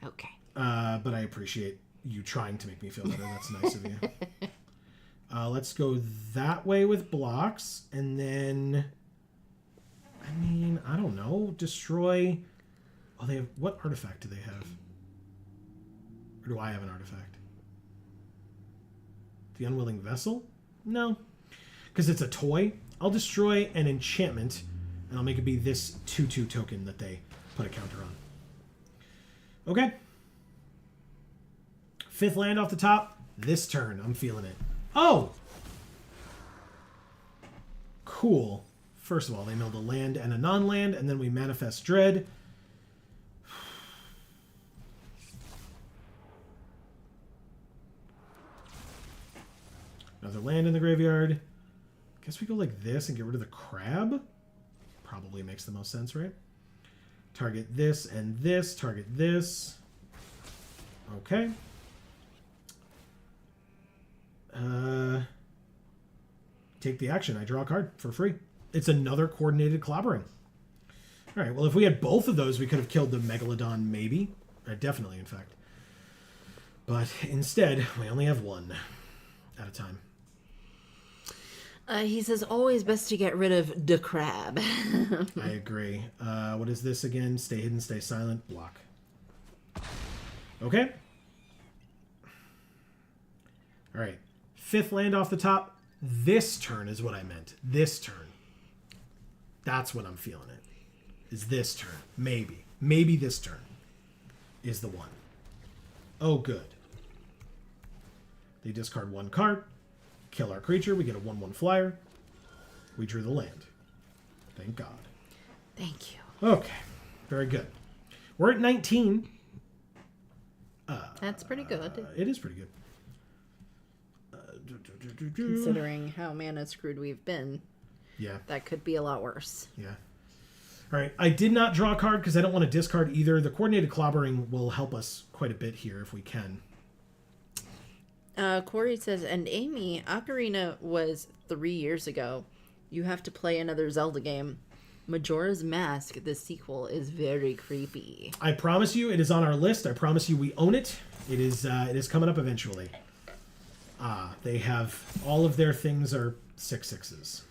Speaker 2: Okay.
Speaker 1: But I appreciate you trying to make me feel better. That's nice of you. Let's go that way with blocks, and then... I mean, I don't know. Destroy... Oh, they have... What artifact do they have? Or do I have an artifact? The Unwilling Vessel? No. Because it's a toy. I'll destroy an enchantment, and I'll make it be this 2/2 token that they put a counter on. Okay. 5th land off the top. This turn. I'm feeling it. Oh! Cool. First of all, they milled a land and a non-land, and then we manifest Dread. Another land in the graveyard. Guess we go like this and get rid of the crab. Probably makes the most sense, right? Target this and this. Target this. Okay. Take the action. I draw a card for free. It's another coordinated clobbering. All right. Well, if we had both of those, we could have killed the Megalodon, maybe. Definitely, in fact. But instead, we only have one at a time.
Speaker 2: He says, always best to get rid of the crab.
Speaker 1: I agree. What is this again? Stay hidden, stay silent, block. Okay. All right. 5th land off the top. This turn is what I meant. This turn. That's when I'm feeling it. Is this turn. Maybe. Maybe this turn is the one. Oh, good. They discard 1 card. Kill our creature. We get a 1/1 flyer. We drew the land. Thank God.
Speaker 2: Thank you.
Speaker 1: Okay. Very good. We're at 19.
Speaker 2: That's pretty good.
Speaker 1: It is pretty good.
Speaker 2: Considering how mana screwed we've been,
Speaker 1: Yeah.
Speaker 2: that could be a lot worse.
Speaker 1: Yeah. All right. I did not draw a card because I don't want to discard either. The coordinated clobbering will help us quite a bit here if we can.
Speaker 2: Corey says, and Amy, Ocarina was 3 years ago. You have to play another Zelda game. Majora's Mask, the sequel, is very creepy.
Speaker 1: I promise you, it is on our list. I promise you, we own it. It is coming up eventually. They have all of their things are 6/6s.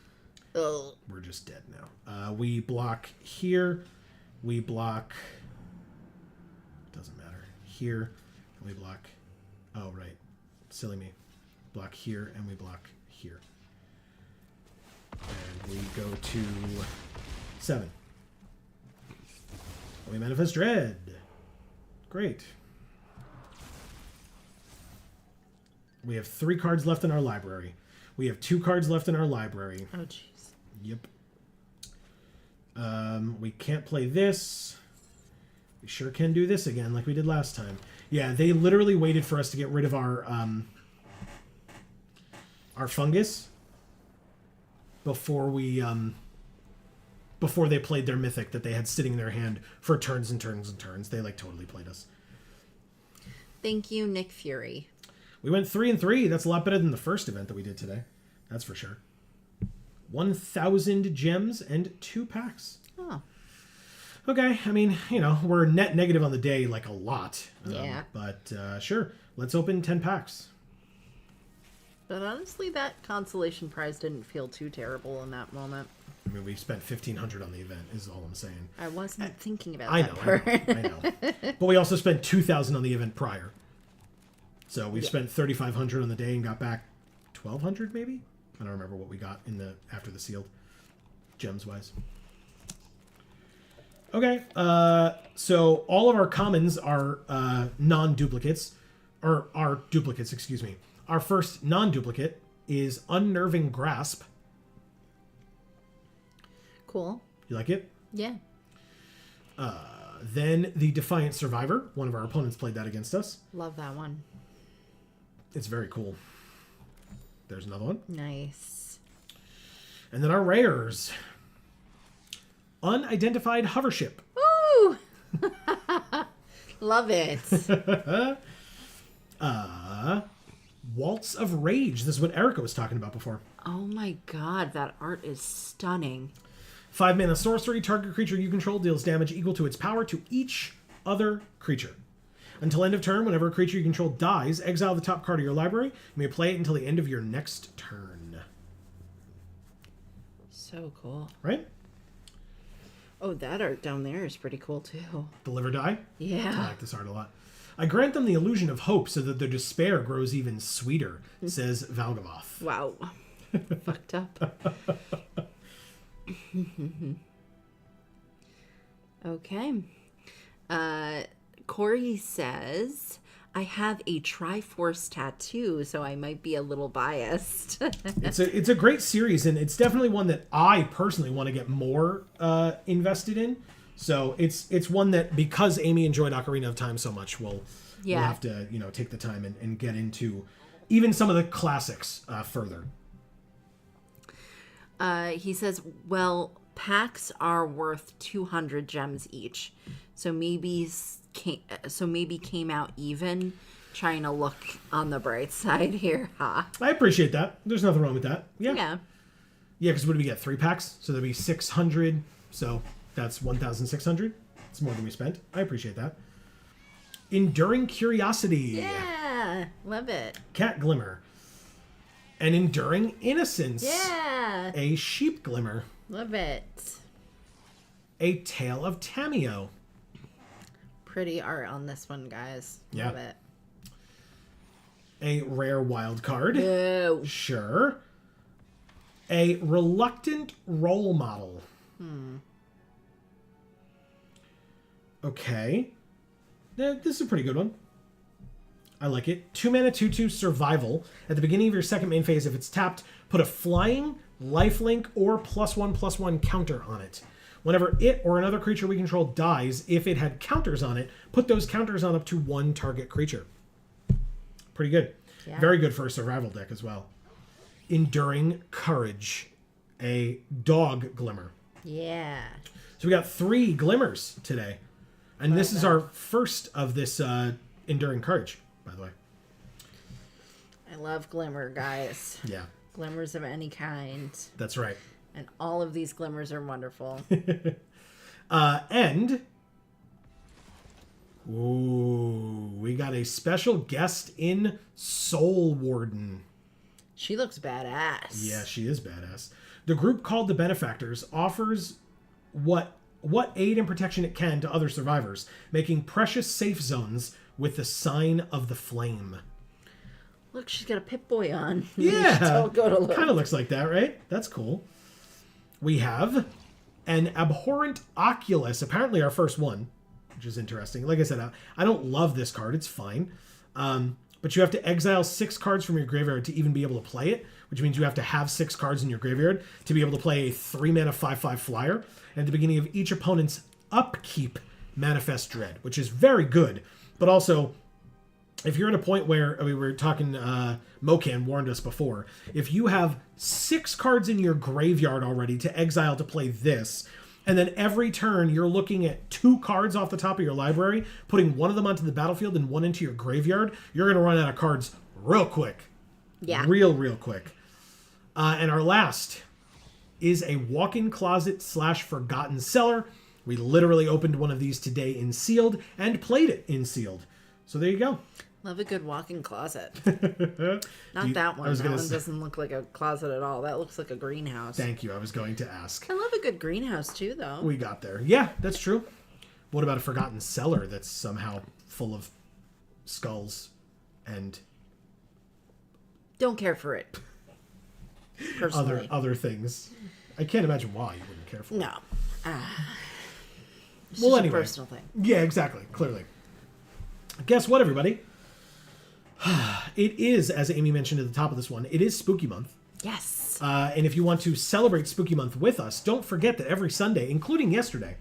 Speaker 2: Ugh.
Speaker 1: We're just dead now. We block here. We block. Doesn't matter. Here. And we block. Oh, right. Silly me. Block here and we block here. And we go to 7. And we manifest Dread. Great. We have 3 cards left in our library. We have 2 cards left in our library.
Speaker 2: Oh, jeez.
Speaker 1: Yep. We can't play this. We sure can do this again like we did last time. Yeah, they literally waited for us to get rid of our fungus before we before they played their mythic that they had sitting in their hand for turns and turns and turns. They like totally played us.
Speaker 2: Thank you, Nick Fury.
Speaker 1: We went 3-3. That's a lot better than the first event that we did today. That's for sure. 1,000 gems and 2 packs.
Speaker 2: Oh.
Speaker 1: Okay, I mean, you know, we're net negative on the day, like a lot.
Speaker 2: Yeah.
Speaker 1: But sure, let's open 10 packs.
Speaker 2: But honestly, that consolation prize didn't feel too terrible in that moment.
Speaker 1: I mean, we spent 1,500 on the event, is all I'm saying.
Speaker 2: I wasn't thinking about
Speaker 1: I
Speaker 2: that
Speaker 1: know,
Speaker 2: part.
Speaker 1: I know. But we also spent 2,000 on the event prior. So we've spent 3,500 on the day and got back 1,200 maybe? I don't remember what we got in the after the sealed, gems-wise. Okay. So all of our commons are non-duplicates, or are duplicates, excuse me. Our first non-duplicate is Unnerving Grasp.
Speaker 2: Cool.
Speaker 1: You like it?
Speaker 2: Yeah.
Speaker 1: Then the Defiant Survivor. One of our opponents played that against us.
Speaker 2: Love that one.
Speaker 1: It's very cool. There's another one.
Speaker 2: Nice.
Speaker 1: And then our rares. Unidentified Hovership.
Speaker 2: Woo! Love it.
Speaker 1: Waltz of Rage. This is what Erica was talking about before.
Speaker 2: Oh my god, that art is stunning.
Speaker 1: 5 mana sorcery. Target creature you control deals damage equal to its power to each other creature. Until end of turn, whenever a creature you control dies, exile the top card of your library. You may play it until the end of your next turn.
Speaker 2: So cool.
Speaker 1: Right?
Speaker 2: Oh, that art down there is pretty cool too.
Speaker 1: Deliver die. I
Speaker 2: Yeah.
Speaker 1: like this art a lot. I grant them the illusion of hope so that their despair grows even sweeter, says Valgavoth.
Speaker 2: Wow. Fucked up. Okay. Corey says, I have a Triforce tattoo, so I might be a little biased.
Speaker 1: It's a great series, and it's definitely one that I personally want to get more invested in. So it's one that, because Amy enjoyed Ocarina of Time so much, we'll have to take the time and get into even some of the classics further.
Speaker 2: He says, well, packs are worth 200 gems each, so maybe came out even. Trying to look on the bright side here, huh?
Speaker 1: I appreciate that. There's nothing wrong with that. Yeah.
Speaker 2: Yeah.
Speaker 1: Yeah, because what do we get? 3 packs? So there'd be 600. So that's 1,600. It's more than we spent. I appreciate that. Enduring Curiosity.
Speaker 2: Yeah. Love it.
Speaker 1: Cat Glimmer. An Enduring Innocence.
Speaker 2: Yeah.
Speaker 1: A Sheep Glimmer.
Speaker 2: Love it.
Speaker 1: A Tale of Tameo.
Speaker 2: Pretty art on this one, guys.
Speaker 1: Yeah.
Speaker 2: Love it.
Speaker 1: A rare wild card.
Speaker 2: No.
Speaker 1: Sure. A Reluctant Role Model. Okay. This is a pretty good one. I like it. 2 mana 2/2 Survival. At the beginning of your second main phase, if it's tapped, put a flying, lifelink, or +1/+1 counter on it. Whenever it or another creature we control dies, if it had counters on it, put those counters on up to 1 target creature. Pretty good.
Speaker 2: Yeah.
Speaker 1: Very good for a survival deck as well. Enduring Courage. A Dog Glimmer.
Speaker 2: Yeah.
Speaker 1: So we got 3 glimmers today. And this is our first of this Enduring Courage, by the way.
Speaker 2: I love glimmer, guys.
Speaker 1: Yeah,
Speaker 2: Glimmers of any kind.
Speaker 1: that's right.
Speaker 2: And all of these glimmers are wonderful.
Speaker 1: And we got a special guest in Soul Warden.
Speaker 2: She looks badass.
Speaker 1: Yeah, she is badass. The group called the Benefactors offers what aid and protection it can to other survivors, making precious safe zones with the sign of the flame.
Speaker 2: Look, she's got a Pip-Boy on.
Speaker 1: Yeah,
Speaker 2: Don't go to look.
Speaker 1: kind of looks like that, right? That's cool. We have an Abhorrent Oculus, apparently our first one, which is interesting. Like I said, I don't love this card. It's fine. But you have to exile 6 cards from your graveyard to even be able to play it, which means you have to have 6 cards in your graveyard to be able to play a 3 mana 5/5 flyer. And at the beginning of each opponent's upkeep, Manifest Dread, which is very good. But also, if you're at a point where, we were talking, Mokan warned us before, if you have 6 cards in your graveyard already to exile to play this, and then every turn you're looking at 2 cards off the top of your library, putting one of them onto the battlefield and one into your graveyard, you're going to run out of cards real quick.
Speaker 2: Yeah.
Speaker 1: Real quick. And our last is a walk-in closet / forgotten cellar. We literally opened one of these today in sealed and played it in sealed. So there you go.
Speaker 2: Love a good walk-in closet. Not
Speaker 1: You-
Speaker 2: that
Speaker 1: I
Speaker 2: one.
Speaker 1: was
Speaker 2: That
Speaker 1: gonna
Speaker 2: one
Speaker 1: say-
Speaker 2: doesn't look like a closet at all. That looks like a greenhouse.
Speaker 1: Thank you. I was going to ask.
Speaker 2: I love a good greenhouse too, though.
Speaker 1: We got there. Yeah, that's true. What about a forgotten cellar that's somehow full of skulls and
Speaker 2: Don't care for it. Personally.
Speaker 1: other things? I can't imagine why you wouldn't care for it.
Speaker 2: No. It's
Speaker 1: well,
Speaker 2: just
Speaker 1: anyway.
Speaker 2: a personal thing.
Speaker 1: Yeah, exactly. Clearly. Guess what, everybody? It is, as Amy mentioned at the top of this one, it is Spooky Month.
Speaker 2: Yes.
Speaker 1: And if you want to celebrate Spooky Month with us, don't forget that every Sunday, including yesterday,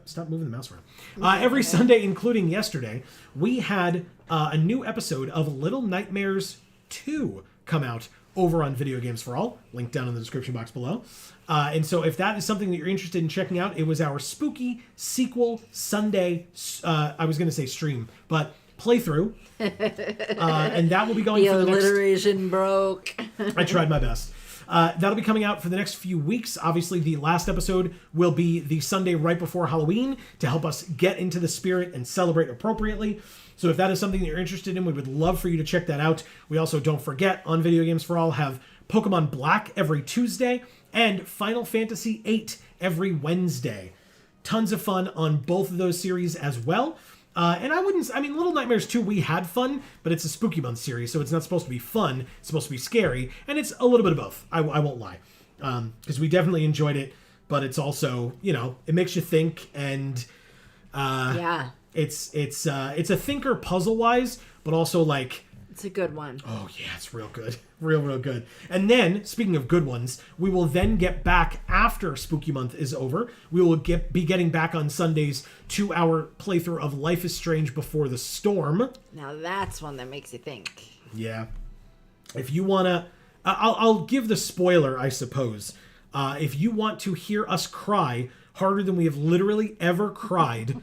Speaker 1: stop moving the mouse around. Every Sunday, including yesterday, we had a new episode of Little Nightmares 2 come out over on Video Games for All, link down in the description box below. And so if that is something that you're interested in checking out, it was our spooky sequel Sunday, I was going to say stream, but playthrough. And that will be going
Speaker 2: The
Speaker 1: for the next...
Speaker 2: alliteration broke.
Speaker 1: I tried my best. That'll be coming out for the next few weeks. Obviously, the last episode will be the Sunday right before Halloween to help us get into the spirit and celebrate appropriately. So if that is something that you're interested in, we would love for you to check that out. We also, don't forget, on Video Games for All, have Pokemon Black every Tuesday and Final Fantasy VIII every Wednesday. Tons of fun on both of those series as well. And Little Nightmares 2, we had fun, but it's a Spooky Month series, so it's not supposed to be fun. It's supposed to be scary, and it's a little bit of both. I won't lie. Because we definitely enjoyed it, but it's also, it makes you think, and
Speaker 2: Yeah.
Speaker 1: it's a thinker puzzle-wise, but also like...
Speaker 2: It's a good one.
Speaker 1: Oh, yeah, it's real good. Real good. And then, speaking of good ones, we will then get back after Spooky Month is over. We will be getting back on Sundays to our playthrough of Life is Strange Before the Storm.
Speaker 2: Now that's one that makes you think.
Speaker 1: Yeah. If you want to... I'll give the spoiler, I suppose. If you want to hear us cry harder than we have literally ever cried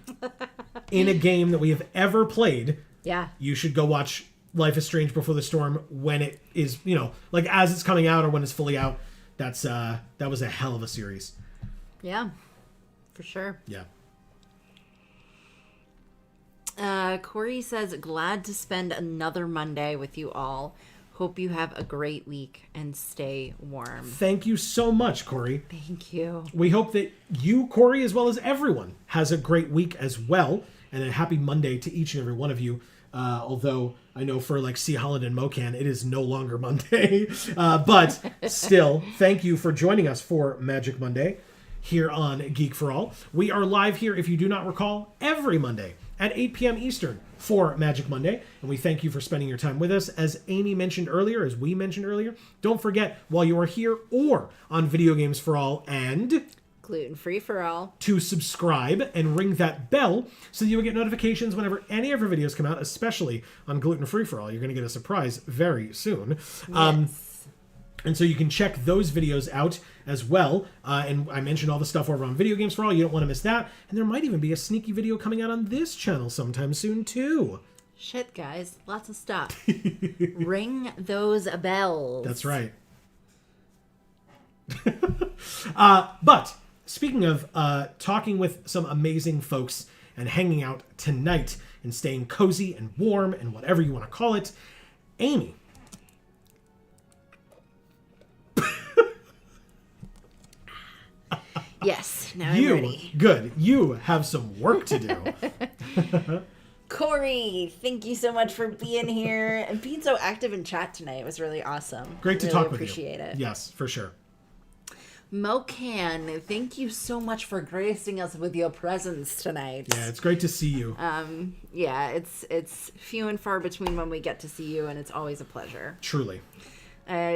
Speaker 1: in a game that we have ever played,
Speaker 2: Yeah.
Speaker 1: you should go watch Life is Strange Before the Storm when it is, as it's coming out or when it's fully out. That was a hell of a series.
Speaker 2: Yeah. For sure.
Speaker 1: Yeah.
Speaker 2: Corey says, glad to spend another Monday with you all. Hope you have a great week and stay warm.
Speaker 1: Thank you so much, Corey.
Speaker 2: Thank you.
Speaker 1: We hope that you, Corey, as well as everyone, has a great week as well. And a happy Monday to each and every one of you. Although I know for like C. Holland and Mocan, it is no longer Monday. But still, thank you for joining us for Magic Monday here on Geek for All. We are live here, if you do not recall, every Monday at 8 p.m. Eastern for Magic Monday. And we thank you for spending your time with us. As Amy mentioned earlier, as we mentioned earlier, don't forget, while you are here or on Video Games for All and...
Speaker 2: Gluten-free for all.
Speaker 1: to subscribe and ring that bell so that you will get notifications whenever any of our videos come out, especially on Gluten Free for All. You're going to get a surprise very soon.
Speaker 2: Yes.
Speaker 1: And so you can check those videos out as well. And I mentioned all the stuff over on Video Games for All. You don't want to miss that. And there might even be a sneaky video coming out on this channel sometime soon, too.
Speaker 2: Shit, guys. Lots of stuff. Ring those bells.
Speaker 1: That's right. But... speaking of talking with some amazing folks and hanging out tonight and staying cozy and warm and whatever you want to call it, Amy.
Speaker 2: Yes, now I'm ready.
Speaker 1: Good. You have some work to do.
Speaker 2: Corey, thank you so much for being here and being so active in chat tonight. It was really awesome.
Speaker 1: Great to
Speaker 2: really
Speaker 1: talk with you.
Speaker 2: Appreciate it.
Speaker 1: Yes, for sure.
Speaker 2: Mocan, thank you so much for gracing us with your presence tonight.
Speaker 1: Yeah, it's great to see you.
Speaker 2: Yeah, it's few and far between when we get to see you, and it's always a pleasure.
Speaker 1: Truly.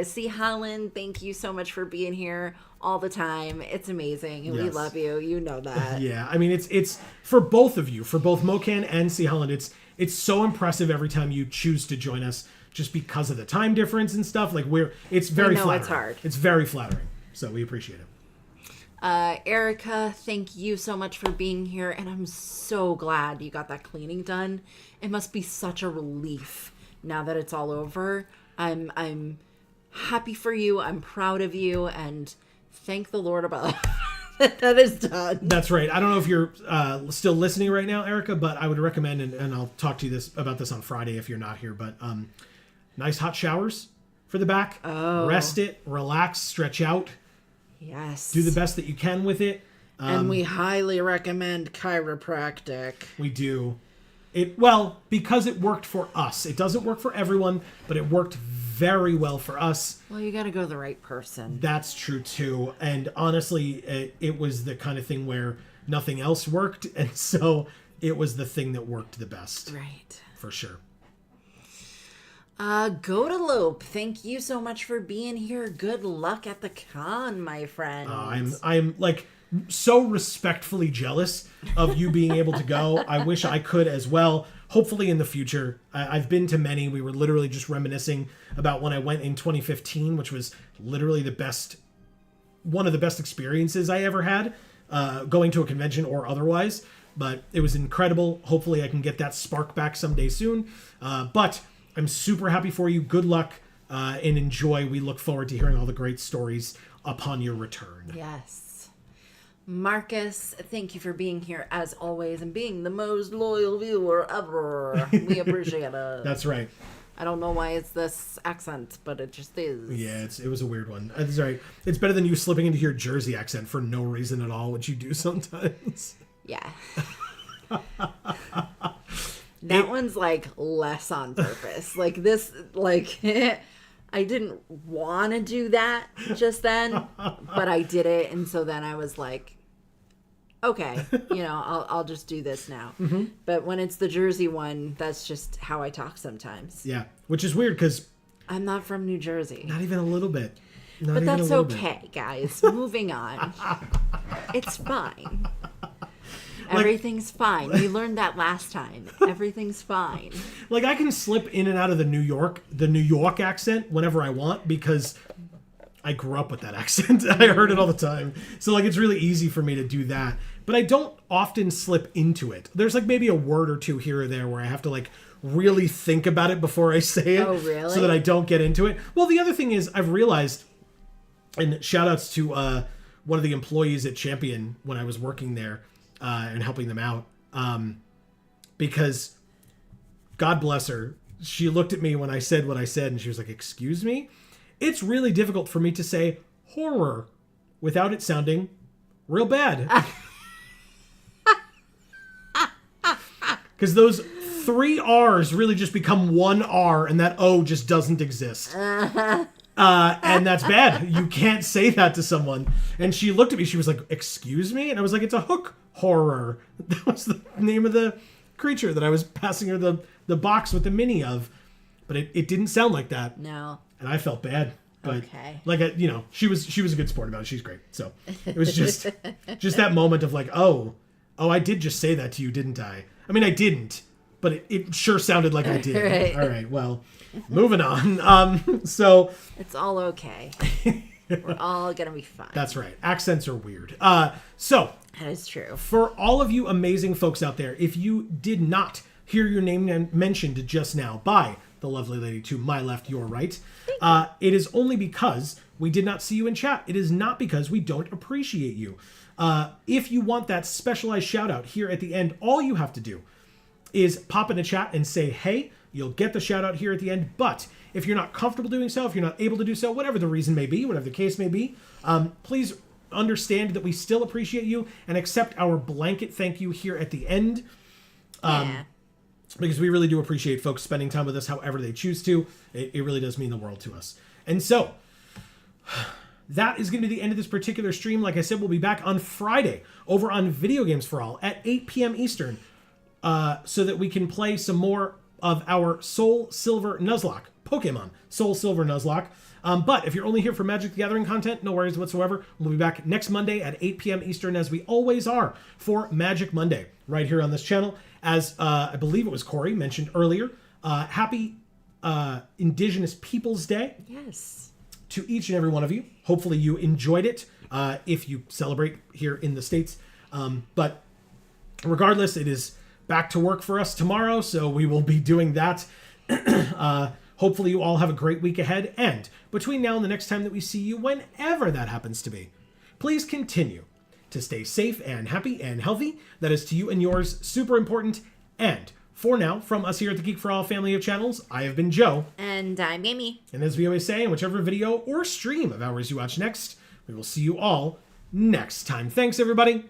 Speaker 2: C. Holland, thank you so much for being here all the time. It's amazing, and we
Speaker 1: Yes.
Speaker 2: love you. You know that.
Speaker 1: Yeah, I mean, it's for both of you, for both Mocan and C. Holland, it's so impressive every time you choose to join us just because of the time difference and stuff. Like, it's very
Speaker 2: know
Speaker 1: flattering.
Speaker 2: it's hard.
Speaker 1: It's very flattering. So we appreciate it.
Speaker 2: Erica, thank you so much for being here, and I'm so glad you got that cleaning done. It must be such a relief now that it's all over. I'm happy for you. I'm proud of you, and thank the Lord about that is done.
Speaker 1: That's right. I don't know if you're still listening right now, Erica, but I would recommend, and I'll talk to you about this on Friday if you're not here, but nice hot showers for the back.
Speaker 2: Oh.
Speaker 1: Rest it, relax, stretch out.
Speaker 2: Yes.
Speaker 1: Do the best that you can with it.
Speaker 2: And we highly recommend chiropractic.
Speaker 1: We do. Because it worked for us. It doesn't work for everyone, but it worked very well for us.
Speaker 2: Well, you got to go to the right person.
Speaker 1: That's true too. And honestly, it was the kind of thing where nothing else worked, and so it was the thing that worked the best.
Speaker 2: Right.
Speaker 1: For sure.
Speaker 2: Go to Lope. Thank you so much for being here. Good luck at the con, my friend.
Speaker 1: I'm like so respectfully jealous of you being able to go. I wish I could as well. Hopefully in the future. I've been to many. We were literally just reminiscing about when I went in 2015, which was literally one of the best experiences I ever had, going to a convention or otherwise. But it was incredible. Hopefully I can get that spark back someday soon. But I'm super happy for you. Good luck and enjoy. We look forward to hearing all the great stories upon your return.
Speaker 2: Yes. Marcus, thank you for being here as always and being the most loyal viewer ever. We appreciate it.
Speaker 1: That's right.
Speaker 2: I don't know why it's this accent, but it just is.
Speaker 1: Yeah, it was a weird one. That's right. It's better than you slipping into your Jersey accent for no reason at all, which you do sometimes.
Speaker 2: Yeah. That one's like less on purpose. Like this, like I didn't want to do that just then, but I did it, and so then I was like, okay, I'll just do this now. Mm-hmm. But when it's the Jersey one, that's just how I talk sometimes.
Speaker 1: Yeah, which is weird because
Speaker 2: I'm not from New Jersey.
Speaker 1: Not even a little bit.
Speaker 2: But that's okay, guys. Moving on. It's fine. Everything's fine. We learned that last time. Everything's fine.
Speaker 1: Like I can slip in and out of the New York accent whenever I want because I grew up with that accent. I heard it all the time. So like it's really easy for me to do that. But I don't often slip into it. There's like maybe a word or two here or there where I have to like really think about it before I say it.
Speaker 2: Oh, really?
Speaker 1: So that I don't get into it. Well, the other thing is I've realized, and shout outs to one of the employees at Champion when I was working there, and helping them out, because God bless her, she looked at me when I said what I said and she was like, excuse me? It's really difficult for me to say horror without it sounding real bad. Because those 3 R's really just become 1 R and that O just doesn't exist. And that's bad. You can't say that to someone. And she looked at me, she was like, excuse me? And I was like, it's a hook horror. That was the name of the creature that I was passing her the box with the mini of. But it didn't sound like that.
Speaker 2: No.
Speaker 1: And I felt bad. But
Speaker 2: okay.
Speaker 1: Like, she was a good sport about it. She's great. So it was just that moment of like, oh, I did just say that to you, didn't I? I mean, I didn't, but it sure sounded like I did.
Speaker 2: Right.
Speaker 1: All right. Well, moving on. So
Speaker 2: it's all okay. We're all gonna be fine.
Speaker 1: That's right. Accents are weird. So
Speaker 2: that is true.
Speaker 1: For all of you amazing folks out there, if you did not hear your name mentioned just now by the lovely lady to my left, your right, it is only because we did not see you in chat. It is not because we don't appreciate you. If you want that specialized shout out here at the end, all you have to do is pop in a chat and say, hey, you'll get the shout out here at the end. But if you're not comfortable doing so, if you're not able to do so, whatever the reason may be, whatever the case may be, please understand that we still appreciate you and accept our blanket thank you here at the end. Because we really do appreciate folks spending time with us however they choose to. It really does mean the world to us. And so that is going to be the end of this particular stream. Like I said, we'll be back on Friday over on Video Games for All at 8 p.m. Eastern, so that we can play some more of our Soul Silver Nuzlocke Pokemon Soul Silver Nuzlocke. But if you're only here for Magic the Gathering content, no worries whatsoever. We'll be back next Monday at 8 p.m. Eastern, as we always are, for Magic Monday, right here on this channel. As I believe it was Corey mentioned earlier, happy Indigenous Peoples Day.
Speaker 2: Yes.
Speaker 1: To each and every one of you. Hopefully you enjoyed it, if you celebrate here in the States. But regardless, it is back to work for us tomorrow, so we will be doing that. Hopefully you all have a great week ahead, and between now and the next time that we see you, whenever that happens to be, please continue to stay safe and happy and healthy. That is to you and yours super important. And for now, from us here at the Geek for All family of channels, I have been Joe.
Speaker 2: And I'm Amy.
Speaker 1: And as we always say, in whichever video or stream of ours you watch next, we will see you all next time. Thanks, everybody.